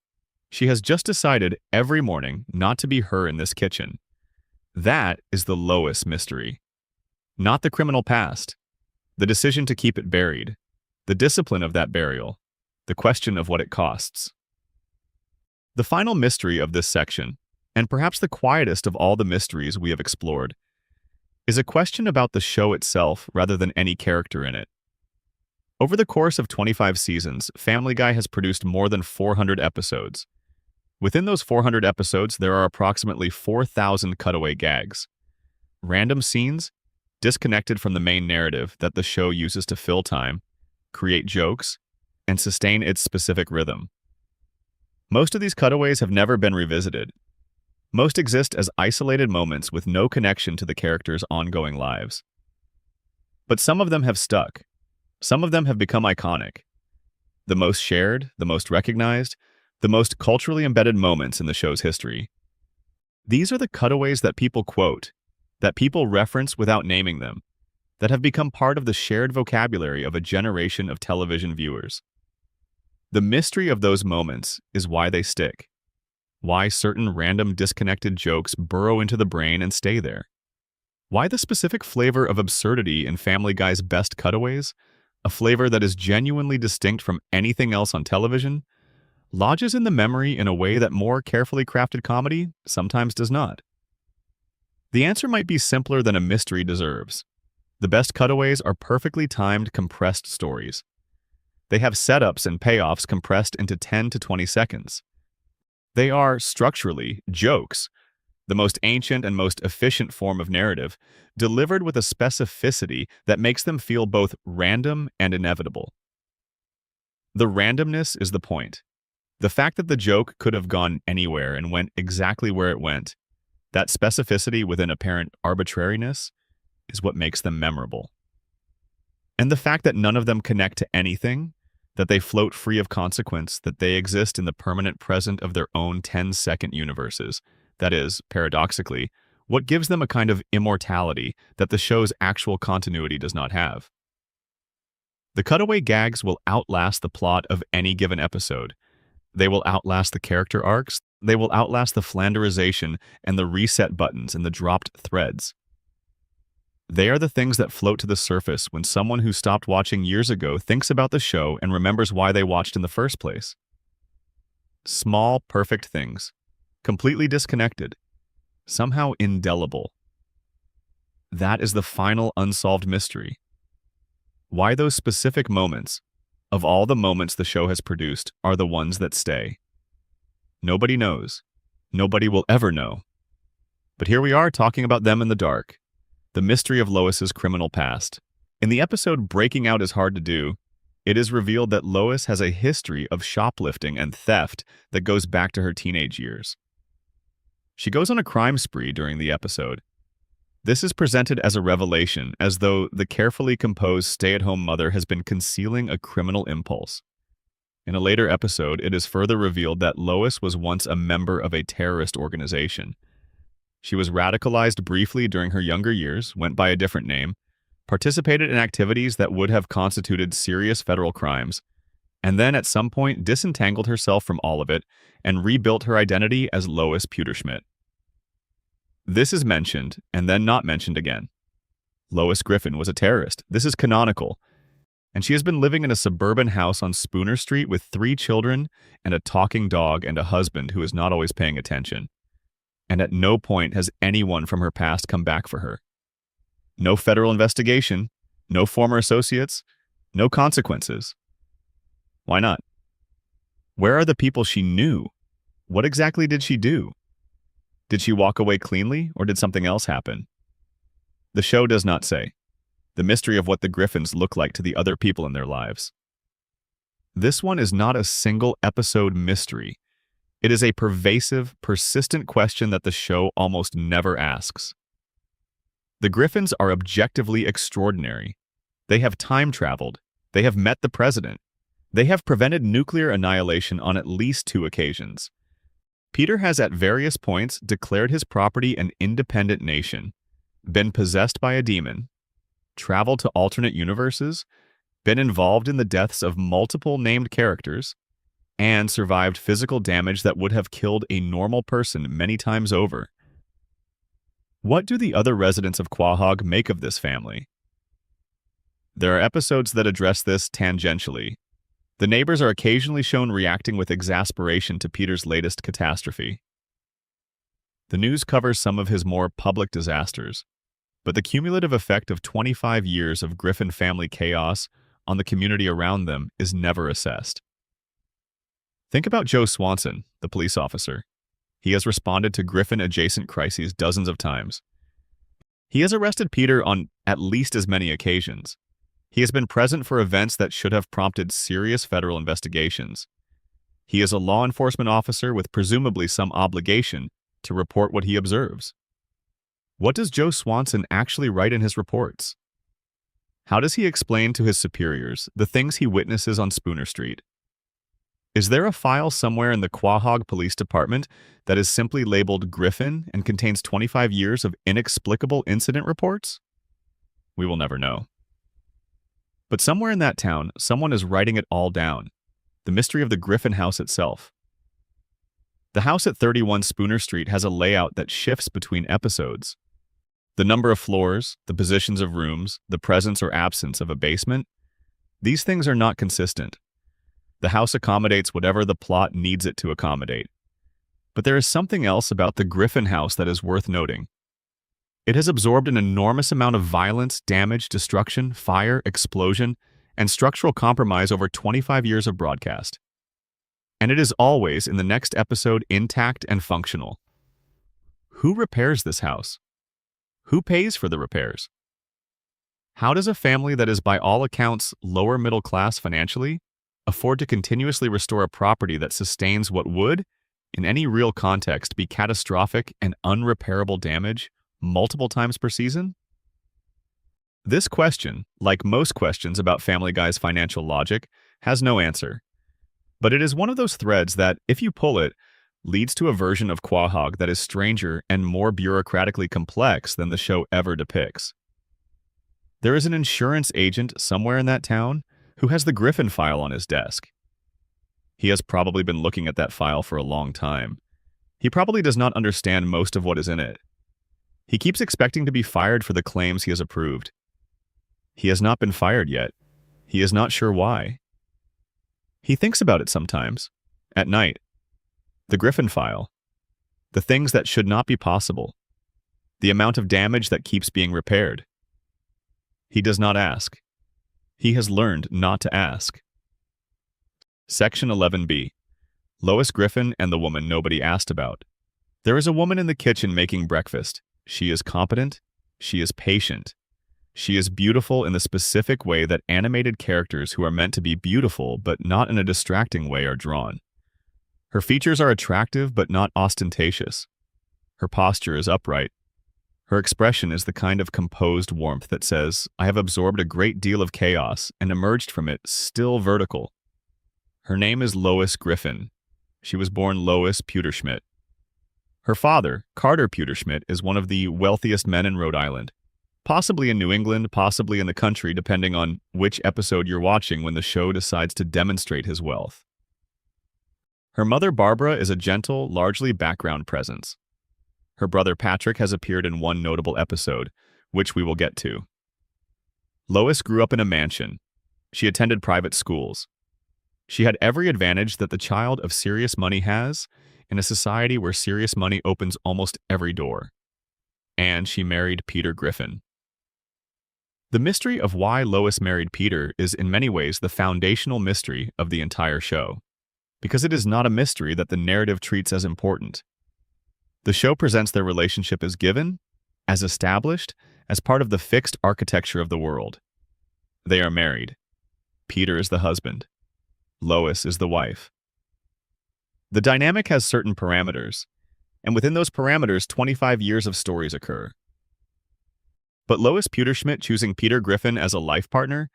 She has just decided every morning not to be her in this kitchen. That is the Lois mystery. Not the criminal past. The decision to keep it buried. The discipline of that burial. The question of what it costs. The final mystery of this section, and perhaps the quietest of all the mysteries we have explored, is a question about the show itself rather than any character in it. Over the course of 25 seasons, Family Guy has produced more than 400 episodes. Within those 400 episodes, there are approximately 4,000 cutaway gags. Random scenes, disconnected from the main narrative that the show uses to fill time, create jokes, and sustain its specific rhythm. Most of these cutaways have never been revisited. Most exist as isolated moments with no connection to the characters' ongoing lives. But some of them have stuck. Some of them have become iconic. The most shared, the most recognized, the most culturally embedded moments in the show's history. These are the cutaways that people quote, that people reference without naming them, that have become part of the shared vocabulary of a generation of television viewers. The mystery of those moments is why they stick, why certain random disconnected jokes burrow into the brain and stay there, why the specific flavor of absurdity in Family Guy's best cutaways, a flavor that is genuinely distinct from anything else on television, lodges in the memory in a way that more carefully crafted comedy sometimes does not. The answer might be simpler than a mystery deserves. The best cutaways are perfectly timed, compressed stories. They have setups and payoffs compressed into 10 to 20 seconds. They are, structurally, jokes, the most ancient and most efficient form of narrative, delivered with a specificity that makes them feel both random and inevitable. The randomness is the point. The fact that the joke could have gone anywhere and went exactly where it went, that specificity within apparent arbitrariness, is what makes them memorable. And the fact that none of them connect to anything, that they float free of consequence, that they exist in the permanent present of their own 10-second universes, that is, paradoxically, what gives them a kind of immortality that the show's actual continuity does not have. The cutaway gags will outlast the plot of any given episode. They will outlast the character arcs, they will outlast the flanderization and the reset buttons and the dropped threads. They are the things that float to the surface when someone who stopped watching years ago thinks about the show and remembers why they watched in the first place. Small, perfect things, completely disconnected, somehow indelible. That is the final unsolved mystery. Why those specific moments, of all the moments the show has produced, are the ones that stay. Nobody knows. Nobody will ever know. But here we are talking about them in the dark. The mystery of Lois's criminal past. In the episode Breaking Out is Hard to Do, it is revealed that Lois has a history of shoplifting and theft that goes back to her teenage years. She goes on a crime spree during the episode. This is presented as a revelation, as though the carefully composed stay-at-home mother has been concealing a criminal impulse. In a later episode, it is further revealed that Lois was once a member of a terrorist organization. She was radicalized briefly during her younger years, went by a different name, participated in activities that would have constituted serious federal crimes, and then at some point disentangled herself from all of it and rebuilt her identity as Lois Pewterschmidt. This is mentioned and then not mentioned again. Lois Griffin was a terrorist. This is canonical. And she has been living in a suburban house on Spooner Street with 3 children and a talking dog and a husband who is not always paying attention. And at no point has anyone from her past come back for her. No federal investigation, no former associates, no consequences. Why not? Where are the people she knew? What exactly did she do? Did she walk away cleanly, or did something else happen? The show does not say. The mystery of what the Griffins look like to the other people in their lives. This one is not a single episode mystery. It is a pervasive, persistent question that the show almost never asks. The Griffins are objectively extraordinary. They have time traveled. They have met the president. They have prevented nuclear annihilation on at least 2 occasions. Peter has at various points declared his property an independent nation, been possessed by a demon, traveled to alternate universes, been involved in the deaths of multiple named characters, and survived physical damage that would have killed a normal person many times over. What do the other residents of Quahog make of this family? There are episodes that address this tangentially. The neighbors are occasionally shown reacting with exasperation to Peter's latest catastrophe. The news covers some of his more public disasters, but the cumulative effect of 25 years of Griffin family chaos on the community around them is never assessed. Think about Joe Swanson, the police officer. He has responded to Griffin-adjacent crises dozens of times. He has arrested Peter on at least as many occasions. He has been present for events that should have prompted serious federal investigations. He is a law enforcement officer with presumably some obligation to report what he observes. What does Joe Swanson actually write in his reports? How does he explain to his superiors the things he witnesses on Spooner Street? Is there a file somewhere in the Quahog Police Department that is simply labeled Griffin and contains 25 years of inexplicable incident reports? We will never know. But somewhere in that town, someone is writing it all down. The mystery of the Griffin house itself. The house at 31 Spooner Street has a layout that shifts between episodes. The number of floors, the positions of rooms, the presence or absence of a basement, these things are not consistent. The house accommodates whatever the plot needs it to accommodate. But there is something else about the Griffin house that is worth noting. It has absorbed an enormous amount of violence, damage, destruction, fire, explosion, and structural compromise over 25 years of broadcast. And it is always, in the next episode, intact and functional. Who repairs this house? Who pays for the repairs? How does a family that is by all accounts lower middle class financially afford to continuously restore a property that sustains what would, in any real context, be catastrophic and unrepairable damage multiple times per season? This question, like most questions about Family Guy's financial logic, has no answer. But it is one of those threads that, if you pull it, leads to a version of Quahog that is stranger and more bureaucratically complex than the show ever depicts. There is an insurance agent somewhere in that town who has the Griffin file on his desk. He has probably been looking at that file for a long time. He probably does not understand most of what is in it. He keeps expecting to be fired for the claims he has approved. He has not been fired yet. He is not sure why. He thinks about it sometimes, at night. The Griffin file. The things that should not be possible. The amount of damage that keeps being repaired. He does not ask. He has learned not to ask. Section 11B. Lois Griffin and the woman nobody asked about. There is a woman in the kitchen making breakfast. She is competent. She is patient. She is beautiful in the specific way that animated characters who are meant to be beautiful but not in a distracting way are drawn. Her features are attractive but not ostentatious. Her posture is upright. Her expression is the kind of composed warmth that says, I have absorbed a great deal of chaos and emerged from it still vertical. Her name is Lois Griffin. She was born Lois Pewterschmidt. Her father, Carter Pewterschmidt, is one of the wealthiest men in Rhode Island. Possibly in New England, possibly in the country, depending on which episode you're watching when the show decides to demonstrate his wealth. Her mother, Barbara, is a gentle, largely background presence. Her brother Patrick has appeared in one notable episode, which we will get to. Lois grew up in a mansion. She attended private schools. She had every advantage that the child of serious money has in a society where serious money opens almost every door. And she married Peter Griffin. The mystery of why Lois married Peter is in many ways the foundational mystery of the entire show, because it is not a mystery that the narrative treats as important. The show presents their relationship as given, as established, as part of the fixed architecture of the world. They are married. Peter is the husband. Lois is the wife. The dynamic has certain parameters, and within those parameters, 25 years of stories occur. But Lois Pewterschmidt choosing Peter Griffin as a life partner,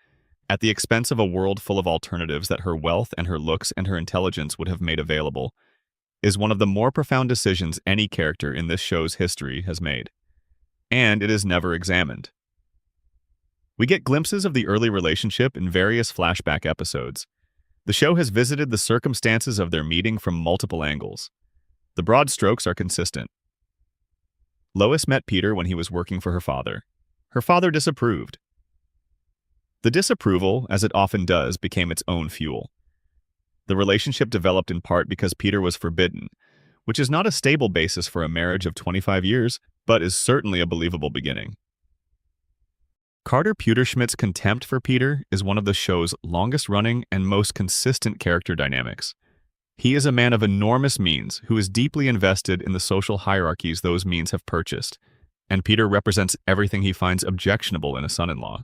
at the expense of a world full of alternatives that her wealth and her looks and her intelligence would have made available, is one of the more profound decisions any character in this show's history has made. And it is never examined. We get glimpses of the early relationship in various flashback episodes. The show has visited the circumstances of their meeting from multiple angles. The broad strokes are consistent. Lois met Peter when he was working for her father. Her father disapproved. The disapproval, as it often does, became its own fuel. The relationship developed in part because Peter was forbidden, which is not a stable basis for a marriage of 25 years, but is certainly a believable beginning. Carter Pewterschmidt's contempt for Peter is one of the show's longest-running and most consistent character dynamics. He is a man of enormous means who is deeply invested in the social hierarchies those means have purchased, and Peter represents everything he finds objectionable in a son-in-law.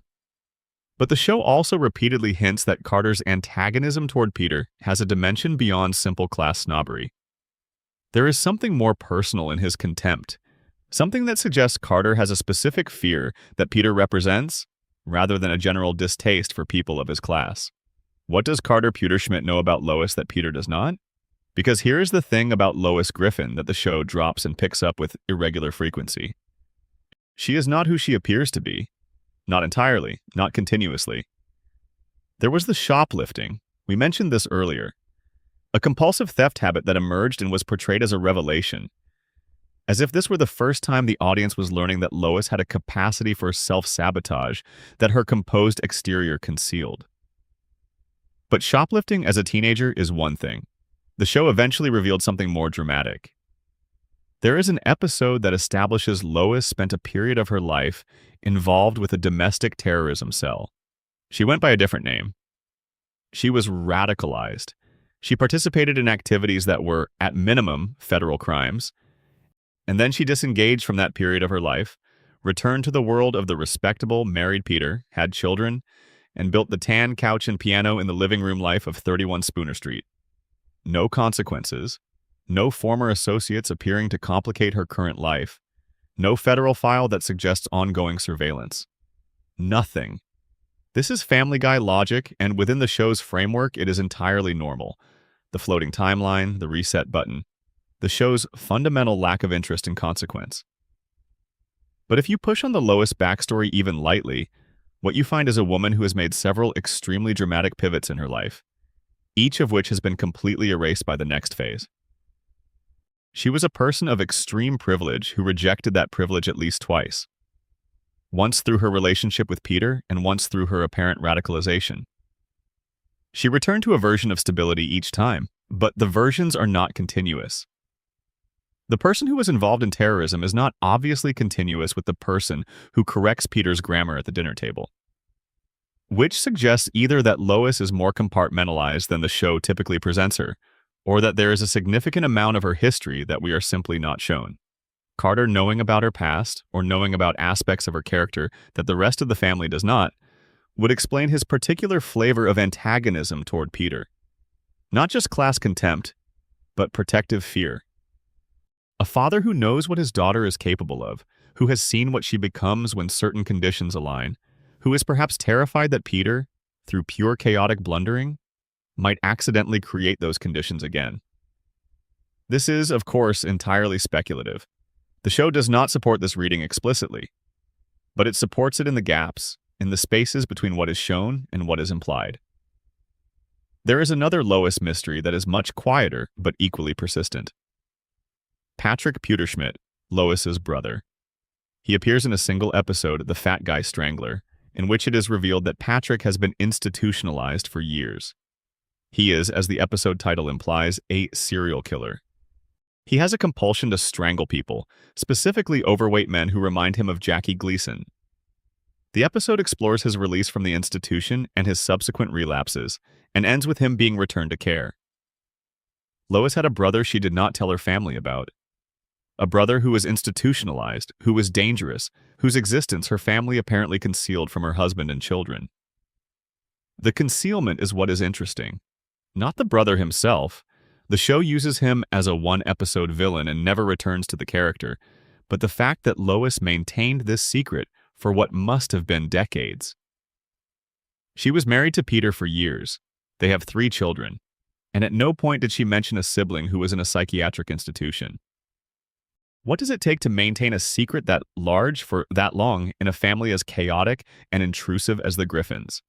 But the show also repeatedly hints that Carter's antagonism toward Peter has a dimension beyond simple class snobbery. There is something more personal in his contempt, something that suggests Carter has a specific fear that Peter represents, rather than a general distaste for people of his class. What does Carter Pewterschmidt know about Lois that Peter does not? Because here is the thing about Lois Griffin that the show drops and picks up with irregular frequency. She is not who she appears to be. Not entirely, not continuously. There was the shoplifting. We mentioned this earlier. A compulsive theft habit that emerged and was portrayed as a revelation. As if this were the first time the audience was learning that Lois had a capacity for self-sabotage that her composed exterior concealed. But shoplifting as a teenager is one thing. The show eventually revealed something more dramatic. There is an episode that establishes Lois spent a period of her life involved with a domestic terrorism cell. She went by a different name. She was radicalized. She participated in activities that were, at minimum, federal crimes, and then she disengaged from that period of her life, returned to the world of the respectable married Peter, had children, and built the tan couch and piano in the living room life of 31 Spooner Street. No consequences. No former associates appearing to complicate her current life. No federal file that suggests ongoing surveillance. Nothing. This is Family Guy logic, and within the show's framework, it is entirely normal. The floating timeline, the reset button. The show's fundamental lack of interest in consequence. But if you push on the Lois backstory even lightly, what you find is a woman who has made several extremely dramatic pivots in her life, each of which has been completely erased by the next phase. She was a person of extreme privilege who rejected that privilege at least twice. Once through her relationship with Peter and once through her apparent radicalization. She returned to a version of stability each time, but the versions are not continuous. The person who was involved in terrorism is not obviously continuous with the person who corrects Peter's grammar at the dinner table. Which suggests either that Lois is more compartmentalized than the show typically presents her, or that there is a significant amount of her history that we are simply not shown. Carter knowing about her past, or knowing about aspects of her character that the rest of the family does not, would explain his particular flavor of antagonism toward Peter. Not just class contempt, but protective fear. A father who knows what his daughter is capable of, who has seen what she becomes when certain conditions align, who is perhaps terrified that Peter, through pure chaotic blundering, might accidentally create those conditions again. This is, of course, entirely speculative. The show does not support this reading explicitly, but it supports it in the gaps, in the spaces between what is shown and what is implied. There is another Lois mystery that is much quieter but equally persistent. Patrick Pewterschmidt, Lois's brother. He appears in a single episode, The Fat Guy Strangler, in which it is revealed that Patrick has been institutionalized for years. He is, as the episode title implies, a serial killer. He has a compulsion to strangle people, specifically overweight men who remind him of Jackie Gleason. The episode explores his release from the institution and his subsequent relapses, and ends with him being returned to care. Lois had a brother she did not tell her family about. A brother who was institutionalized, who was dangerous, whose existence her family apparently concealed from her husband and children. The concealment is what is interesting. Not the brother himself. The show uses him as a one-episode villain and never returns to the character, but the fact that Lois maintained this secret for what must have been decades. She was married to Peter for years. They have 3 children, and at no point did she mention a sibling who was in a psychiatric institution. What does it take to maintain a secret that large for that long in a family as chaotic and intrusive as the Griffins?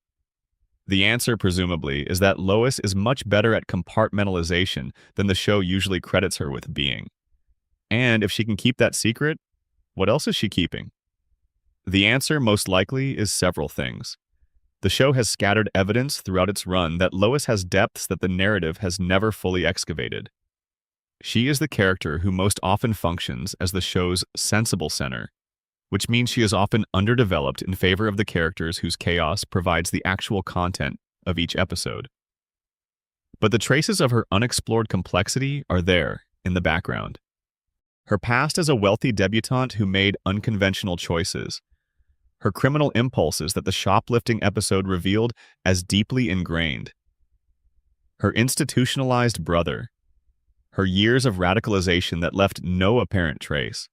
The answer, presumably, is that Lois is much better at compartmentalization than the show usually credits her with being. And if she can keep that secret, what else is she keeping? The answer, most likely, is several things. The show has scattered evidence throughout its run that Lois has depths that the narrative has never fully excavated. She is the character who most often functions as the show's sensible center, which means she is often underdeveloped in favor of the characters whose chaos provides the actual content of each episode. But the traces of her unexplored complexity are there, in the background. Her past as a wealthy debutante who made unconventional choices, her criminal impulses that the shoplifting episode revealed as deeply ingrained, her institutionalized brother, her years of radicalization that left no apparent trace,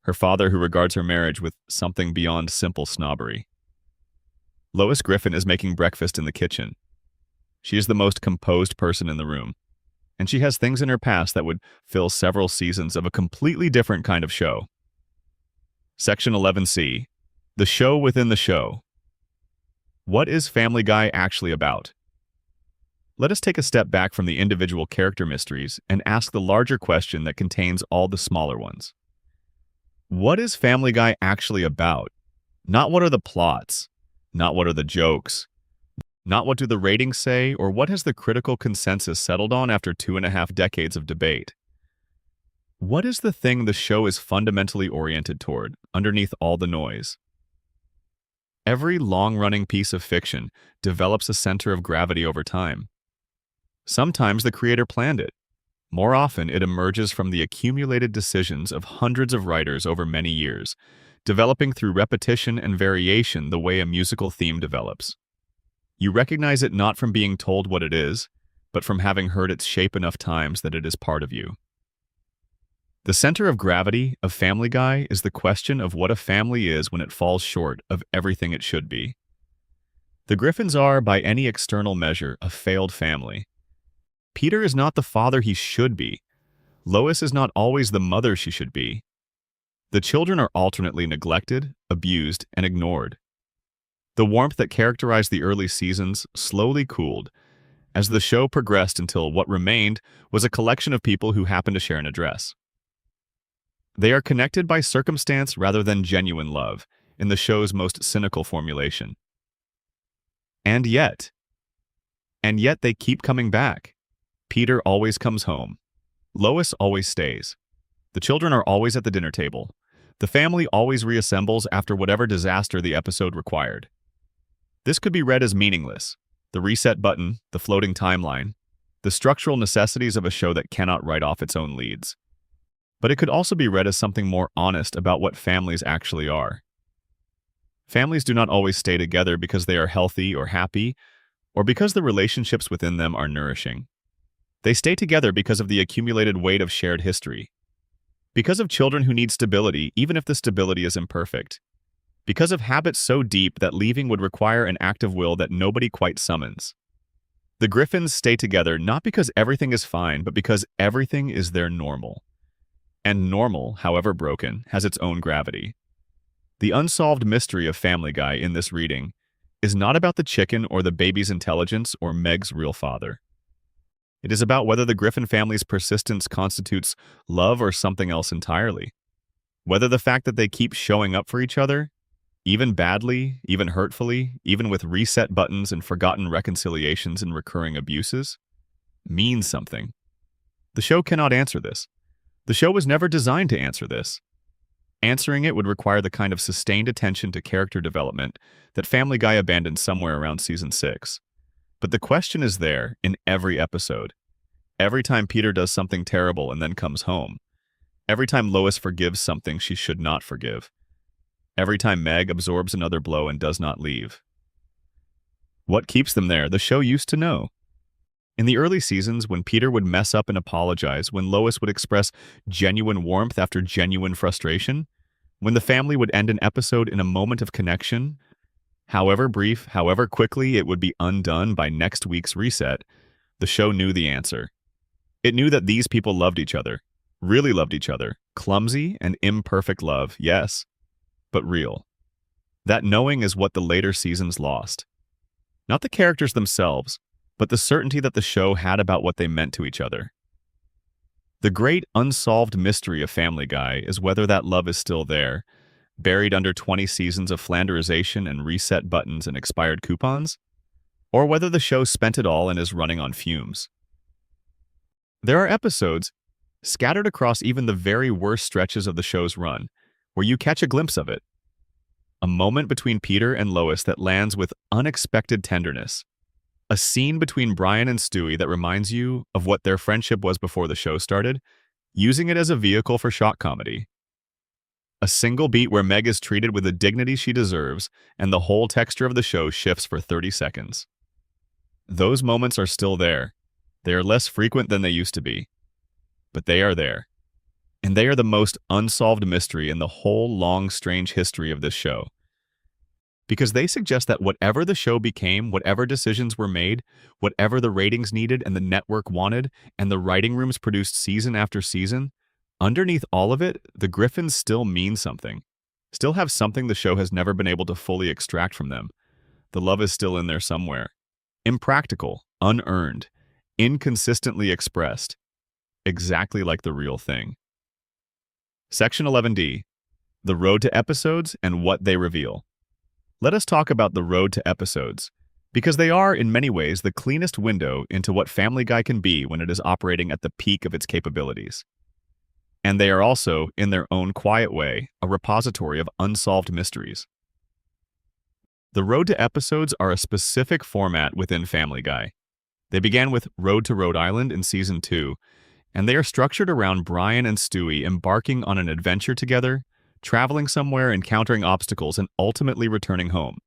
her father who regards her marriage with something beyond simple snobbery. Lois Griffin is making breakfast in the kitchen. She is the most composed person in the room, and she has things in her past that would fill several seasons of a completely different kind of show. Section 11C. The show within the show. What is Family Guy actually about? Let us take a step back from the individual character mysteries and ask the larger question that contains all the smaller ones. What is Family Guy actually about? Not what are the plots, not what are the jokes, not what do the ratings say, or what has the critical consensus settled on after 2.5 decades of debate. What is the thing the show is fundamentally oriented toward, underneath all the noise? Every long-running piece of fiction develops a center of gravity over time. Sometimes the creator planned it. More often, it emerges from the accumulated decisions of hundreds of writers over many years, developing through repetition and variation the way a musical theme develops. You recognize it not from being told what it is, but from having heard its shape enough times that it is part of you. The center of gravity of Family Guy is the question of what a family is when it falls short of everything it should be. The Griffins are, by any external measure, a failed family. Peter is not the father he should be. Lois is not always the mother she should be. The children are alternately neglected, abused, and ignored. The warmth that characterized the early seasons slowly cooled as the show progressed until what remained was a collection of people who happened to share an address. They are connected by circumstance rather than genuine love, in the show's most cynical formulation. And yet they keep coming back. Peter always comes home. Lois always stays. The children are always at the dinner table. The family always reassembles after whatever disaster the episode required. This could be read as meaningless, the reset button, the floating timeline, the structural necessities of a show that cannot write off its own leads. But it could also be read as something more honest about what families actually are. Families do not always stay together because they are healthy or happy, or because the relationships within them are nourishing. They stay together because of the accumulated weight of shared history. Because of children who need stability, even if the stability is imperfect. Because of habits so deep that leaving would require an act of will that nobody quite summons. The Griffins stay together not because everything is fine, but because everything is their normal. And normal, however broken, has its own gravity. The unsolved mystery of Family Guy in this reading is not about the chicken or the baby's intelligence or Meg's real father. It is about whether the Griffin family's persistence constitutes love or something else entirely. Whether the fact that they keep showing up for each other, even badly, even hurtfully, even with reset buttons and forgotten reconciliations and recurring abuses, means something. The show cannot answer this. The show was never designed to answer this. Answering it would require the kind of sustained attention to character development that Family Guy abandoned somewhere around season 6. But the question is there in every episode. Every time Peter does something terrible and then comes home. Every time Lois forgives something she should not forgive. Every time Meg absorbs another blow and does not leave. What keeps them there? The show used to know. In the early seasons, when Peter would mess up and apologize, when Lois would express genuine warmth after genuine frustration, when the family would end an episode in a moment of connection, however brief, however quickly it would be undone by next week's reset, the show knew the answer. It knew that these people loved each other, really loved each other, clumsy and imperfect love, yes, but real. That knowing is what the later seasons lost. Not the characters themselves, but the certainty that the show had about what they meant to each other. The great unsolved mystery of Family Guy is whether that love is still there, buried under 20 seasons of flanderization and reset buttons and expired coupons, or whether the show spent it all and is running on fumes. There are episodes, scattered across even the very worst stretches of the show's run, where you catch a glimpse of it. A moment between Peter and Lois that lands with unexpected tenderness. A scene between Brian and Stewie that reminds you of what their friendship was before the show started, using it as a vehicle for shock comedy. A single beat where Meg is treated with the dignity she deserves, and the whole texture of the show shifts for 30 seconds. Those moments are still there. They are less frequent than they used to be. But they are there. And they are the most unsolved mystery in the whole long, strange history of this show. Because they suggest that whatever the show became, whatever decisions were made, whatever the ratings needed and the network wanted, and the writing rooms produced season after season, underneath all of it, the Griffins still mean something. Still have something the show has never been able to fully extract from them. The love is still in there somewhere. Impractical, unearned, inconsistently expressed. Exactly like the real thing. Section 11D. The road to episodes and what they reveal. Let us talk about the road to episodes, because they are, in many ways, the cleanest window into what Family Guy can be when it is operating at the peak of its capabilities. And they are also, in their own quiet way, a repository of unsolved mysteries. The road to episodes are a specific format within Family Guy. They began with Road to Rhode Island in Season 2, and they are structured around Brian and Stewie embarking on an adventure together, traveling somewhere, encountering obstacles, and ultimately returning home.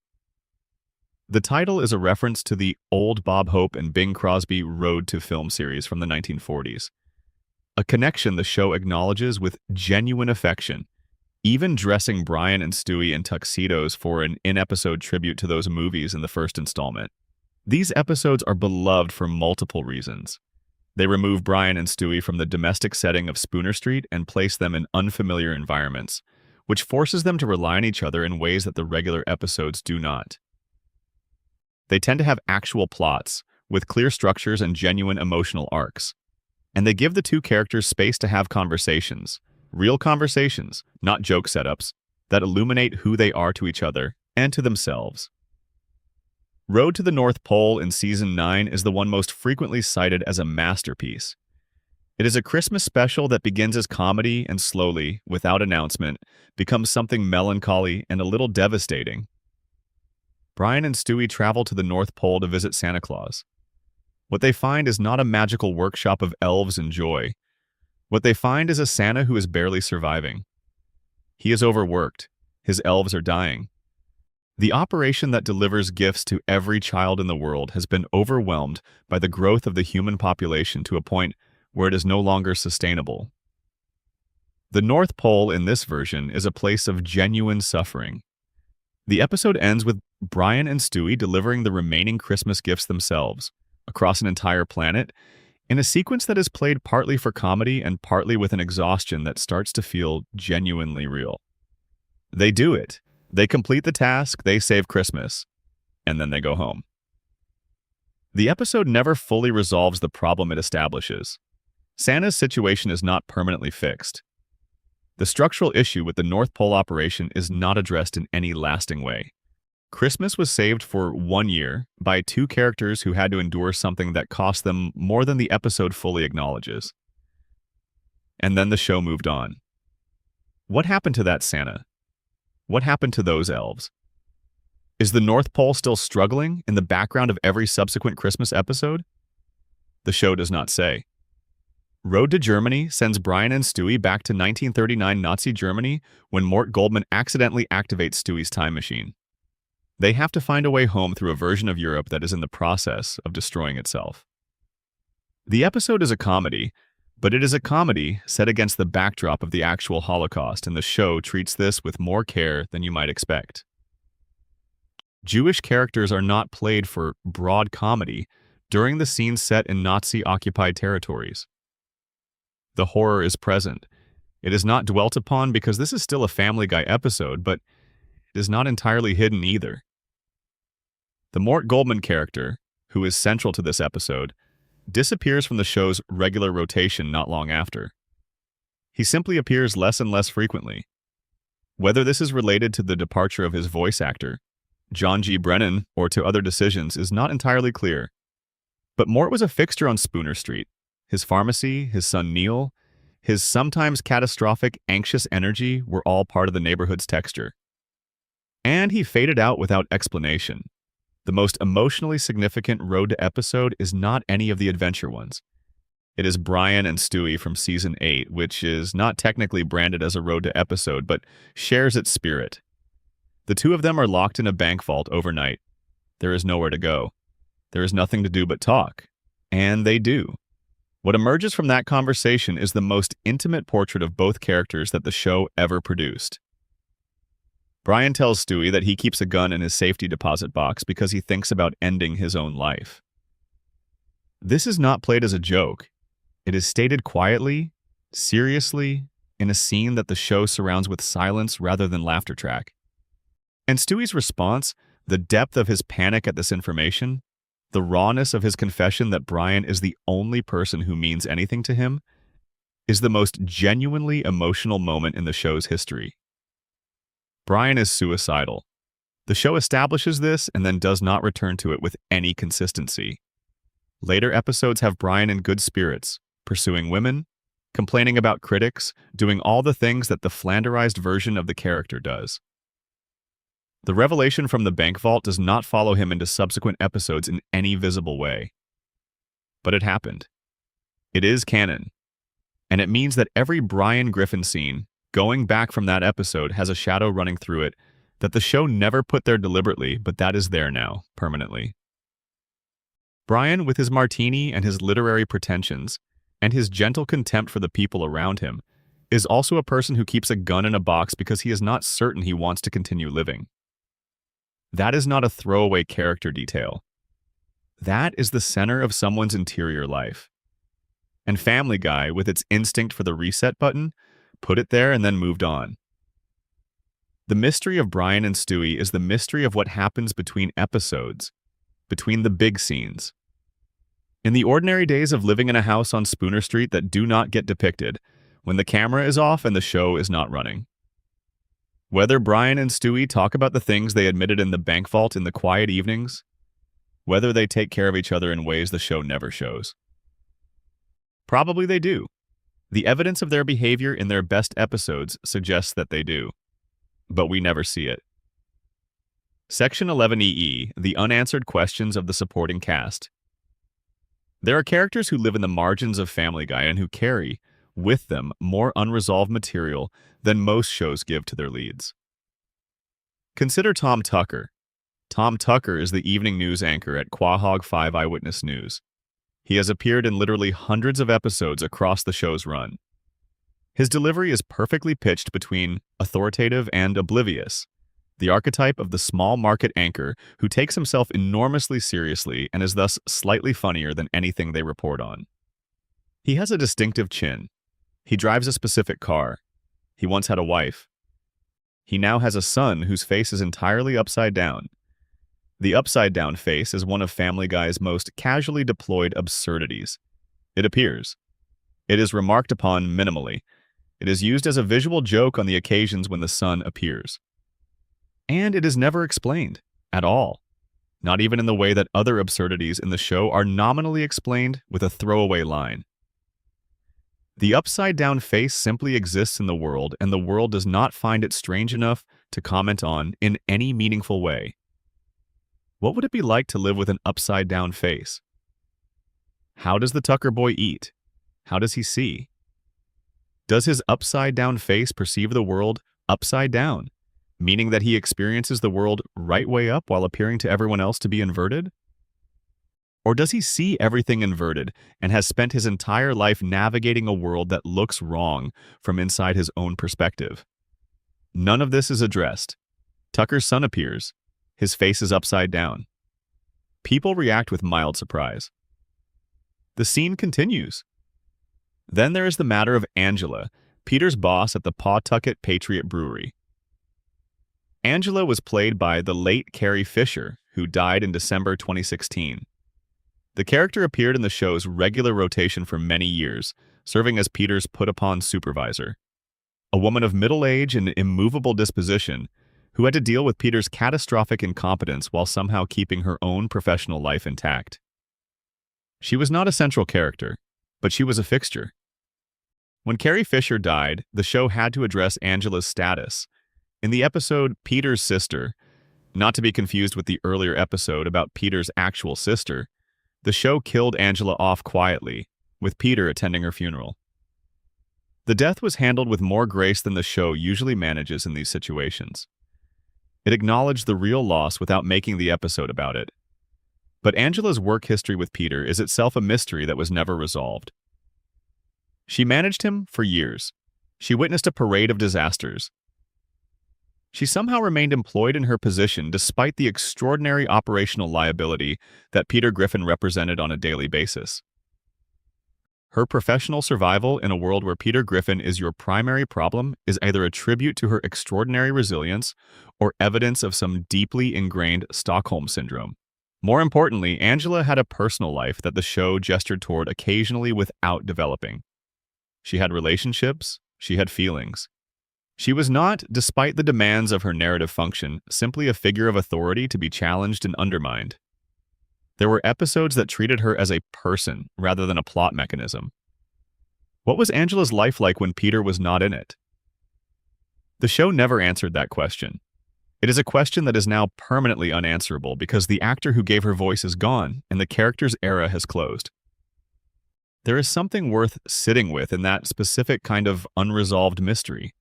The title is a reference to the old Bob Hope and Bing Crosby Road to Film series from the 1940s. A connection the show acknowledges with genuine affection, even dressing Brian and Stewie in tuxedos for an in-episode tribute to those movies in the first installment. These episodes are beloved for multiple reasons. They remove Brian and Stewie from the domestic setting of Spooner Street and place them in unfamiliar environments, which forces them to rely on each other in ways that the regular episodes do not. They tend to have actual plots, with clear structures and genuine emotional arcs. And they give the two characters space to have conversations, real conversations, not joke setups, that illuminate who they are to each other and to themselves. Road to the North Pole in Season 9 is the one most frequently cited as a masterpiece. It is a Christmas special that begins as comedy and slowly, without announcement, becomes something melancholy and a little devastating. Brian and Stewie travel to the North Pole to visit Santa Claus. What they find is not a magical workshop of elves and joy. What they find is a Santa who is barely surviving. He is overworked. His elves are dying. The operation that delivers gifts to every child in the world has been overwhelmed by the growth of the human population to a point where it is no longer sustainable. The North Pole in this version is a place of genuine suffering. The episode ends with Brian and Stewie delivering the remaining Christmas gifts themselves, across an entire planet, in a sequence that is played partly for comedy and partly with an exhaustion that starts to feel genuinely real. They do it. They complete the task, they save Christmas, and then they go home. The episode never fully resolves the problem it establishes. Santa's situation is not permanently fixed. The structural issue with the North Pole operation is not addressed in any lasting way. Christmas was saved for 1 year by two characters who had to endure something that cost them more than the episode fully acknowledges. And then the show moved on. What happened to that Santa? What happened to those elves? Is the North Pole still struggling in the background of every subsequent Christmas episode? The show does not say. Road to Germany sends Brian and Stewie back to 1939 Nazi Germany when Mort Goldman accidentally activates Stewie's time machine. They have to find a way home through a version of Europe that is in the process of destroying itself. The episode is a comedy, but it is a comedy set against the backdrop of the actual Holocaust, and the show treats this with more care than you might expect. Jewish characters are not played for broad comedy during the scenes set in Nazi-occupied territories. The horror is present. It is not dwelt upon because this is still a Family Guy episode, but it is not entirely hidden either. The Mort Goldman character, who is central to this episode, disappears from the show's regular rotation not long after. He simply appears less and less frequently. Whether this is related to the departure of his voice actor, John G. Brennan, or to other decisions is not entirely clear. But Mort was a fixture on Spooner Street. His pharmacy, his son Neil, his sometimes catastrophic, anxious energy were all part of the neighborhood's texture. And he faded out without explanation. The most emotionally significant road to episode is not any of the adventure ones. It is Brian and Stewie from Season 8, which is not technically branded as a road to episode, but shares its spirit. The two of them are locked in a bank vault overnight. There is nowhere to go. There is nothing to do but talk. And they do. What emerges from that conversation is the most intimate portrait of both characters that the show ever produced. Brian tells Stewie that he keeps a gun in his safety deposit box because he thinks about ending his own life. This is not played as a joke. It is stated quietly, seriously, in a scene that the show surrounds with silence rather than laughter track. And Stewie's response, the depth of his panic at this information, the rawness of his confession that Brian is the only person who means anything to him, is the most genuinely emotional moment in the show's history. Brian is suicidal. The show establishes this and then does not return to it with any consistency. Later episodes have Brian in good spirits, pursuing women, complaining about critics, doing all the things that the flanderized version of the character does. The revelation from the bank vault does not follow him into subsequent episodes in any visible way. But it happened. It is canon. And it means that every Brian Griffin scene, going back from that episode, has a shadow running through it that the show never put there deliberately, but that is there now, permanently. Brian, with his martini and his literary pretensions, and his gentle contempt for the people around him, is also a person who keeps a gun in a box because he is not certain he wants to continue living. That is not a throwaway character detail. That is the center of someone's interior life. And Family Guy, with its instinct for the reset button, put it there and then moved on. The mystery of Brian and Stewie is the mystery of what happens between episodes, between the big scenes. In the ordinary days of living in a house on Spooner Street that do not get depicted, when the camera is off and the show is not running. Whether Brian and Stewie talk about the things they admitted in the bank vault in the quiet evenings, whether they take care of each other in ways the show never shows. Probably they do. The evidence of their behavior in their best episodes suggests that they do. But we never see it. Section 11EE, the unanswered questions of the supporting cast. There are characters who live in the margins of Family Guy and who carry, with them, more unresolved material than most shows give to their leads. Consider Tom Tucker. Tom Tucker is the evening news anchor at Quahog 5 Eyewitness News. He has appeared in literally hundreds of episodes across the show's run. His delivery is perfectly pitched between authoritative and oblivious, the archetype of the small market anchor who takes himself enormously seriously and is thus slightly funnier than anything they report on. He has a distinctive chin. He drives a specific car. He once had a wife. He now has a son whose face is entirely upside down. The upside-down face is one of Family Guy's most casually deployed absurdities. It appears. It is remarked upon minimally. It is used as a visual joke on the occasions when the sun appears. And it is never explained, at all. Not even in the way that other absurdities in the show are nominally explained with a throwaway line. The upside-down face simply exists in the world, and the world does not find it strange enough to comment on in any meaningful way. What would it be like to live with an upside-down face? How does the Tucker boy eat? How does he see? Does his upside-down face perceive the world upside down, meaning that he experiences the world right way up while appearing to everyone else to be inverted? Or does he see everything inverted and has spent his entire life navigating a world that looks wrong from inside his own perspective? None of this is addressed. Tucker's son appears. His face is upside down. People react with mild surprise. The scene continues. Then there is the matter of Angela, Peter's boss at the Pawtucket Patriot Brewery. Angela was played by the late Carrie Fisher, who died in December 2016. The character appeared in the show's regular rotation for many years, serving as Peter's put-upon supervisor. a woman of middle age and immovable disposition who had to deal with Peter's catastrophic incompetence while somehow keeping her own professional life intact. She was not a central character, but she was a fixture. When Carrie Fisher died, the show had to address Angela's status. In the episode Peter's Sister, not to be confused with the earlier episode about Peter's actual sister, the show killed Angela off quietly, with Peter attending her funeral. The death was handled with more grace than the show usually manages in these situations. It acknowledged the real loss without making the episode about it. But Angela's work history with Peter is itself a mystery that was never resolved. She managed him for years. She witnessed a parade of disasters. She somehow remained employed in her position despite the extraordinary operational liability that Peter Griffin represented on a daily basis. Her professional survival in a world where Peter Griffin is your primary problem is either a tribute to her extraordinary resilience or evidence of some deeply ingrained Stockholm syndrome. More importantly, Angela had a personal life that the show gestured toward occasionally without developing. She had relationships, she had feelings. She was not, despite the demands of her narrative function, simply a figure of authority to be challenged and undermined. There were episodes that treated her as a person rather than a plot mechanism. What was Angela's life like when Peter was not in it? The show never answered that question. It is a question that is now permanently unanswerable because the actor who gave her voice is gone and the character's era has closed. There is something worth sitting with in that specific kind of unresolved mystery.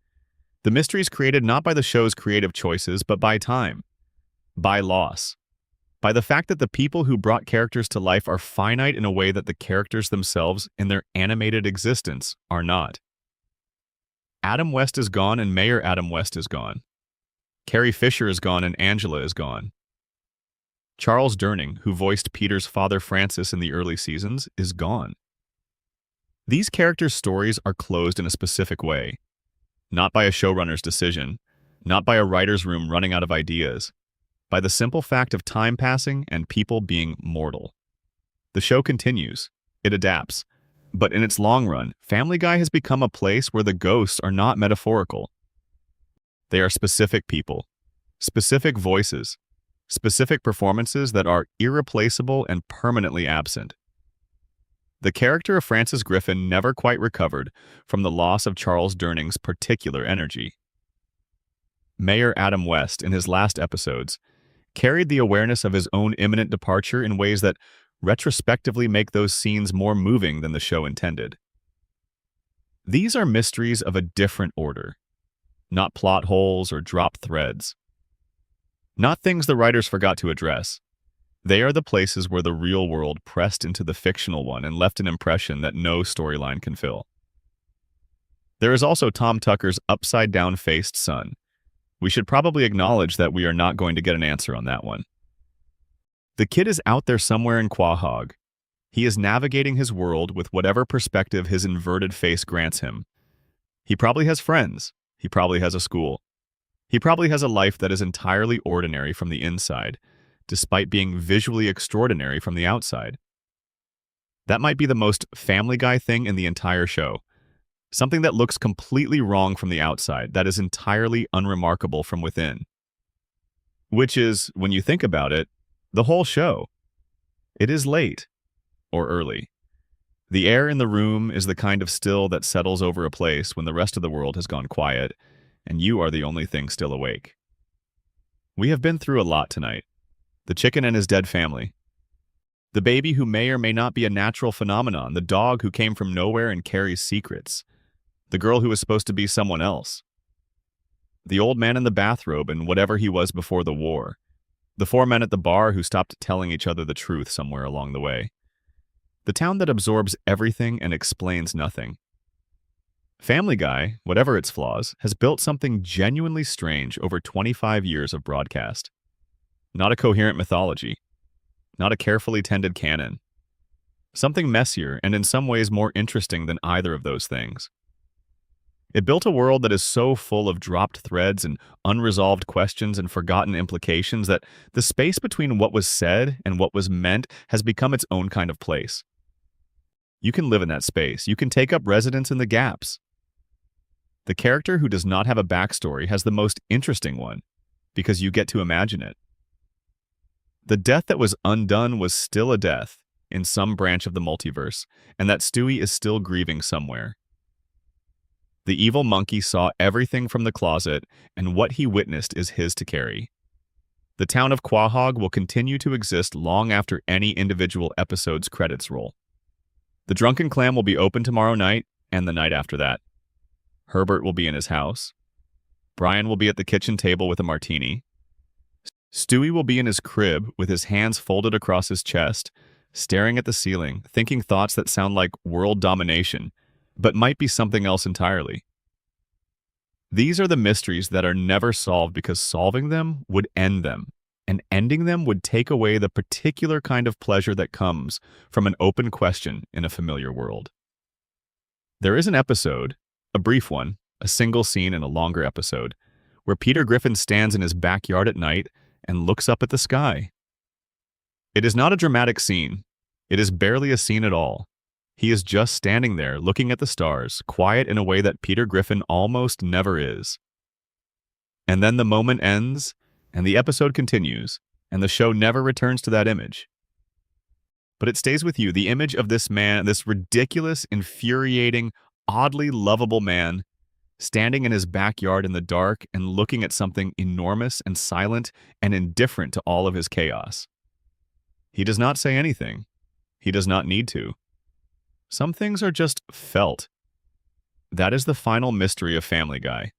The mystery is created not by the show's creative choices, but by time, by loss, by the fact that the people who brought characters to life are finite in a way that the characters themselves in their animated existence are not. Adam West is gone and Mayor Adam West is gone. Carrie Fisher is gone and Angela is gone. Charles Durning, who voiced Peter's father Francis in the early seasons, is gone. These characters' stories are closed in a specific way, not by a showrunner's decision, not by a writer's room running out of ideas, by the simple fact of time passing and people being mortal. The show continues, it adapts, but in its long run, Family Guy has become a place where the ghosts are not metaphorical. They are specific people, specific voices, specific performances that are irreplaceable and permanently absent. The character of Francis Griffin never quite recovered from the loss of Charles Durning's particular energy. Mayor Adam West, in his last episodes, carried the awareness of his own imminent departure in ways that retrospectively make those scenes more moving than the show intended. These are mysteries of a different order, not plot holes or dropped threads. Not things the writers forgot to address. They are the places where the real world pressed into the fictional one and left an impression that no storyline can fill. There is also Tom Tucker's upside-down-faced son. We should probably acknowledge that we are not going to get an answer on that one. The kid is out there somewhere in Quahog. He is navigating his world with whatever perspective his inverted face grants him. He probably has friends. He probably has a school. He probably has a life that is entirely ordinary from the inside, despite being visually extraordinary from the outside. That might be the most Family Guy thing in the entire show. Something that looks completely wrong from the outside, that is entirely unremarkable from within. Which is, when you think about it, the whole show. It is late, or early. The air in the room is the kind of still that settles over a place when the rest of the world has gone quiet, and you are the only thing still awake. We have been through a lot tonight. The chicken and his dead family. The baby who may or may not be a natural phenomenon, the dog who came from nowhere and carries secrets. The girl who was supposed to be someone else. The old man in the bathrobe and whatever he was before the war. The 4 men at the bar who stopped telling each other the truth somewhere along the way. The town that absorbs everything and explains nothing. Family Guy, whatever its flaws, has built something genuinely strange over 25 years of broadcast. Not a coherent mythology. Not a carefully tended canon. Something messier and in some ways more interesting than either of those things. It built a world that is so full of dropped threads and unresolved questions and forgotten implications that the space between what was said and what was meant has become its own kind of place. You can live in that space. You can take up residence in the gaps. The character who does not have a backstory has the most interesting one, because you get to imagine it. The death that was undone was still a death in some branch of the multiverse, and that Stewie is still grieving somewhere. The evil monkey saw everything from the closet, and what he witnessed is his to carry. The town of Quahog will continue to exist long after any individual episode's credits roll. The Drunken Clam will be open tomorrow night and the night after that. Herbert will be in his house. Brian will be at the kitchen table with a martini. Stewie will be in his crib with his hands folded across his chest, staring at the ceiling, thinking thoughts that sound like world domination, but might be something else entirely. These are the mysteries that are never solved because solving them would end them, and ending them would take away the particular kind of pleasure that comes from an open question in a familiar world. There is an episode, a brief one, a single scene in a longer episode, where Peter Griffin stands in his backyard at night and looks up at the sky. It is not a dramatic scene. It is barely a scene at all. He is just standing there, looking at the stars, quiet in a way that Peter Griffin almost never is. And then the moment ends, and the episode continues, and the show never returns to that image. But it stays with you, the image of this man, this ridiculous, infuriating, oddly lovable man, standing in his backyard in the dark and looking at something enormous and silent and indifferent to all of his chaos. He does not say anything. He does not need to. Some things are just felt. That is the final mystery of Family Guy,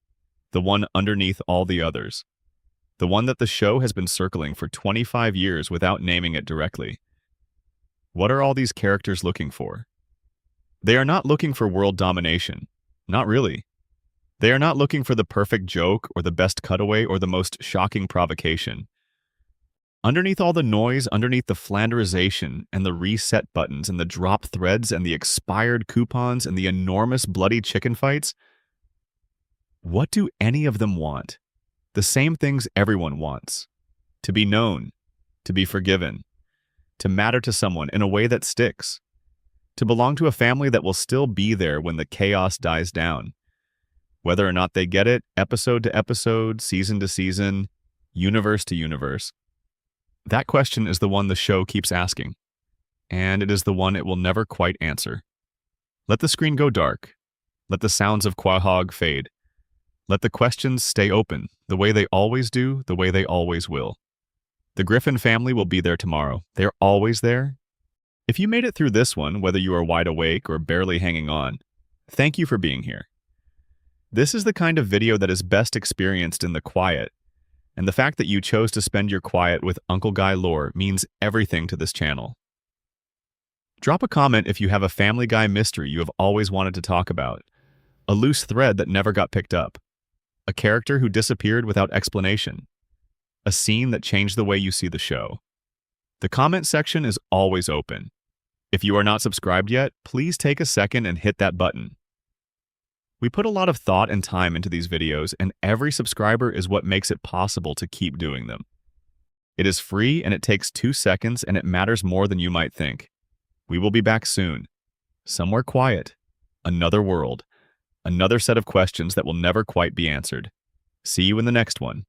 the one underneath all the others, the one that the show has been circling for 25 years without naming it directly. What are all these characters looking for? They are not looking for world domination. Not really. They are not looking for the perfect joke or the best cutaway or the most shocking provocation. Underneath all the noise, underneath the flanderization and the reset buttons and the drop threads and the expired coupons and the enormous bloody chicken fights, what do any of them want? The same things everyone wants. To be known, to be forgiven, to matter to someone in a way that sticks, to belong to a family that will still be there when the chaos dies down. Whether or not they get it, episode to episode, season to season, universe to universe, that question is the one the show keeps asking, and it is the one it will never quite answer. Let the screen go dark. Let the sounds of Quahog fade. Let the questions stay open, the way they always do, the way they always will. The Griffin family will be there tomorrow. They're always there. If you made it through this one, whether you are wide awake or barely hanging on, thank you for being here. This is the kind of video that is best experienced in the quiet, and the fact that you chose to spend your quiet with Uncle Guy lore means everything to this channel. Drop a comment if you have a Family Guy mystery you have always wanted to talk about, a loose thread that never got picked up, a character who disappeared without explanation, a scene that changed the way you see the show. The comment section is always open. If you are not subscribed yet, please take a second and hit that button. We put a lot of thought and time into these videos, and every subscriber is what makes it possible to keep doing them. It is free, and it takes 2 seconds, and it matters more than you might think. We will be back soon. Somewhere quiet. Another world. Another set of questions that will never quite be answered. See you in the next one.